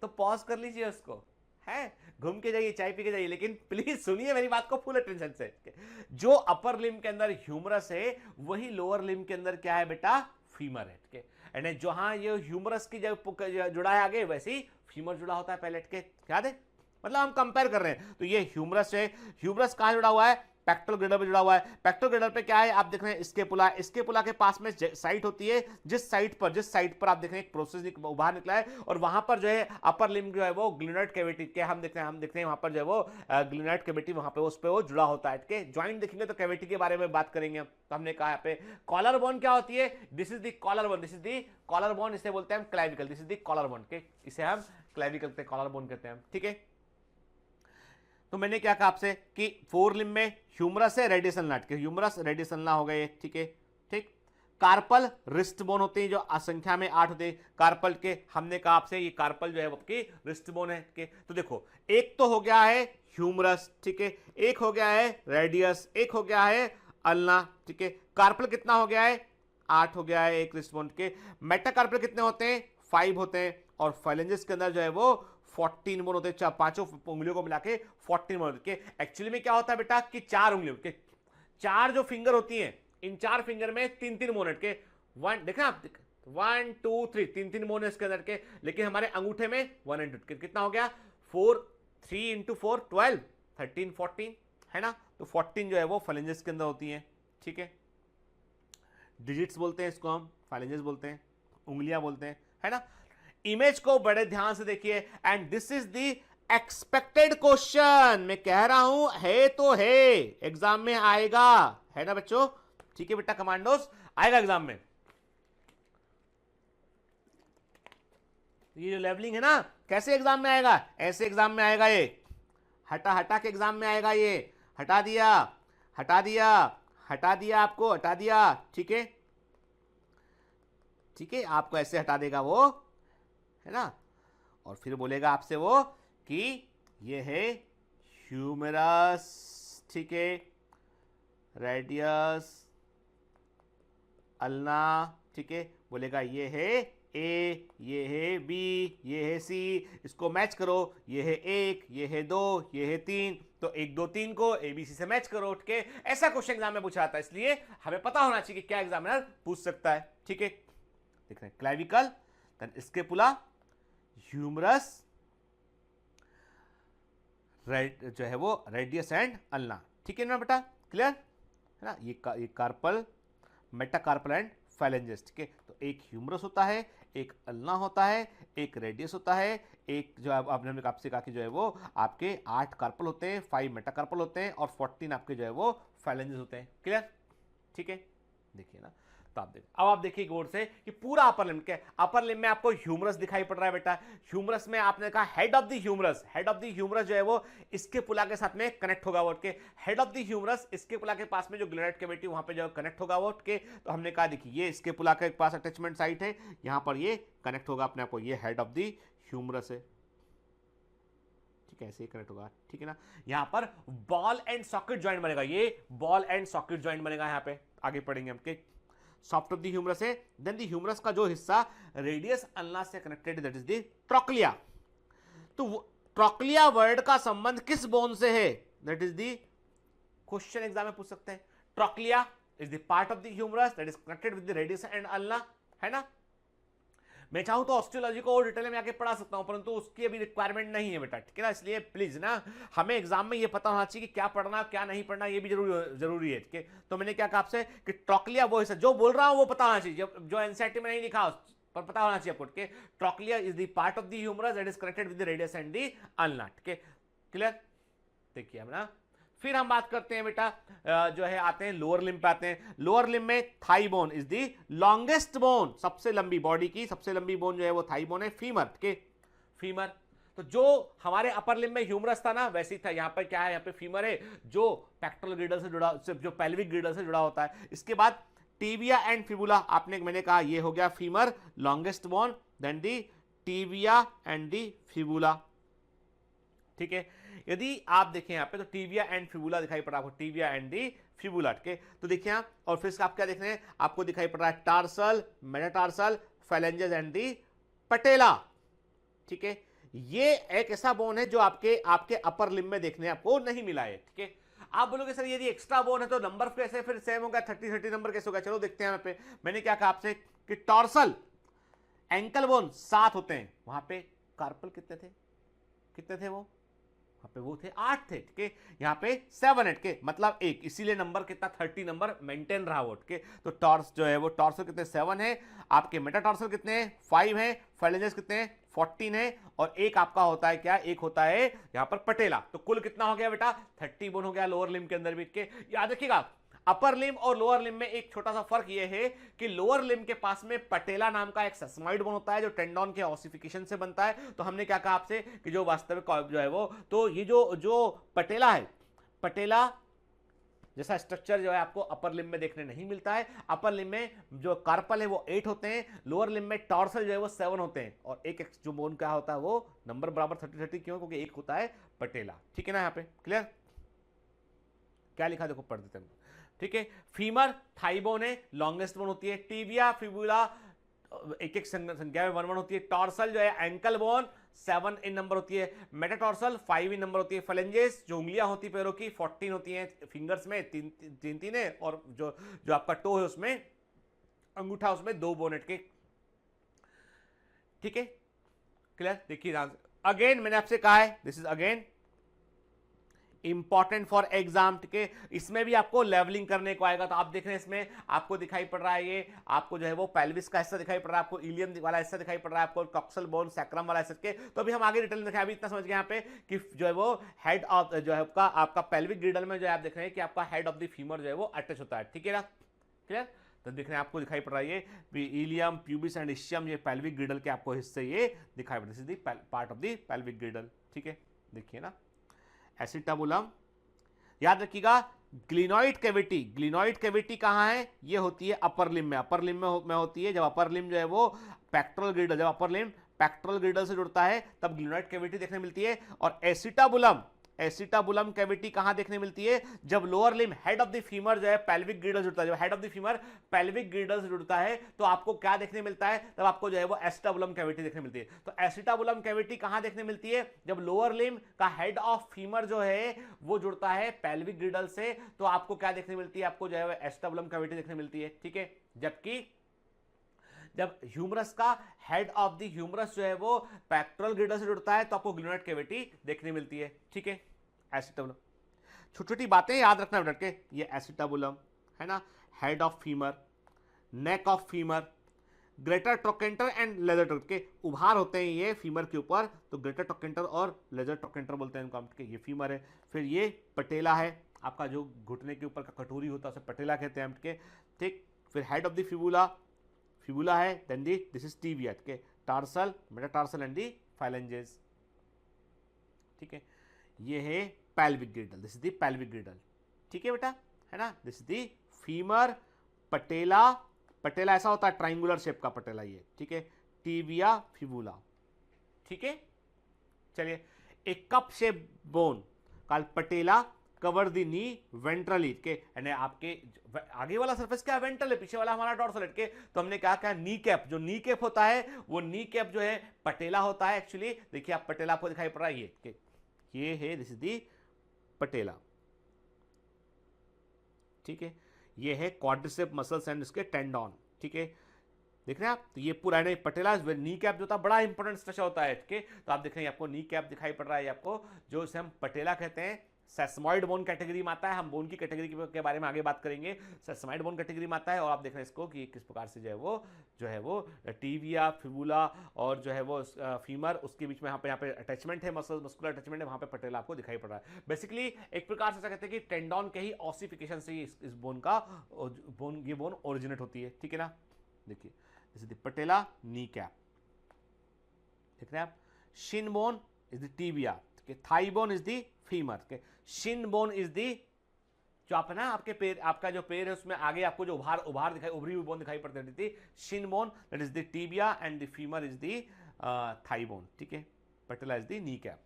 तो पॉज कर लीजिए उसको, है, घूम के जाइए, चाय पी के जाइए, लेकिन प्लीज सुनिए मेरी बात को फुल अटेंशन से। जो अपर लिम्ब के अंदर ह्यूमरस है, वही लोअर लिम्ब के अंदर क्या है बेटा, फीमर है, ठीक है। यानी जहां ये ह्यूमरस की जब जुड़ा है आगे, वैसे ही फीमर जुड़ा होता है पहले, के याद है, मतलब हम कंपेयर कर रहे हैं। तो ये ह्यूमरस है, ह्यूमरस कहां जुड़ा हुआ है, पेक्टोरल ग्रिडल पे जुड़ा हुआ है। पेक्टोरल ग्रिडल पे क्या है, आप देख रहे हैं स्केपुला, स्केपुला के पास में साइट होती है, जिस साइट पर आप देख रहे हैं एक प्रोसेस बाहर निकला है, और वहां पर जो है अपर लिम्ब जो है वो ग्लिनोइड कैविटी के, हम देखते हैं वहां पर जो है वो ग्लिनोइड कैविटी, वहां पे उस पे वो जुड़ा होता है, के ज्वाइंट देखेंगे तो कैविटी के बारे में बात करेंगे हम। तो हमने कहा यहाँ पे कॉलर बोन क्या होती है, this is the collar bone, this is the collar bone, इसे बोलते हैं हम clavicle, this is the collar bone, के इसे हम क्लेविकल कहते हैं, कॉलर बोन कहते हैं हम, ठीक है। तो मैंने क्या कहा आपसे कि फोर लिम्ब में ह्यूमरस है, रेडियस अल्ना, के ह्यूमरस रेडियस अल्ना हो गए, ठीक है, ठीक। कार्पल रिस्ट बोन होते हैं, जो असंख्या में 8 होते हैं कार्पल के, हमने कहा आपसे ये कार्पल जो है आपकी रिस्ट बोन है, के। तो देखो एक तो हो गया है ह्यूमरस, ठीक है, एक हो गया है रेडियस, एक हो गया है अल्ना, ठीक है। कार्पल कितना हो गया है, 8 हो गया है, एक रिस्ट बोन के। मेटाकार्पल कितने होते हैं, 5 होते हैं, और फाइलेंजेस के अंदर जो है वो 14 बोन होते हैं, पांचों उंगलियों को मिला के 14 बोन होते हैं। एक्चुअली में क्या होता है बेटा कि 4 उंगलियों के, 4 जो फिंगर होती हैं, इन 4 फिंगर में 3-3 बोन के, 1 देखना आप, 1 2 3, 3-3 बोन है इसके अंदर के, लेकिन हमारे अंगूठे में 1 and 2, कितना हो गया 4, 3 into 4 12, 13 14, है ना। तो 14 जो है वो फाइलेंजेस के अंदर होती हैं, ठीक है। डिजिट्स बोलते हैं इसको हम, फाइलेंजेस बोलते हैं, उंगलियां बोलते हैं, है ना। इमेज को बड़े ध्यान से देखिए, and this is the expected question, मैं कह रहा हूं है तो है, एग्जाम में आएगा, है ना बच्चों, ठीक है बेटा, कमांडोस आएगा एग्जाम में। ये जो लेवलिंग है ना, कैसे एग्जाम में आएगा, ऐसे एग्जाम में आएगा, ये हटा हटा के एग्जाम में आएगा, ये हटा दिया, हटा दिया, हटा दिया, आपको हटा दिया, ठीक है, ठीक है, आपको ऐसे हटा देगा वो, है ना, और फिर बोलेगा आपसे वो कि ये है ह्यूमरस, ठीक है, रेडियस अल्ना, ठीक है, बोलेगा ये है ए, ये है बी, ये है सी, इसको मैच करो, ये है 1, ये है 2, ये है 3, तो 1 2 3 को ABC से मैच करो, उठ के ऐसा क्वेश्चन एग्जाम में पूछा जाता है, इसलिए हमें पता होना चाहिए कि क्या एग्जामिनर पूछ सकता है, ठीक है। देख रहे हैं क्लेविकल, देन स्केपुला, ह्यूमरस, जो है वो रेडियस एंड अल्ना, ठीक है ना बेटा, क्लियर है ना। ये कार्पल, मेटाकार्पल एंड फाइलेंजेस, ठीक है। तो एक ह्यूमरस होता है, एक अल्ना होता है, एक रेडियस होता है, एक जो आपने आपसे कहा कि जो है वो आपके 8 कार्पल होते हैं, 5 मेटाकार्पल होते हैं और 14 आपके जो है वो फाइलेंजेस होते हैं। क्लियर, ठीक है। देखिए ना, तो आप देखिए, अब आप देखिए गौर से कि पूरा अपर लिम्ब के अपर लिम्ब में आपको ह्यूमरस दिखाई पड़ रहा है बेटा। ह्यूमरस में आपने कहा head of the humerus, head of the humerus जो है वो इसके पुला के साथ में कनेक्ट होगा वो के हेड ऑफ द ह्यूमरस, इसके पुला के पास में जो ग्लेनोइड कैविटी वहां पे जो कनेक्ट होगा वो के। तो हमने कहा देखिए ये इसके पुला के पास अटैचमेंट साइट है, यहां पर ये कनेक्ट होगा अपने आप को, ये हेड ऑफ द ह्यूमरस है, ठीक है, ऐसे ही कनेक्ट होगा, ठीक है ना। यहां पर बॉल एंड सॉकेट ज्वाइंट बनेगा, ये बॉल एंड सॉकेट ज्वाइंट बनेगा, यहां पे आगे पढ़ेंगे हम के सॉफ्ट ऑफ द ह्यूमरस है। देन द ह्यूमरस का जो हिस्सा रेडियस अल्ना से connected that is the trochlea. तो ट्रोक्लिया वर्ड का संबंध किस बोन से है, that is the question exam में पूछ सकते हैं। Trochlea is the part of the humerus that is connected with the radius and ulna, है ना। मैं चाहूं तो ऑस्टियोलॉजी को और डिटेल में आके पढ़ा सकता हूं, परंतु उसकी अभी रिक्वायरमेंट नहीं है बेटा, ठीक है ना। इसलिए प्लीज ना हमें एग्जाम में ये पता होना चाहिए कि क्या पढ़ना क्या नहीं पढ़ना, ये भी जरूरी है, ठीक है। तो मैंने क्या कहा आपसे कि ट्रोक्लिया वो हिस्सा जो बोल रहा हूं वो पता होना चाहिए, जो एनसीईआरटी में नहीं लिखा पर पता होना चाहिए आपको, ठीक है। Trochlea is the part of the humerus that is connected with the radius and the ulna, ठीक है, क्लियर। देखिए हम ना फिर हम बात करते हैं बेटा जो है आते हैं लोअर लिम्ब पे आते हैं। लोअर लिम्ब में thigh bone is the longest bone, सबसे लंबी बॉडी की सबसे लंबी बोन जो है वो थाई बोन है, फीमर के फीमर। तो जो हमारे अपर लिम्ब में ह्यूमरस था ना वैसे ही था, यहां पर क्या है, यहां पे फीमर है जो पेक्टोरल ग्रिडल से जुड़ा, जो पेल्विक ग्रिडल से जुड़ा होता है। इसके बाद टीबिया एंड फिबुला, आपने मैंने कहा ये हो गया femur longest bone, then the tibia and the fibula, ठीक है। यदि आप देखें यहाँ पे तो टीबिया एंड फिबुला दिखाई पड़ रहा है आपको, टीबिया एंड दी फिबुला, ठीक है। तो देखिए आप, और फिर आप क्या देख रहे हैं, आपको दिखाई पड़ रहा है टार्सल, मेटाटार्सल, फाइलेंजेस एंड दी पटेला, ठीक है। ये एक ऐसा बोन है जो आपके अपर लिम्ब में देखने आपको नहीं मिला है, ठीक है। आप बोलोगे सर यदि एक्स्ट्रा बोन है तो नंबर कैसे फिर सेम होगा, 30 नंबर कैसे होगा, चलो देखते हैं यहाँ पे। मैंने क्या कहा आपसे कि टॉर्सल एंकल बोन 7 होते हैं, वहां पे कार्पल कितने थे वो, वहां पे वो थे 8 थे, ठीक है। यहाँ पे 7 है, ठीक है, मतलब 1, इसीलिए नंबर कितना 30 नंबर मेंटेन रहा वो, ठीक है। तो टॉर्स जो है वो टॉर्सल कितने 7 है, आपके मेटाटॉर्सल कितने हैं 5 है, फाइलेंजेस कितने हैं 14 है, और एक आपका होता है क्या, एक होता है यहाँ पर पटेला। तो कुल कितना हो गया बेटा 30 बोन हो गया लोअर लिम्ब के अंदर भी, के याद रखिएगा। अपर लिम्ब और लोअर लिम्ब में एक छोटा सा फर्क यह है कि लोअर लिम्ब के पास में पटेला नाम का एक सेसमॉइड बोन होता है जो टेंडन के ऑसिफिकेशन से बनता है। तो हमने क्या कहा आपसे कि जो वास्तविक जो है वो, तो ये जो पटेला है, पटेला जैसा स्ट्रक्चर जो है आपको अपर लिम्ब में देखने नहीं मिलता है। अपर लिम्ब में जो कार्पल है वो 8 होते हैं, लोअर लिम्ब में टॉर्सल जो है वो 7 होते हैं, और एक जो बोन क्या होता है वो नंबर बराबर 30 क्यों, क्योंकि एक होता है पटेला, ठीक है ना। यहाँ पे क्लियर, क्या लिखा देखो पढ़ देते हैं, ठीक है। फीमर थाई बोन है, लॉन्गेस्ट बोन होती है। टीबिया फिबुला एक संख्या में 1 होती है। टॉर्सल जो है एंकल बोन 7 इन नंबर होती है। मेटाटॉर्सल 5 इन नंबर होती है। फ्लेंजेस जो उंगलियां होती है पैरों की 14 होती हैं, फिंगर्स में तीन है, और जो आपका टो है उसमें अंगूठा उसमें 2 बोनेट के, ठीक है, क्लियर। देखिए अगेन मैंने आपसे कहा है this is again important for exam, ठीक है। इसमें भी आपको लेवलिंग करने को आएगा, तो आप देख रहे हैं इसमें आपको दिखाई पड़ रहा है ये आपको जो है वो पेल्विस का हिस्सा दिखाई पड़ रहा है, आपको इलियम वाला हिस्सा दिखाई पड़ रहा है, आपको कॉक्सल बोन सैक्रम वाला हिस्सा के। तो अभी हम आगे डिटेल में अभी इतना समझ गए यहाँ पे कि जो है वो हेड ऑफ जो है आपका पेल्विक ग्रिडल में जो है आप देख रहे हैं कि आपका हेड ऑफ द फीमर जो है वो अटैच होता है, ठीक है ना, क्लियर। तो देख रहे हैं आपको दिखाई पड़ रहा है ये इलियम प्यूबिस एंड इशियम, ये पेल्विक ग्रिडल के आपको हिस्से ये दिखाई पड़ रहा है, पार्ट ऑफ द पेल्विक ग्रिडल, ठीक है। देखिए ना एसिटाबुलम, याद रखिएगा ग्लिनॉइड कैविटी कहां है, ये होती है अपर लिम्ब में, अपर लिम्ब में होती है। जब अपर लिम्ब जो है वो पेक्टोरल ग्रिडल, जब अपर लिम्ब पेक्टोरल ग्रिडल से जुड़ता है तब ग्लिनॉइड कैविटी देखने मिलती है। और एसिटाबुलम कैविटी कहां देखने मिलती है, जब lower limb head of the femur जो है पेल्विक ग्रिडल जुड़ता है। जब head of the femur pelvic ग्रिडल से जुड़ता है तो आपको क्या देखने मिलता है, तब आपको जो है वो एसिटाबुलम कैविटी देखने मिलती है। तो एसिटाबुलम कैविटी कहां देखने मिलती है, जब लोअर लिम्ब का हेड ऑफ फीमर जो है वो जुड़ता है पेल्विक ग्रिडल से, तो आपको क्या देखने मिलती है, आपको जो है वो एसिटाबुलम कैविटी देखने मिलती है, ठीक है। जबकि जब ह्यूमरस का हेड ऑफ द ह्यूमरस जो है वो पेक्टोरल ग्रिडल से जुड़ता है तो आपको ग्लिनॉइड कैविटी देखने मिलती है, ठीक है। एसिटाबुलम, छोटी छोटी बातें याद रखना बेटा के, ये एसिटाबुलम है ना, head of femur, neck of femur, greater trochanter and lesser trochanter के उभार होते हैं ये फीमर के ऊपर, तो ग्रेटर ट्रोकेंटर और लेजर ट्रोकेंटर बोलते हैं इनको हम, के ये फीमर है। फिर ये पटेला है, आपका जो घुटने के ऊपर का कटोरी होता है उसे पटेला कहते हैं हम के, ठीक। फिर head of the fibula, fibula है, देन दिस इज टिबिया के, टार्सल, मेटाटार्सल एंड दी फाइलेंजेस, ठीक है। ये है pelvic ग्रिडल, this is the pelvic ग्रिडल, ठीक है बेटा, है ना। दिस इज द फीमर, पटेला, पटेला ऐसा होता है ट्राइंगुलर शेप का पटेला ये, ठीक है। टिबिया, फिबुला, ठीक है। चलिए, एक cup shape bone called patella cover the knee ventrally के, यानी आपके आगे वाला सरफेस क्या वेंट्रल है, पीछे वाला हमारा डॉर्सल के, तो हमने कहा क्या नी कैप, जो नी कैप होता है वो नी कैप जो है पटेला होता है एक्चुअली। देखिए आप पटेला आपको दिखाई पड़ रहा है ये है, दिस इज दी पटेला, ठीक है। ये है क्वाड्रिसेप मसल्स एंड इसके टेंडन, ठीक है, देख रहे हैं आप। तो ये पूरा नहीं पटेला नी कैप जो था बड़ा इंपॉर्टेंट स्ट्रक्चर होता है, ठीक है। तो आप देख रहे हैं आपको नी कैप दिखाई पड़ रहा है आपको, जो इसे हम पटेला कहते हैं। सेसमॉइड बोन कैटेगरी में आता है, हम बोन की कैटेगरी के बारे में आगे बात करेंगे। सेसमॉइड बोन कैटेगरी में आता है, और आप देख रहे हैं इसको कि किस प्रकार से जो है वो टिबिया, फिबुला और जो है वो फीमर, उसके बीच में यहाँ पे अटैचमेंट है, मस्कुलर अटैचमेंट है, वहाँ पे पटेला आपको दिखाई पड़ रहा है। बेसिकली एक प्रकार से ऐसा कहते हैं कि टेंडन के ही ऑसिफिकेशन से इस बोन का ये बोन ओरिजिनेट होती है, ठीक है ना। देखिए this is the patella knee cap, देख रहे हैं आप। Shin bone is the tibia, thigh bone is the femur के, शिन बोन इज दी, जो आप है ना आपके पैर, आपका जो पैर है उसमें आगे आपको जो उभार दिखाई, उभरी हुई बोन दिखाई पड़ती रहती थी, shin bone that is the tibia and the femur is the thigh bone, ठीक है। Patella is the knee cap.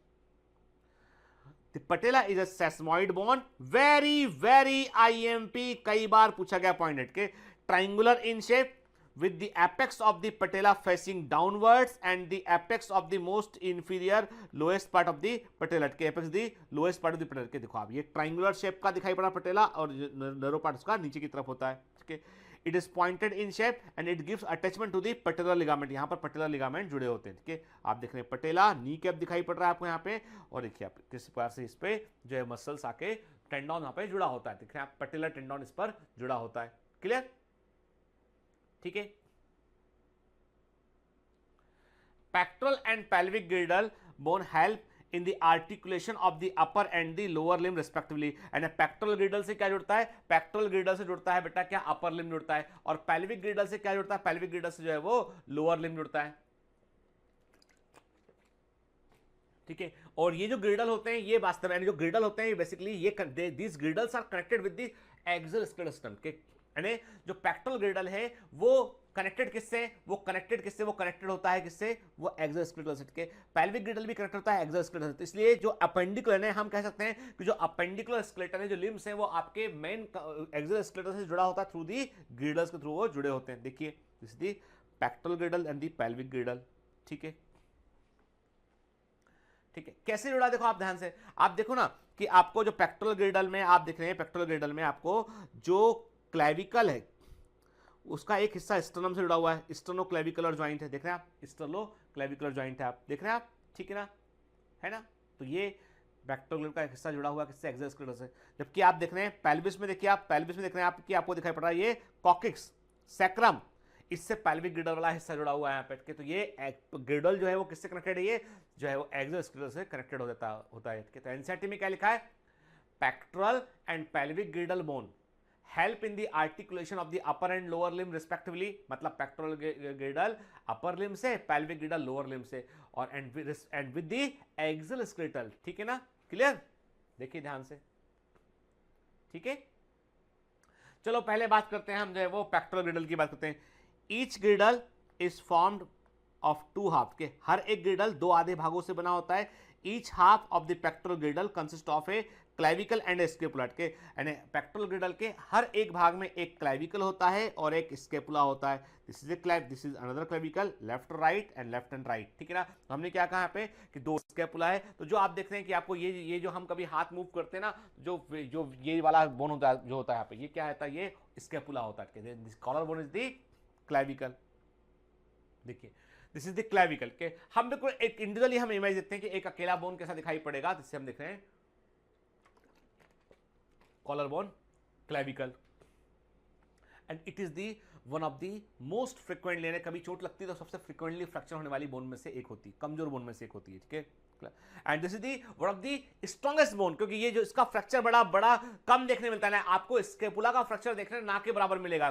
The patella is a sesamoid bone, very IMP कई बार पूछा गया पॉइंट है के, triangular in shape with the apex of the patella facing downwards and the apex of the most inferior lowest part of the patella के apex the lowest part of the patella के, देखो आप ये triangular shape का दिखाई पड़ा पटेला, और narrow part उसका नीचे की तरफ होता है, ठीक है। It is pointed in shape and it gives attachment to the patellar ligament, यहाँ पर पटेलर लिगामेंट जुड़े होते हैं, ठीक है। आप देख रहे हैं पटेला नी कैप दिखाई पड़ रहा है आपको यहाँ पे, और देखिए आप किस प्रकार से इस पे जो है मसल्स आके टेंडन यहाँ पे जुड़ा होता है, देख रहे हैं आप पटेलर टेंडन इस पर जुड़ा होता है, क्लियर, ठीक है। Pectoral and pelvic girdle bone help in the articulation of the upper and the lower limb respectively, and pectoral girdle से क्या जुड़ता है, pectoral girdle से जुड़ता है बेटा क्या upper limb जुड़ता है, और pelvic girdle से क्या जुड़ता है, pelvic girdle से जो है वो lower limb जुड़ता है, ठीक है। और ये जो ग्रिडल होते हैं ये वास्तव में जो ग्रिडल होते हैं बेसिकली ये this girdles are connected with the axial skeletal system के, यानी जो पेक्टोरल ग्रिडल है वो कनेक्टेड किससे, वो कनेक्टेड होता है किससे, वो एक्सल स्केलेटल सिस्टम के। पैल्विक ग्रिडल भी कनेक्ट होता है एक्सल स्केलेटल सिस्टम, इसलिए जो अपेंडिकुलर है हम कह सकते हैं कि जो अपेंडिकुलर स्केलेटन है, जो लिम्स हैं वो आपके मेन एक्सल स्केलेटल से जुड़ा होता है, थ्रू दी ग्रिडल्स के थ्रू वो जुड़े होते हैं। देखिए this is the pectoral ग्रिडल and the pelvic ग्रिडल, ठीक है, ठीक है। कैसे जुड़ा देखो आप ध्यान से, आप देखो ना कि आपको जो पेक्टोरल ग्रिडल में आप देख रहे हैं, पेक्टोरल ग्रिडल में आपको जो क्लेविकल है उसका एक हिस्सा स्टर्नम से जुड़ा हुआ है, स्टर्नो क्लेविकुलर जॉइंट है, देख रहे हैं आप, स्टर्नो क्लेविकुलर जॉइंट है, आप देख रहे हैं आप, ठीक है ना, है ना। तो ये पेक्टोरल ग्रिडल का एक हिस्सा जुड़ा हुआ है किससे, एक्सल स्केलेटल से। जबकि आप देख रहे हैं पेल्विस में, देखिए आप पेल्विस में देख रहे हैं आप कि आपको दिखाई पड़ रहा है ये कॉकिक्स सैक्रम, इससे पैल्विक ग्रिडल वाला हिस्सा जुड़ा हुआ है यहाँ पे, तो ये ग्रिडल जो है वो किससे कनेक्टेड है, ये जो है वो एक्सल स्केलेटल से कनेक्टेड होता है। तो एनसीईआरटी में क्या लिखा है, pectoral and pelvic girdle bone help in the articulation of the upper and lower limb respectively, मतलब पेक्टोरल ग्रिडल अपर लिम्ब से, पैल्विक ग्रिडल लोअर लिम्ब से, और and with the axial skeletal, ठीक है ना, क्लियर। देखिए ध्यान से, ठीक है। चलो पहले बात करते हैं हम जो है वो पेक्टोरल ग्रिडल की बात करते हैं। Each girdle is formed of two half के, हर एक ग्रिडल दो आधे भागों से बना होता है। Each half of the pectoral ग्रिडल consist of A clavicle and scapular के, यानी पेक्टोरल ग्रिडल के हर एक भाग में एक क्लेविकल होता है और एक स्केपुला होता है। This is another clavicle, left right and left and right, ठीक है ना। तो हमने क्या कहा यहाँ पे कि दो स्केपुला है, तो जो आप देख रहे हैं कि आपको ये जो हम कभी हाथ मूव करते हैं ना, जो ये वाला बोन होता है, जो होता है यहाँ पे, ये क्या होता है, ये स्केपुला होता है। Collar bone is the clavicle, देखिए दिस इज द क्लेविकल के। हम बिल्कुल एक इंडिविजुअली हम इमेज देखते हैं कि एक अकेला बोन कैसा दिखाई पड़ेगा, जिससे हम देख रहे हैं collar bone, clavicle, and it is the one of the most frequent लेने, कभी चोट लगती है तो सबसे फ्रिक्वेंटली फ्रैक्चर होने वाली बोन में से एक होती है, कमजोर बोन में से एक होती है, ठीक है। And this is the one of the strongest bone, क्योंकि ये जो इसका फ्रैक्चर बड़ा बड़ा कम देखने मिलता है ना, आपको स्कैपुला का फ्रैक्चर देखने ना के बराबर मिलेगा,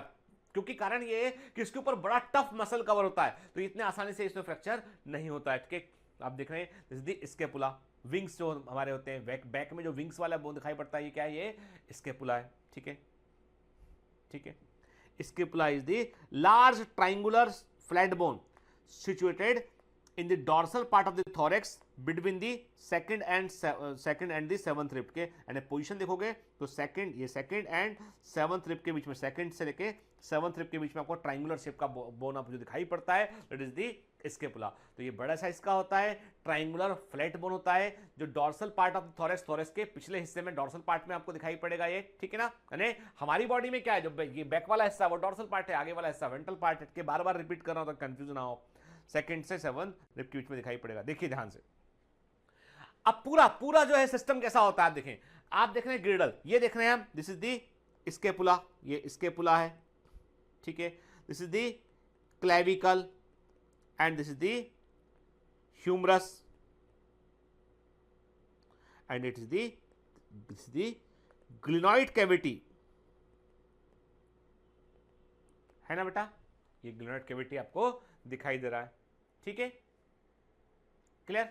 क्योंकि कारण ये है कि इसके ऊपर बड़ा टफ मसल कवर होता है, तो इतने आसानी से इसमें फ्रैक्चर नहीं होता है, ठीक है। आप देख रहे हैं this is the scapula, wings जो हमारे होते हैं, बैक में जो विंग्स वाला बोन दिखाई पड़ता है, ये क्या है, ये स्कैपुला है, ठीक है, ठीक है। Scapula is the large triangular flat bone situated in the dorsal part of the thorax between the second and the seventh rib के, एंड पोजीशन देखोगे तो ये सेकंड एंड सेवंथ रिब के बीच में, सेकंड से लेके सेवंथ रिब के बीच में आपको ट्राइंगुलर शेप का बोन आपको जो दिखाई पड़ता है, दैट इज दी स्कैपुला। तो ये बड़ा साइज का होता है, ट्राइंगुलर फ्लैट बोन होता है, जो dorsal part of the thorax के पिछले हिस्से में, डॉर्सल पार्ट में आपको दिखाई पड़ेगा ये, ठीक है ना। यानी हमारी बॉडी में क्या है, जो ये बैक वाला हिस्सा वो डॉर्सल पार्ट है, आगे वाला हिस्सा वेंट्रल पार्ट है, बार बार रिपीट कर रहा हूं तो कंफ्यूज ना हो, सेकंड से सेवन रिब के बीच में दिखाई पड़ेगा, देखिए ध्यान से। अब पूरा जो है सिस्टम कैसा होता है, आप देखें, आप देख रहे हैं ग्रिडल, ये देख रहे हैं हम, दिस इज दी स्कैपुला, ये स्कैपुला है, ठीक है, this is the clavicle and this is the humerus and it is the glenoid cavity, है ना बेटा, ये ग्लिनॉइड कैविटी आपको दिखाई दे रहा है, ठीक है, क्लियर।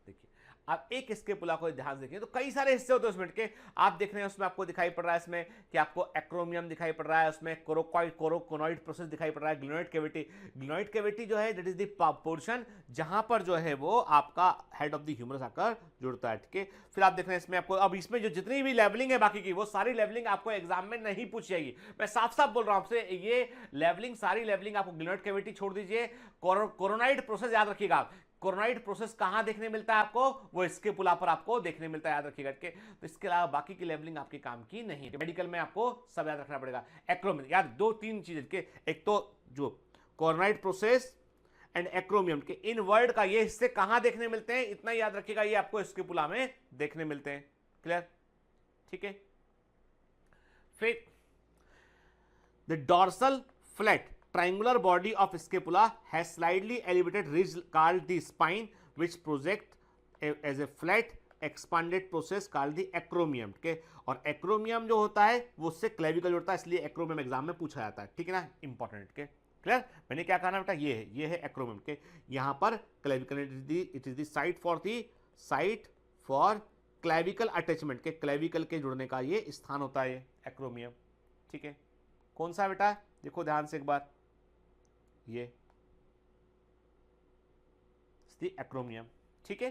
देखिए आप एक स्कैपुला को ध्यान से देखिए तो कई सारे हिस्से होते हैं उसमें के, आप देख रहे हैं उसमें आपको दिखाई पड़ रहा है इसमें कि आपको एक्रोमियम दिखाई पड़ रहा है, उसमें कोरोकोनॉइड प्रोसेस दिखाई पड़ रहा है, ग्लिनॉइड कैविटी जो है दैट इज द पोर्शन जहां पर जो है वो आपका हेड ऑफ द ह्यूमरस आकर जुड़ता है, ठीक है। फिर आप देख रहे हैं इसमें आपको, अब इसमें जो जितनी भी लेवलिंग है बाकी की, वो सारी लेवलिंग आपको एग्जाम में नहीं पूछी जाएगी, मैं साफ साफ बोल रहा हूं आपसे, ये लेवलिंग सारी लेवलिंग आपको, ग्लिनॉइड कैविटी छोड़ दीजिए, कोरोनाइड प्रोसेस याद रखिएगा, कोरोनाइड प्रोसेस कहां देखने मिलता है आपको, वो स्कैपुला पर आपको देखने मिलता है, याद रखिएगा, तो इसके अलावा बाकी की लेवलिंग आपके काम की नहीं है, मेडिकल में आपको सब याद रखना पड़ेगा। एक्रोमियम यार, दो तीन चीजें के, एक तो जो कोरोनाइड प्रोसेस एंड एक्रोमियम के इन वर्ड का ये हिस्से कहां देखने मिलते हैं, इतना याद रखिएगा, ये आपको स्कैपुला में देखने मिलते हैं, क्लियर, ठीक है। फिर the dorsal flat triangular body of scapula has slightly elevated ridge called the spine which project as a flat expanded process called the acromion, ठीक है। और acromion जो होता है वो उससे क्लेविकल जुड़ता है, इसलिए acromion एग्जाम में पूछा जाता है, ठीक है ना, इंपॉर्टेंट, ठीक है, क्लियर। मैंने क्या कहा ना बेटा, ये है acromion के, यहां पर clavicle, it is the site for clavicle attachment के, क्लेविकल के जुड़ने का ये स्थान होता है, ये acromion, ठीक है। कौन सा बेटा, देखो ध्यान से एक बार, ये एक्रोमियम, ठीक है,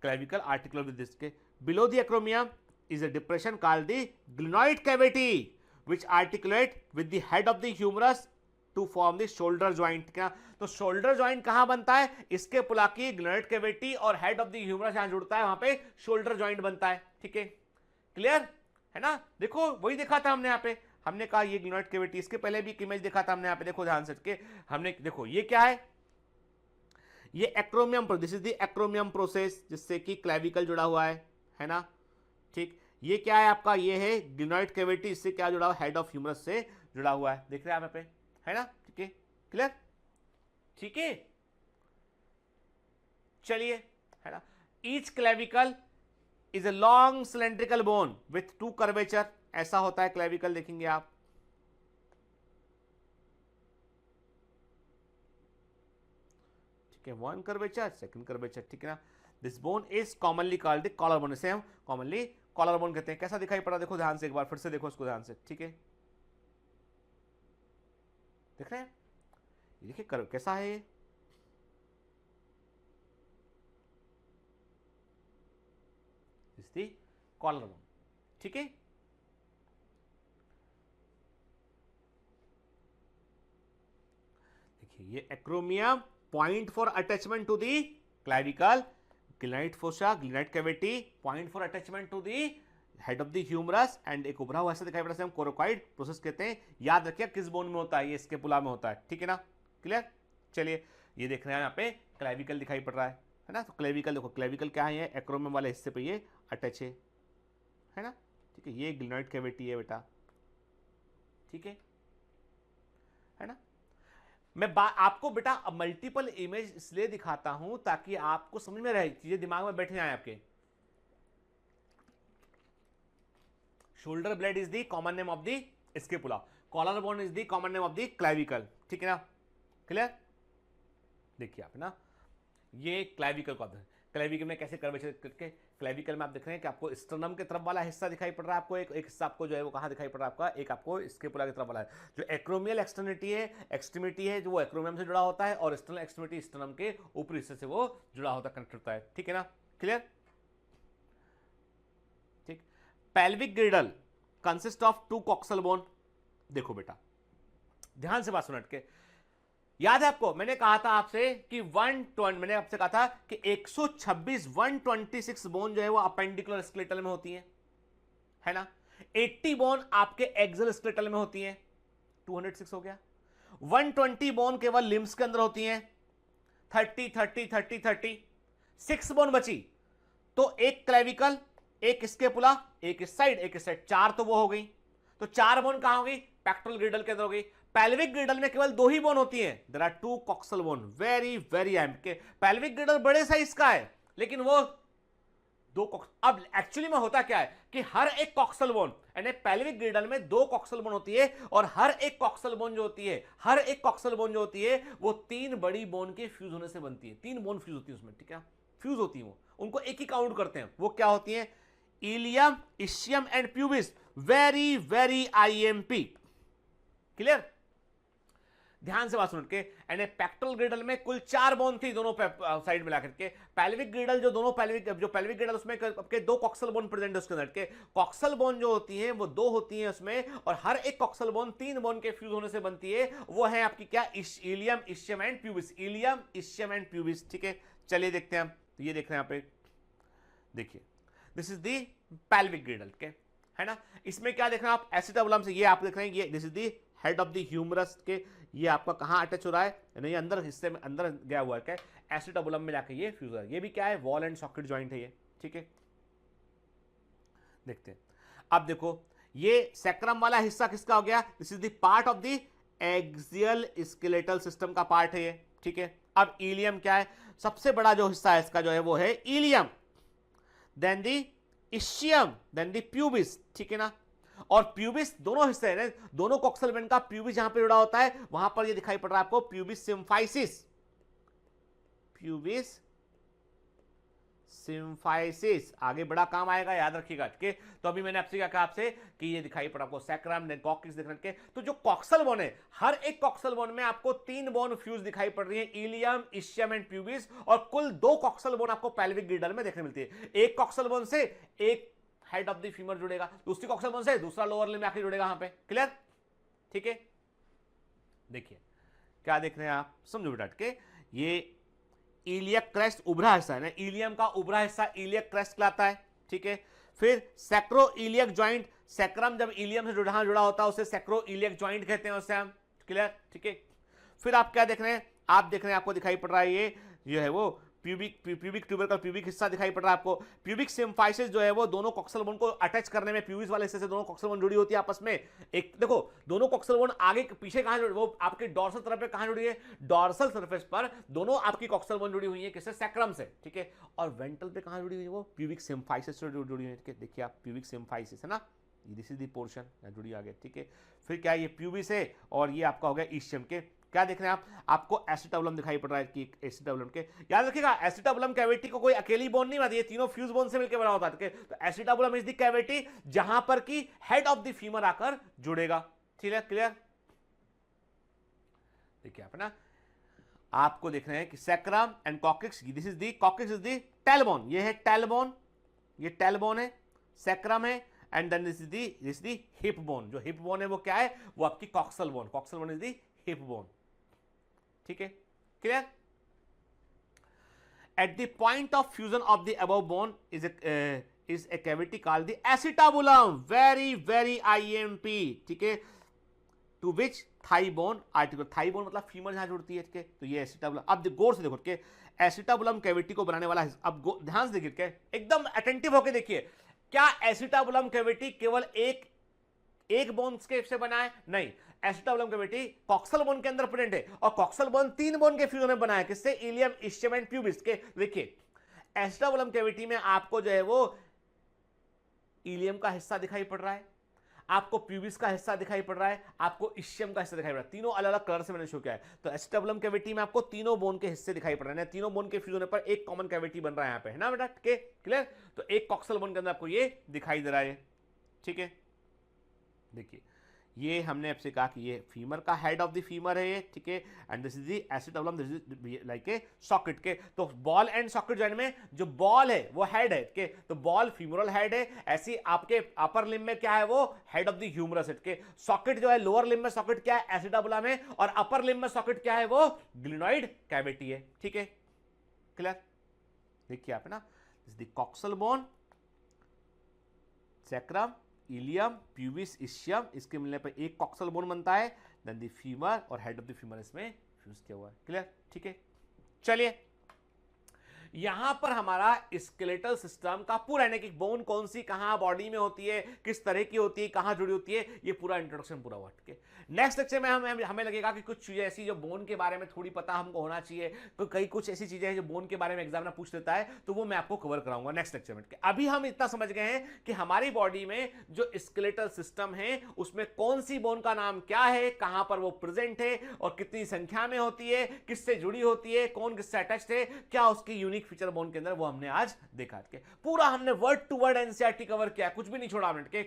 क्लेविकल आर्टिकुलर विद दिस के, below the acromion is a depression called the glenoid cavity which articulate with the head of the humerus to form the shoulder joint, क्या, तो शोल्डर जॉइंट कहां बनता है, स्कैपुला की glenoid cavity और head of the humerus यहां जुड़ता है, वहां पे शोल्डर जॉइंट बनता है, ठीक है, क्लियर है ना। देखो वही देखा था हमने, यहाँ पे हमने कहा ये ग्लिनॉइड कैविटी, इसके पहले भी एक इमेज देखा था हमने, यहाँ पे देखो ध्यान से के, हमने देखो ये क्या है, ये एक्रोमियम, दिस इज द एक्रोमियम प्रोसेस जिससे कि क्लेविकल जुड़ा हुआ है ना, ठीक। ये क्या है आपका, ये है ग्लिनॉइड कैविटी, इससे क्या जुड़ा हुआ, हेड ऑफ ह्यूमरस से जुड़ा हुआ है, देख रहे हैं आप यहाँ पे, है ना, ठीक है, क्लियर, ठीक है। चलिए, है ना, each clavicle is a long cylindrical bone with to curvature, ऐसा होता है क्लेविकल, देखेंगे आप, ठीक है, वन कर्वेचर, सेकंड कर्वेचर, ठीक है ना। This bone is commonly called the collar bone, इसे हम कॉमनली कॉलर बोन कहते हैं। कैसा दिखाई पड़ा, देखो ध्यान से एक बार, फिर से देखो इसको ध्यान से, ठीक है, देख रहे हैं, ये देखिए कैसा है, ये कॉलर बोन, ठीक है। ये acromion point for attachment to the clavicle, glenoid fossa, glenoid cavity point for attachment to the head of the humerus, and एक उभरा हुआ ऐसा दिखाई पड़ा, हम कोरोकॉइड प्रोसेस कहते हैं। याद रखिए किस बोन में होता है, ये स्कैपुला में होता है, ठीक है ना, क्लियर। चलिए ये देख रहे हैं यहाँ पे क्लेविकल दिखाई पड़ रहा है ना, तो क्लेविकल देखो, क्लेविकल क्या है, एक्रोमियम वाले हिस्से पे ये अटैच है ना, ठीक है। ये ग्लिनॉइड कैविटी है बेटा, ठीक है ना। मैं आपको बेटा मल्टीपल इमेज इसलिए दिखाता हूं ताकि आपको समझ में रहे, चीजें दिमाग में बैठे जाए आपके। Shoulder blade is the common name of the scapula, collar bone is the common name of the clavicle, ठीक है ना, क्लियर। देखिए आप ना, ये क्लैविकल का, क्लैविकल में कैसे कर्वेचर करके, क्लैविकल में आप देख रहे हैं कि आपको स्टर्नम के तरफ वाला हिस्सा दिखाई पड़ रहा है आपको, एक हिस्सा आपको जो है वो कहाँ दिखाई पड़ रहा है आपका, एक आपको स्कैपुला की तरफ वाला है। जो एक्रोमियल एक्सट्रीमिटी है जो वो एक्रोमियम से जुड़ा होता है, और स्टर्नल एक्सट्रीमिटी स्टर्नम के ऊपरी हिस्से से वो जुड़ा होता है, कनेक्ट होता है, ठीक है ना, क्लियर। ठीक, pelvic गिर्डल consist of 2 coxal bone. देखो बेटा ध्यान से बात सुनट के, याद है आपको मैंने कहा था आपसे कि 120, मैंने आपसे कहा था कि 126 बोन जो है वो अपेंडिकुलर स्केलेटल में होती है ना। 80 बोन आपके एक्सल स्केलेटल में होती हैं, 206 हो गया। 120 बोन केवल लिम्स के अंदर होती हैं, 30 6 बोन बची, तो एक क्लैविकल, एक स्कैपुला, एक इस साइड, 4 तो वो हो गई। तो 4 बोन कहां होगी, पेक्टोरल गिर्डल के अंदर होगी। पेल्विक गिर्डल में केवल 2 ही बोन होती हैं, there are 2 coxal bone, very very एम के। पेल्विक गिर्डल बड़े साइज का है लेकिन वो 2 अब एक्चुअली में होता क्या है कि हर एक कॉक्सल बोन, यानी पेल्विक गिर्डल में 2 कॉक्सल बोन होती है, और हर एक कॉक्सल बोन जो होती है वो 3 बड़ी बोन के फ्यूज होने से बनती है। 3 बोन फ्यूज होती है उसमें, ठीक है, फ्यूज होती है वो, उनको एक ही काउंट करते हैं। वो क्या होती है, ilium, ischium and pubis, very very IMP, clear. ध्यान से बात सुन के, यानी पेक्टोरल गिर्डल में कुल 4 बोन थी दोनों साइड मिला करके। पेल्विक गिर्डल जो पेल्विक गिर्डल उसमें आपके 2 कॉक्सल बोन प्रेजेंट है उसके अंदर के। कॉक्सल बोन जो होती हैं वो 2 होती हैं उसमें, और हर एक कॉक्सल बोन 3 बोन के फ्यूज होने से बनती है। वो है आपकी क्या, ilium, ischium and pubis, ilium, ischium and pubis, ठीक है। चलिए देखते हैं हम, तो ये देख रहे हैं यहाँ पे, देखिए दिस इज दी पेल्विक गिर्डल के, है ना। इसमें क्या देख रहे हैं आप, एसिटाबुलम से, ये आप देख रहे हैं ये this is the head of the humerus के, ये आपका कहां अटैच हो रहा है, यानी ये अंदर हिस्से में अंदर गया हुआ है, क्या एसिटाबुलम में जाके ये फ्यूज है। ये भी क्या है, वॉल एंड सॉकेट जॉइंट है ये, ठीक है। देखते हैं अब, देखो ये सैक्रम वाला हिस्सा किसका हो गया, this is the part of the axial skeletal system का पार्ट है ये, ठीक है। अब इलियम क्या है, सबसे बड़ा जो हिस्सा है इसका जो है वो है ilium, then the ischium, then the pubis, ठीक है ना। और प्यूबिस दोनों हिस्से हैं, दोनों कॉक्सल बोन का प्यूबिस जहां पे जुड़ा होता है वहां पर ये दिखाई पड़ रहा है आपको प्यूबिस सिम्फाइसिस, प्यूबिस सिम्फाइसिस, आगे बड़ा काम आएगा, याद रखिएगा, ठीक है। तो अभी मैंने आपसे क्या कहा आपसे कि ये दिखाई पड़ा आपको सैक्रम, देन कॉक्सिस दिख रहे हैं। तो जो कॉक्सल बोन है, हर एक कॉक्सल बोन में आपको 3 बोन फ्यूज दिखाई पड़ रही है, इलियम, इशियम एंड प्यूबिस, और कुल 2 कॉक्सल बोन आपको पेल्विक गिर्डल में देखने मिलती है। एक कॉक्सल बोन से एक हेड ऑफ द फीमर जुड़ेगा, दूसरी कॉक्सल बोन से दूसरा लोअर लिम्ब आखिर जुड़ेगा यहां पे, क्लियर, ठीक है। देखिए क्या देख रहे हैं आप, समझो बेटा के, ये इलियक क्रेस्ट उभरा हिस्सा है ना, इलियम का उभरा हिस्सा इलियक क्रेस्ट कहलाता है, ठीक है। फिर सैक्रो इलियक ज्वाइंट, सैक्रम जब इलियम से जुड़ा होता है उसे सैक्रो इलियक ज्वाइंट कहते हैं उससे हम, क्लियर, ठीक है। फिर आप क्या देख रहे हैं, आप देख रहे हैं आपको दिखाई पड़ रहा है ये जो है वो प्यूबिक ट्यूबरकल प्यूबिक हिस्सा दिखाई पड़ रहा है आपको। प्यूबिक सिम्फाइसिस जो है वो दोनों कॉक्सल बोन को अटैच करने में, प्यूबिस वाले हिस्से से दोनों कॉक्सल बोन जुड़ी होती है आपस में। एक देखो दोनों कॉक्सल बोन आगे पीछे कहां जुड़ी, वो आपके डॉर्सल तरफ पे कहां जुड़ी है, डॉर्सल सरफेस पर दोनों आपकी कॉक्सल बोन जुड़ी हुई है, किससे, सैक्रम से, ठीक है। और वेंट्रल पे कहां जुड़ी हुई है, वो प्यूबिक सिम्फाइसिस से जुड़ी हुई है, ठीक है। देखिए आप प्यूबिक सिम्फाइसिस है ना, दिस इज द पोर्शन जुड़ी आगे, ठीक है। फिर क्या ये प्यूबिस है, और ये आपका हो गया इशियम के। क्या देख रहे हैं आप, आपको एसिटाबुलम दिखाई पड़ रहा है कि एसिटाबुलम के, याद रखिएगा एसिटाबुलम कैविटी को कोई अकेली बोन नहीं आती है, तीनों फ्यूज बोन से मिलकर बना होता है। तो एसिटाबुलम इज द कैविटी जहां पर की हेड ऑफ द फीमर आकर जुड़ेगा, ठीक है, क्लियर। देखिए आप ना, आपको देख रहे हैं कि sacrum and coccyx, this is the coccyx is the tailbone, ये है टेलबोन, ये टेलबोन है, सैक्रम है, and then this is the hip bone. जो हिप बोन है वो क्या है, वो आपकी coxal bone is the hip bone, ठीक है, clear. At the point of fusion of the above bone is a cavity called the acetabulum, very very IMP, ठीक है। To which thigh bone article, thigh bone मतलब femur जहां जुड़ती है, ठीक है। तो ये एसिटाबुलम, अब गौर से देखो के एसिटाबुलम कैविटी को बनाने वाला, अब ध्यान से देखिए, एकदम अटेंटिव होकर देखिए, क्या एसिटाबुलम कैविटी केवल एक एक बोन से बना है? नहीं, एसिटाबुलम कैविटी कॉक्सल बोन के अंदर प्रेजेंट है और कॉक्सल बोन 3 बोन के फ्यूजन में बना है। किससे? इलियम, इस्चियम एंड प्यूबिस के। देखिए एसिटाबुलम कैविटी में आपको जो है वो इलियम का हिस्सा दिखाई पड़ रहा है, आपको प्यूबिस का हिस्सा दिखाई पड़ रहा है, आपको इशियम का हिस्सा दिखाई पड़ रहा है। तीनों अलग अलग कलर से मैंने शो किया है। तो एसिटाबुलम कैविटी में आपको तीनों बोन के हिस्से दिखाई पड़ रहे हैं। तीनों बोन के फ्यूज होने पर एक कॉमन कैविटी बन रहा है यहां पे, है ना बेटा? ठीक है, क्लियर? तो एक कॉक्सल बोन के अंदर आपको ये दिखाई दे रहा है। ठीक है, देखिए ये हमने आपसे कहा कि ये फीमर का हेड ऑफ द फीमर है ये, ठीक है, and this is the acetabulum, this is like a socket के। तो बॉल एंड सॉकेट जॉइंट में जो बॉल है वो हेड है के, तो बॉल फीमोरल हेड है। ऐसी आपके अपर लिम्ब में क्या है? वो हेड ऑफ द ह्यूमरस है के। सॉकेट जो है लोअर लिम्ब में सॉकेट क्या है? एसिटाबुलम है, और अपर लिम्ब में सॉकेट क्या है? वो ग्लिनोइड कैविटी है। ठीक है, क्लियर? देखिए आप, है ना, this is the coxal bone, sacrum, ilium, pubis, ischium, इसके मिलने पर एक कॉक्सल बोन बनता है। देन द फीमर और हेड ऑफ द फीमर इसमें फ्यूज किया हुआ है। क्लियर? ठीक है, चलिए यहां पर हमारा स्केलेटल सिस्टम का पूरा, यानी कि बोन कौन सी कहां बॉडी में होती है, किस तरह की होती है, कहां जुड़ी होती है, ये पूरा इंट्रोडक्शन पूरा हुआ। ठीक है, नेक्स्ट लेक्चर में हमें लगेगा कि कुछ चीजें ऐसी जो बोन के बारे में थोड़ी पता हमको होना चाहिए, तो कई कुछ ऐसी चीजें हैं जो बोन के बारे में एग्जामिनर पूछ लेता है, तो वो मैं आपको कवर कराऊंगा नेक्स्ट लेक्चर में। अभी हम इतना समझ गए हैं कि हमारी बॉडी में जो स्केलेटल सिस्टम है उसमें कौन सी बोन का नाम क्या है, कहां पर वो प्रेजेंट है और कितनी संख्या में होती है, किससे जुड़ी होती है, कौन किससे अटैच्ड है, क्या उसकी यूनिक फीचर बोन के अंदर, वो हमने आज देखा। पूरा हमने word to word NCERT cover किया, कुछ भी नहीं छोड़ा हमने।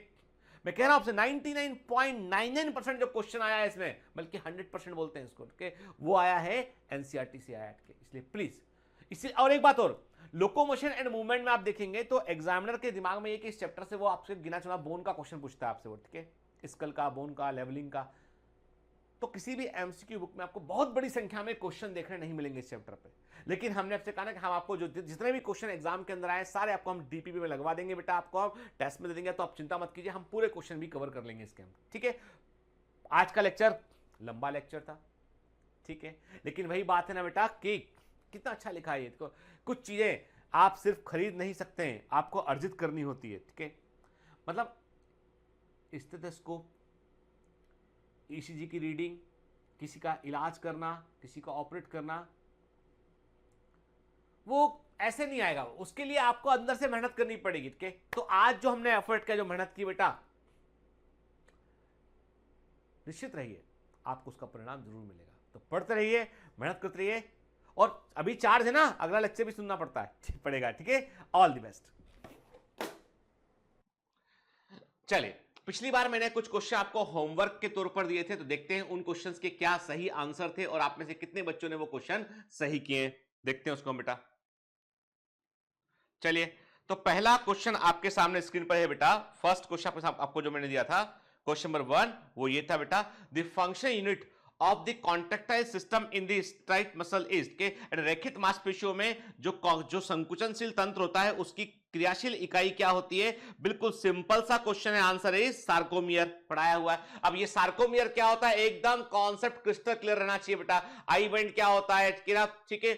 मैं कह रहा हूं आपसे 99.99% जो क्वेश्चन आया है इसमें, बल्कि 100% बोलते हैं इसको, वो आया है एनसीईआरटी से आया है। इसलिए प्लीज इसी, और एक बात और, लोकोमोशन एंड मूवमेंट में आप देखेंगे तो एग्जामिनर के दिमाग में ये कि इस चैप्टर से वो आपसे गिना चुना बोन का क्वेश्चन पूछता है आपसे वो, ठीक है, स्कल का, बोन का, लेवलिंग का। तो किसी भी एमसीक्यू बुक में आपको बहुत बड़ी संख्या में क्वेश्चन देखने नहीं मिलेंगे इस चैप्टर पे, लेकिन हमने आपसे कहा ना कि हम आपको जो जितने भी क्वेश्चन एग्जाम के अंदर आए सारे आपको हम डीपीपी में लगवा देंगे बेटा, आपको हम टेस्ट में दे देंगे, तो आप चिंता मत कीजिए, हम पूरे क्वेश्चन भी कवर कर लेंगे इसके हम। ठीक है, आज का लेक्चर लंबा लेक्चर था, ठीक है, लेकिन वही बात है ना बेटा कि कितना अच्छा लिखा है ये। कुछ चीजें आप सिर्फ खरीद नहीं सकते हैं, आपको अर्जित करनी होती है। ठीक है, मतलब स्टेथोस्कोप, ईसीजी की रीडिंग, किसी का इलाज करना, किसी का ऑपरेट करना, वो ऐसे नहीं आएगा, उसके लिए आपको अंदर से मेहनत करनी पड़ेगी। ठीक है, तो आज जो हमने एफर्ट किया, जो मेहनत की बेटा, निश्चित रहिए आपको उसका परिणाम जरूर मिलेगा। तो पढ़ते रहिए, मेहनत करते रहिए, और अभी चार्ज है ना, अगला लेक्चर भी सुनना पड़ेगा। ठीक है, ऑल द बेस्ट। चलिए, पिछली बार मैंने कुछ क्वेश्चन आपको होमवर्क के तौर पर दिए थे, तो देखते हैं उन क्वेश्चंस के क्या सही आंसर थे और आप में से कितने बच्चों ने वो क्वेश्चन सही किए। देखते हैं उसको बेटा। चलिए, तो पहला क्वेश्चन आपके सामने स्क्रीन पर है बेटा। फर्स्ट क्वेश्चन आपको जो मैंने दिया था, क्वेश्चन नंबर 1, वो ये था बेटा, the function unit of the contractile system in the straight muscle is, के रेखित मांसपेशियों में जो संकुचनशील तंत्र होता है उसकी क्रियाशील इकाई क्या होती है? बिल्कुल सिंपल सा क्वेश्चन है, आंसर इज सार्कोमियर, पढ़ाया हुआ है। अब ये सार्कोमियर क्या होता है, एकदम कॉन्सेप्ट क्रिस्टल क्लियर रहना चाहिए बेटा। आई बेंड क्या होता है, ठीक है,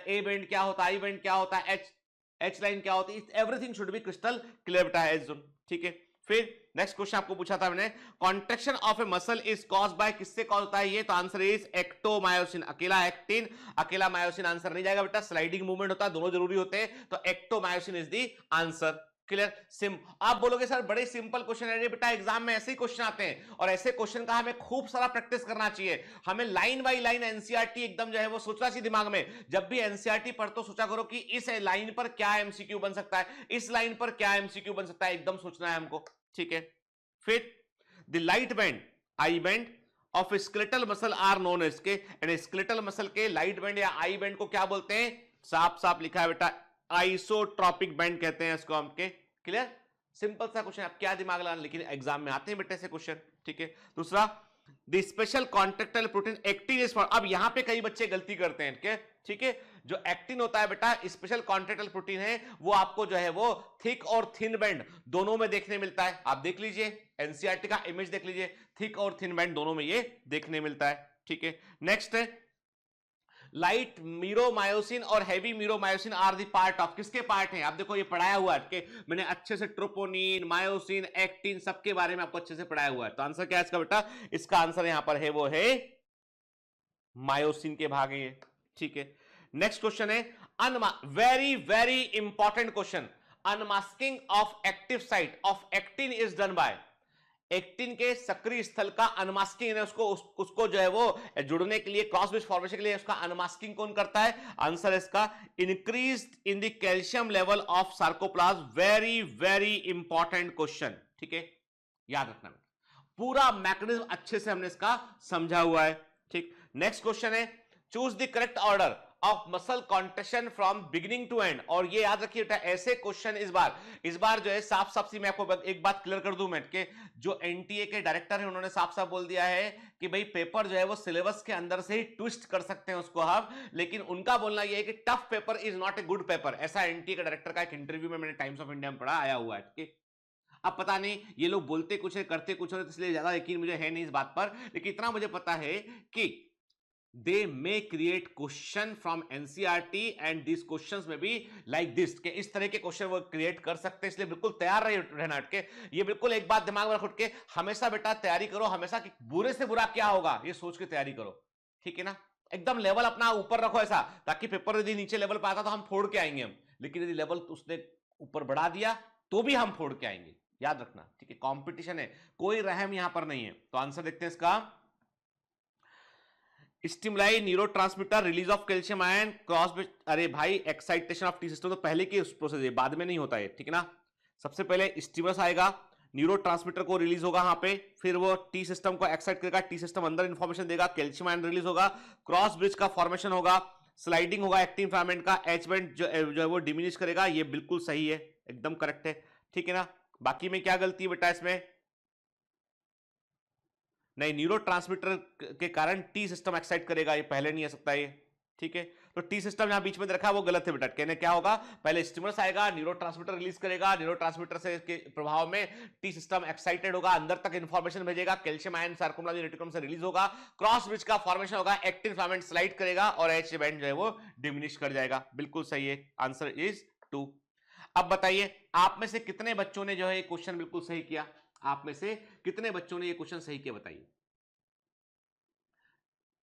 ए बेंड क्या होता है, आई बेंड क्या होता है, एच लाइन क्या होती है, everything should be crystal clear बेटा, एच जोन। ठीक है, फिर नेक्स्ट क्वेश्चन आपको पूछा था मैंने, contraction of A muscle is caused by, किससे कॉज होता है ये? तो आंसर इज एक्टोमायोसिन। अकेला एक्टिन, अकेला मायोसिन आंसर नहीं जाएगा बेटा, स्लाइडिंग मूवमेंट होता है, दोनों जरूरी होते हैं, तो एक्टोमायोसिन इज द आंसर। क्लियर? आप बोलोगे सर बड़े सिंपल क्वेश्चन है बेटा, एग्जाम में ऐसे ही क्वेश्चन आते हैं, और ऐसे क्वेश्चन का हमें खूब सारा प्रैक्टिस करना चाहिए। हमें लाइन बाय लाइन एनसीईआरटी एकदम जो है वो सोचना चाहिए दिमाग में। जब भी एनसीईआरटी पढ़तो सोचा करो कि इस लाइन पर क्या एमसीक्यू बन सकता है, इस लाइन पर क्या एमसीक्यू बन सकता है, एकदम सोचना है हमको। ठीक है, फिर the light band, I band of skeletal muscle are known as, के एंड स्केलेटल मसल के लाइट बैंड या आई बैंड को क्या बोलते हैं? साफ साफ लिखा है बेटा, आइसोट्रॉपिक बैंड कहते हैं इसको हम के। क्लियर? सिंपल सा क्वेश्चन, आप क्या दिमाग लगाना, लेकिन एग्जाम में आते हैं बेटे से क्वेश्चन। ठीक है, दूसरा, the special contractile protein actin is form. अब यहां पे कई बच्चे गलती करते हैं, ठीक है, जो एक्टिन होता है बेटा, स्पेशल कॉन्ट्रैक्टाइल प्रोटीन है, वो आपको जो है वो थिक और थिन बैंड दोनों में देखने मिलता है। आप देख लीजिए, एनसीईआरटी का इमेज देख लीजिए, थिक और थिन बैंड दोनों में ये देखने मिलता है। ठीक है, नेक्स्ट है लाइट मीरोमायोसिन और heavy meromyosin are the part of, किसके पार्ट हैं? आप देखो ये पढ़ाया हुआ है कि मैंने अच्छे से ट्रोपोनिन, मायोसिन, एक्टिन सबके बारे में आपको अच्छे से पढ़ाया हुआ है। तो आंसर क्या है इसका बेटा? इसका आंसर यहां पर है वो है मायोसिन के भाग हैं ये, ठीक है। नेक्स्ट क्वेश्चन है very very important question, unmasking of active site of actin is done by, actin के सक्रिय स्थल का अनमास्किंग, उसको जो है वो जुड़ने के लिए, क्रॉस ब्रिज फॉर्मेशन के लिए उसका अनमास्किंग कौन करता है? आंसर है इसका increase in the calcium level of sarcoplasm. Very very important question, ठीक है, याद रखना। पूरा मैकेनिज्म अच्छे से हमने इसका समझा हुआ है, ठीक। नेक्स्ट क्वेश्चन है choose the correct order of muscle contraction from beginning to end. और ये याद रखिए बेटा, ऐसे क्वेश्चन इस बार जो है साफ साफ सी मैं आपको एक बात क्लियर कर दूं, मैं कि जो एनटीए के डायरेक्टर हैं उन्होंने साफ साफ बोल दिया है कि भाई पेपर जो है वो सिलेबस के अंदर से ही ट्विस्ट कर सकते हैं उसको हम, लेकिन उनका बोलना यह है कि tough paper is not a good paper. ऐसा एनटीए के डायरेक्टर का एक इंटरव्यू में मैंने टाइम्स ऑफ इंडिया में पढ़ा, आया हुआ है, ठीक है। अब पता नहीं ये लोग बोलते कुछ है करते कुछ है, इसलिए ज्यादा यकीन मुझे है नहीं इस बात पर, लेकिन इतना मुझे पता है कि they may create question from NCERT and these questions may be like this, कि इस तरह के क्वेश्चन वो क्रिएट कर सकते हैं, इसलिए बिल्कुल तैयार रहना के। ये बिल्कुल एक बात दिमाग में रख के हमेशा बेटा तैयारी करो, हमेशा कि बुरे से बुरा क्या होगा ये सोच के तैयारी करो, ठीक है ना। एकदम लेवल अपना ऊपर रखो ऐसा, ताकि पेपर यदि नीचे लेवल पे आता तो हम फोड़ के आएंगे हम, लेकिन यदि लेवल उसने ऊपर बढ़ा दिया तो भी हम फोड़ के आएंगे, याद रखना, ठीक है। कॉम्पिटिशन है, कोई रहम यहां पर नहीं है। तो आंसर देखते हैं इसका, stimuli neurotransmitter release of calcium ion cross, अरे भाई एक्साइटेशन ऑफ टी सिस्टम तो पहले की प्रोसेस है, बाद में नहीं होता है, ठीक है ना। सबसे पहले स्टिमुलस आएगा, न्यूरोट्रांसमीटर को रिलीज होगा यहाँ पे, फिर वो टी सिस्टम को एक्साइट करेगा, टी सिस्टम अंदर इंफॉर्मेशन देगा, कैल्शियम आयन रिलीज होगा, क्रॉस ब्रिज का फॉर्मेशन होगा, स्लाइडिंग होगा एक्टिन फिलामेंट का, एच बैंड जो है वो डिमिनिश करेगा। ये बिल्कुल सही है, एकदम करेक्ट है, ठीक है ना। बाकी में क्या गलती है बेटा इसमें? नहीं, न्यूरोट्रांसमीटर के कारण टी सिस्टम एक्साइट करेगा, ये पहले नहीं आ सकता ये, ठीक है। तो टी सिस्टम यहां बीच में रखा है वो गलत है बेटा। कहने क्या होगा, पहले स्टिमुलस आएगा, न्यूरोट्रांसमीटर रिलीज करेगा, न्यूरोट्रांसमीटर से के प्रभाव में टी सिस्टम एक्साइटेड होगा, अंदर तक इंफॉर्मेशन भेजेगा, कैल्शियम आयन सार्कोप्लाज्मिक रेटिकुलम से रिलीज होगा, क्रॉस ब्रिज का फॉर्मेशन होगा, एक्टिन फिलामेंट स्लाइड करेगा और एच बैंड जो है वो डिमिनिश कर जाएगा। बिल्कुल सही है, आंसर इज 2। अब बताइए आप में से कितने बच्चों ने जो है ये क्वेश्चन बिल्कुल सही किया? आप में से कितने बच्चों ने ये क्वेश्चन सही किया बताइए?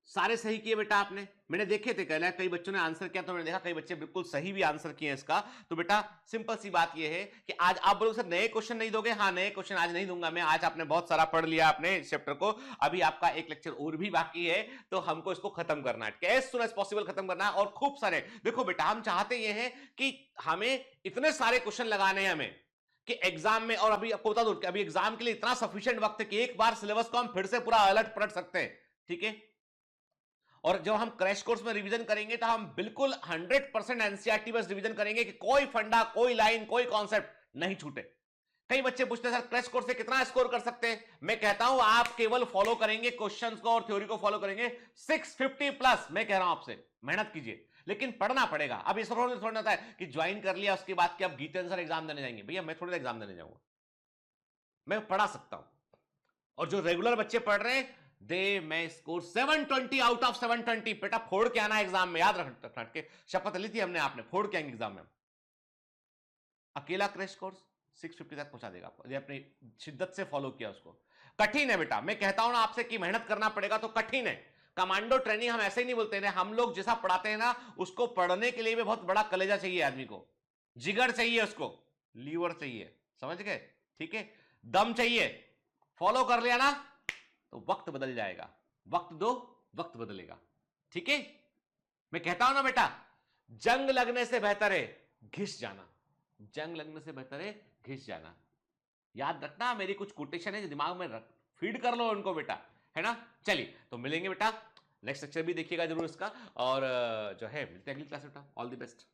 सारे सही किए बेटा आपने, मैंने देखे थे कहला कई बच्चों ने आंसर किया तो मैंने देखा कई बच्चे बिल्कुल सही भी आंसर किए हैं इसका। तो बेटा सिंपल सी बात ये है कि आज आप बोलोगे सर नए क्वेश्चन नहीं दोगे, हाँ नए क्वेश्चन आज नहीं दूंगा मैं, आज आपने बहुत सारा पढ़ लिया आपने इस चैप्टर को, अभी आपका एक लेक्चर और भी बाकी है, तो हमको इसको खत्म करना है, एज सून एज पॉसिबल खत्म करना है। और खूब सारे देखो बेटा, हम चाहते ये है कि हमें इतने सारे क्वेश्चन लगाने हैं हमें कि एग्जाम में, और अभी आपको बता दूं कि अभी एग्जाम के लिए इतना सफिशिएंट वक्त है कि एक बार सिलेबस को हम फिर से पूरा अलर्ट पलट सकते हैं, ठीक है। और जब हम क्रैश कोर्स में रिवीजन करेंगे तो हम बिल्कुल 100% एनसीईआरटी बस रिवीजन करेंगे कि कोई फंडा, कोई लाइन, कोई कॉन्सेप्ट नहीं छूटे। कई बच्चे पूछते हैं सर क्रैश कोर्स से कितना स्कोर कर सकते हैं? मैं कहता हूं आप केवल फॉलो करेंगे क्वेश्चंस को और थ्योरी को फॉलो करेंगे 650 प्लस। मैं कह रहा हूं आपसे मेहनत कीजिए, लेकिन पढ़ना पड़ेगा। अब इस थोड़ा होता है कि ज्वाइन कर लिया उसके बाद कि आप गीता आंसर एग्जाम देने जाएंगे, भैया मैं थोड़ी एग्जाम देने जाऊंगा, मैं पढ़ा सकता हूं। और जो रेगुलर बच्चे पढ़ रहे हैं दे मैं स्कोर 720 आउट ऑफ 720। बेटा फोड़ के आना एग्जाम में, याद रखना के शपथ ली थी हमने, आपने फोड़ के आएंगे एग्जाम में। अकेला क्रैश कोर्स 650 तक पहुंचा देगा आपको, अपनी शिद्दत से फॉलो किया उसको। कठिन है बेटा, मैं कहता हूं ना आपसे कि मेहनत करना पड़ेगा तो कठिन है। कमांडो ट्रेनिंग हम ऐसे ही नहीं बोलते हैं, हम लोग जैसा पढ़ाते हैं ना उसको पढ़ने के लिए भी बहुत बड़ा कलेजा चाहिए आदमी को, जिगर चाहिए उसको, लीवर चाहिए, समझ गए, ठीक है, दम चाहिए। फॉलो कर लिया ना तो वक्त बदल जाएगा, वक्त दो वक्त बदलेगा, ठीक है। मैं कहता हूं ना बेटा, जंग लगने से बेहतर है घिस जाना, जंग लगने से बेहतर है घिस जाना। याद रखना, मेरी कुछ कोटेशन है जो दिमाग में रख, फीड कर लो उनको बेटा, है ना। चलिए तो मिलेंगे बेटा, नेक्स्ट लेक्चर भी देखिएगा जरूर इसका, और जो है मिलते हैं अगली क्लास में बेटा। All the best.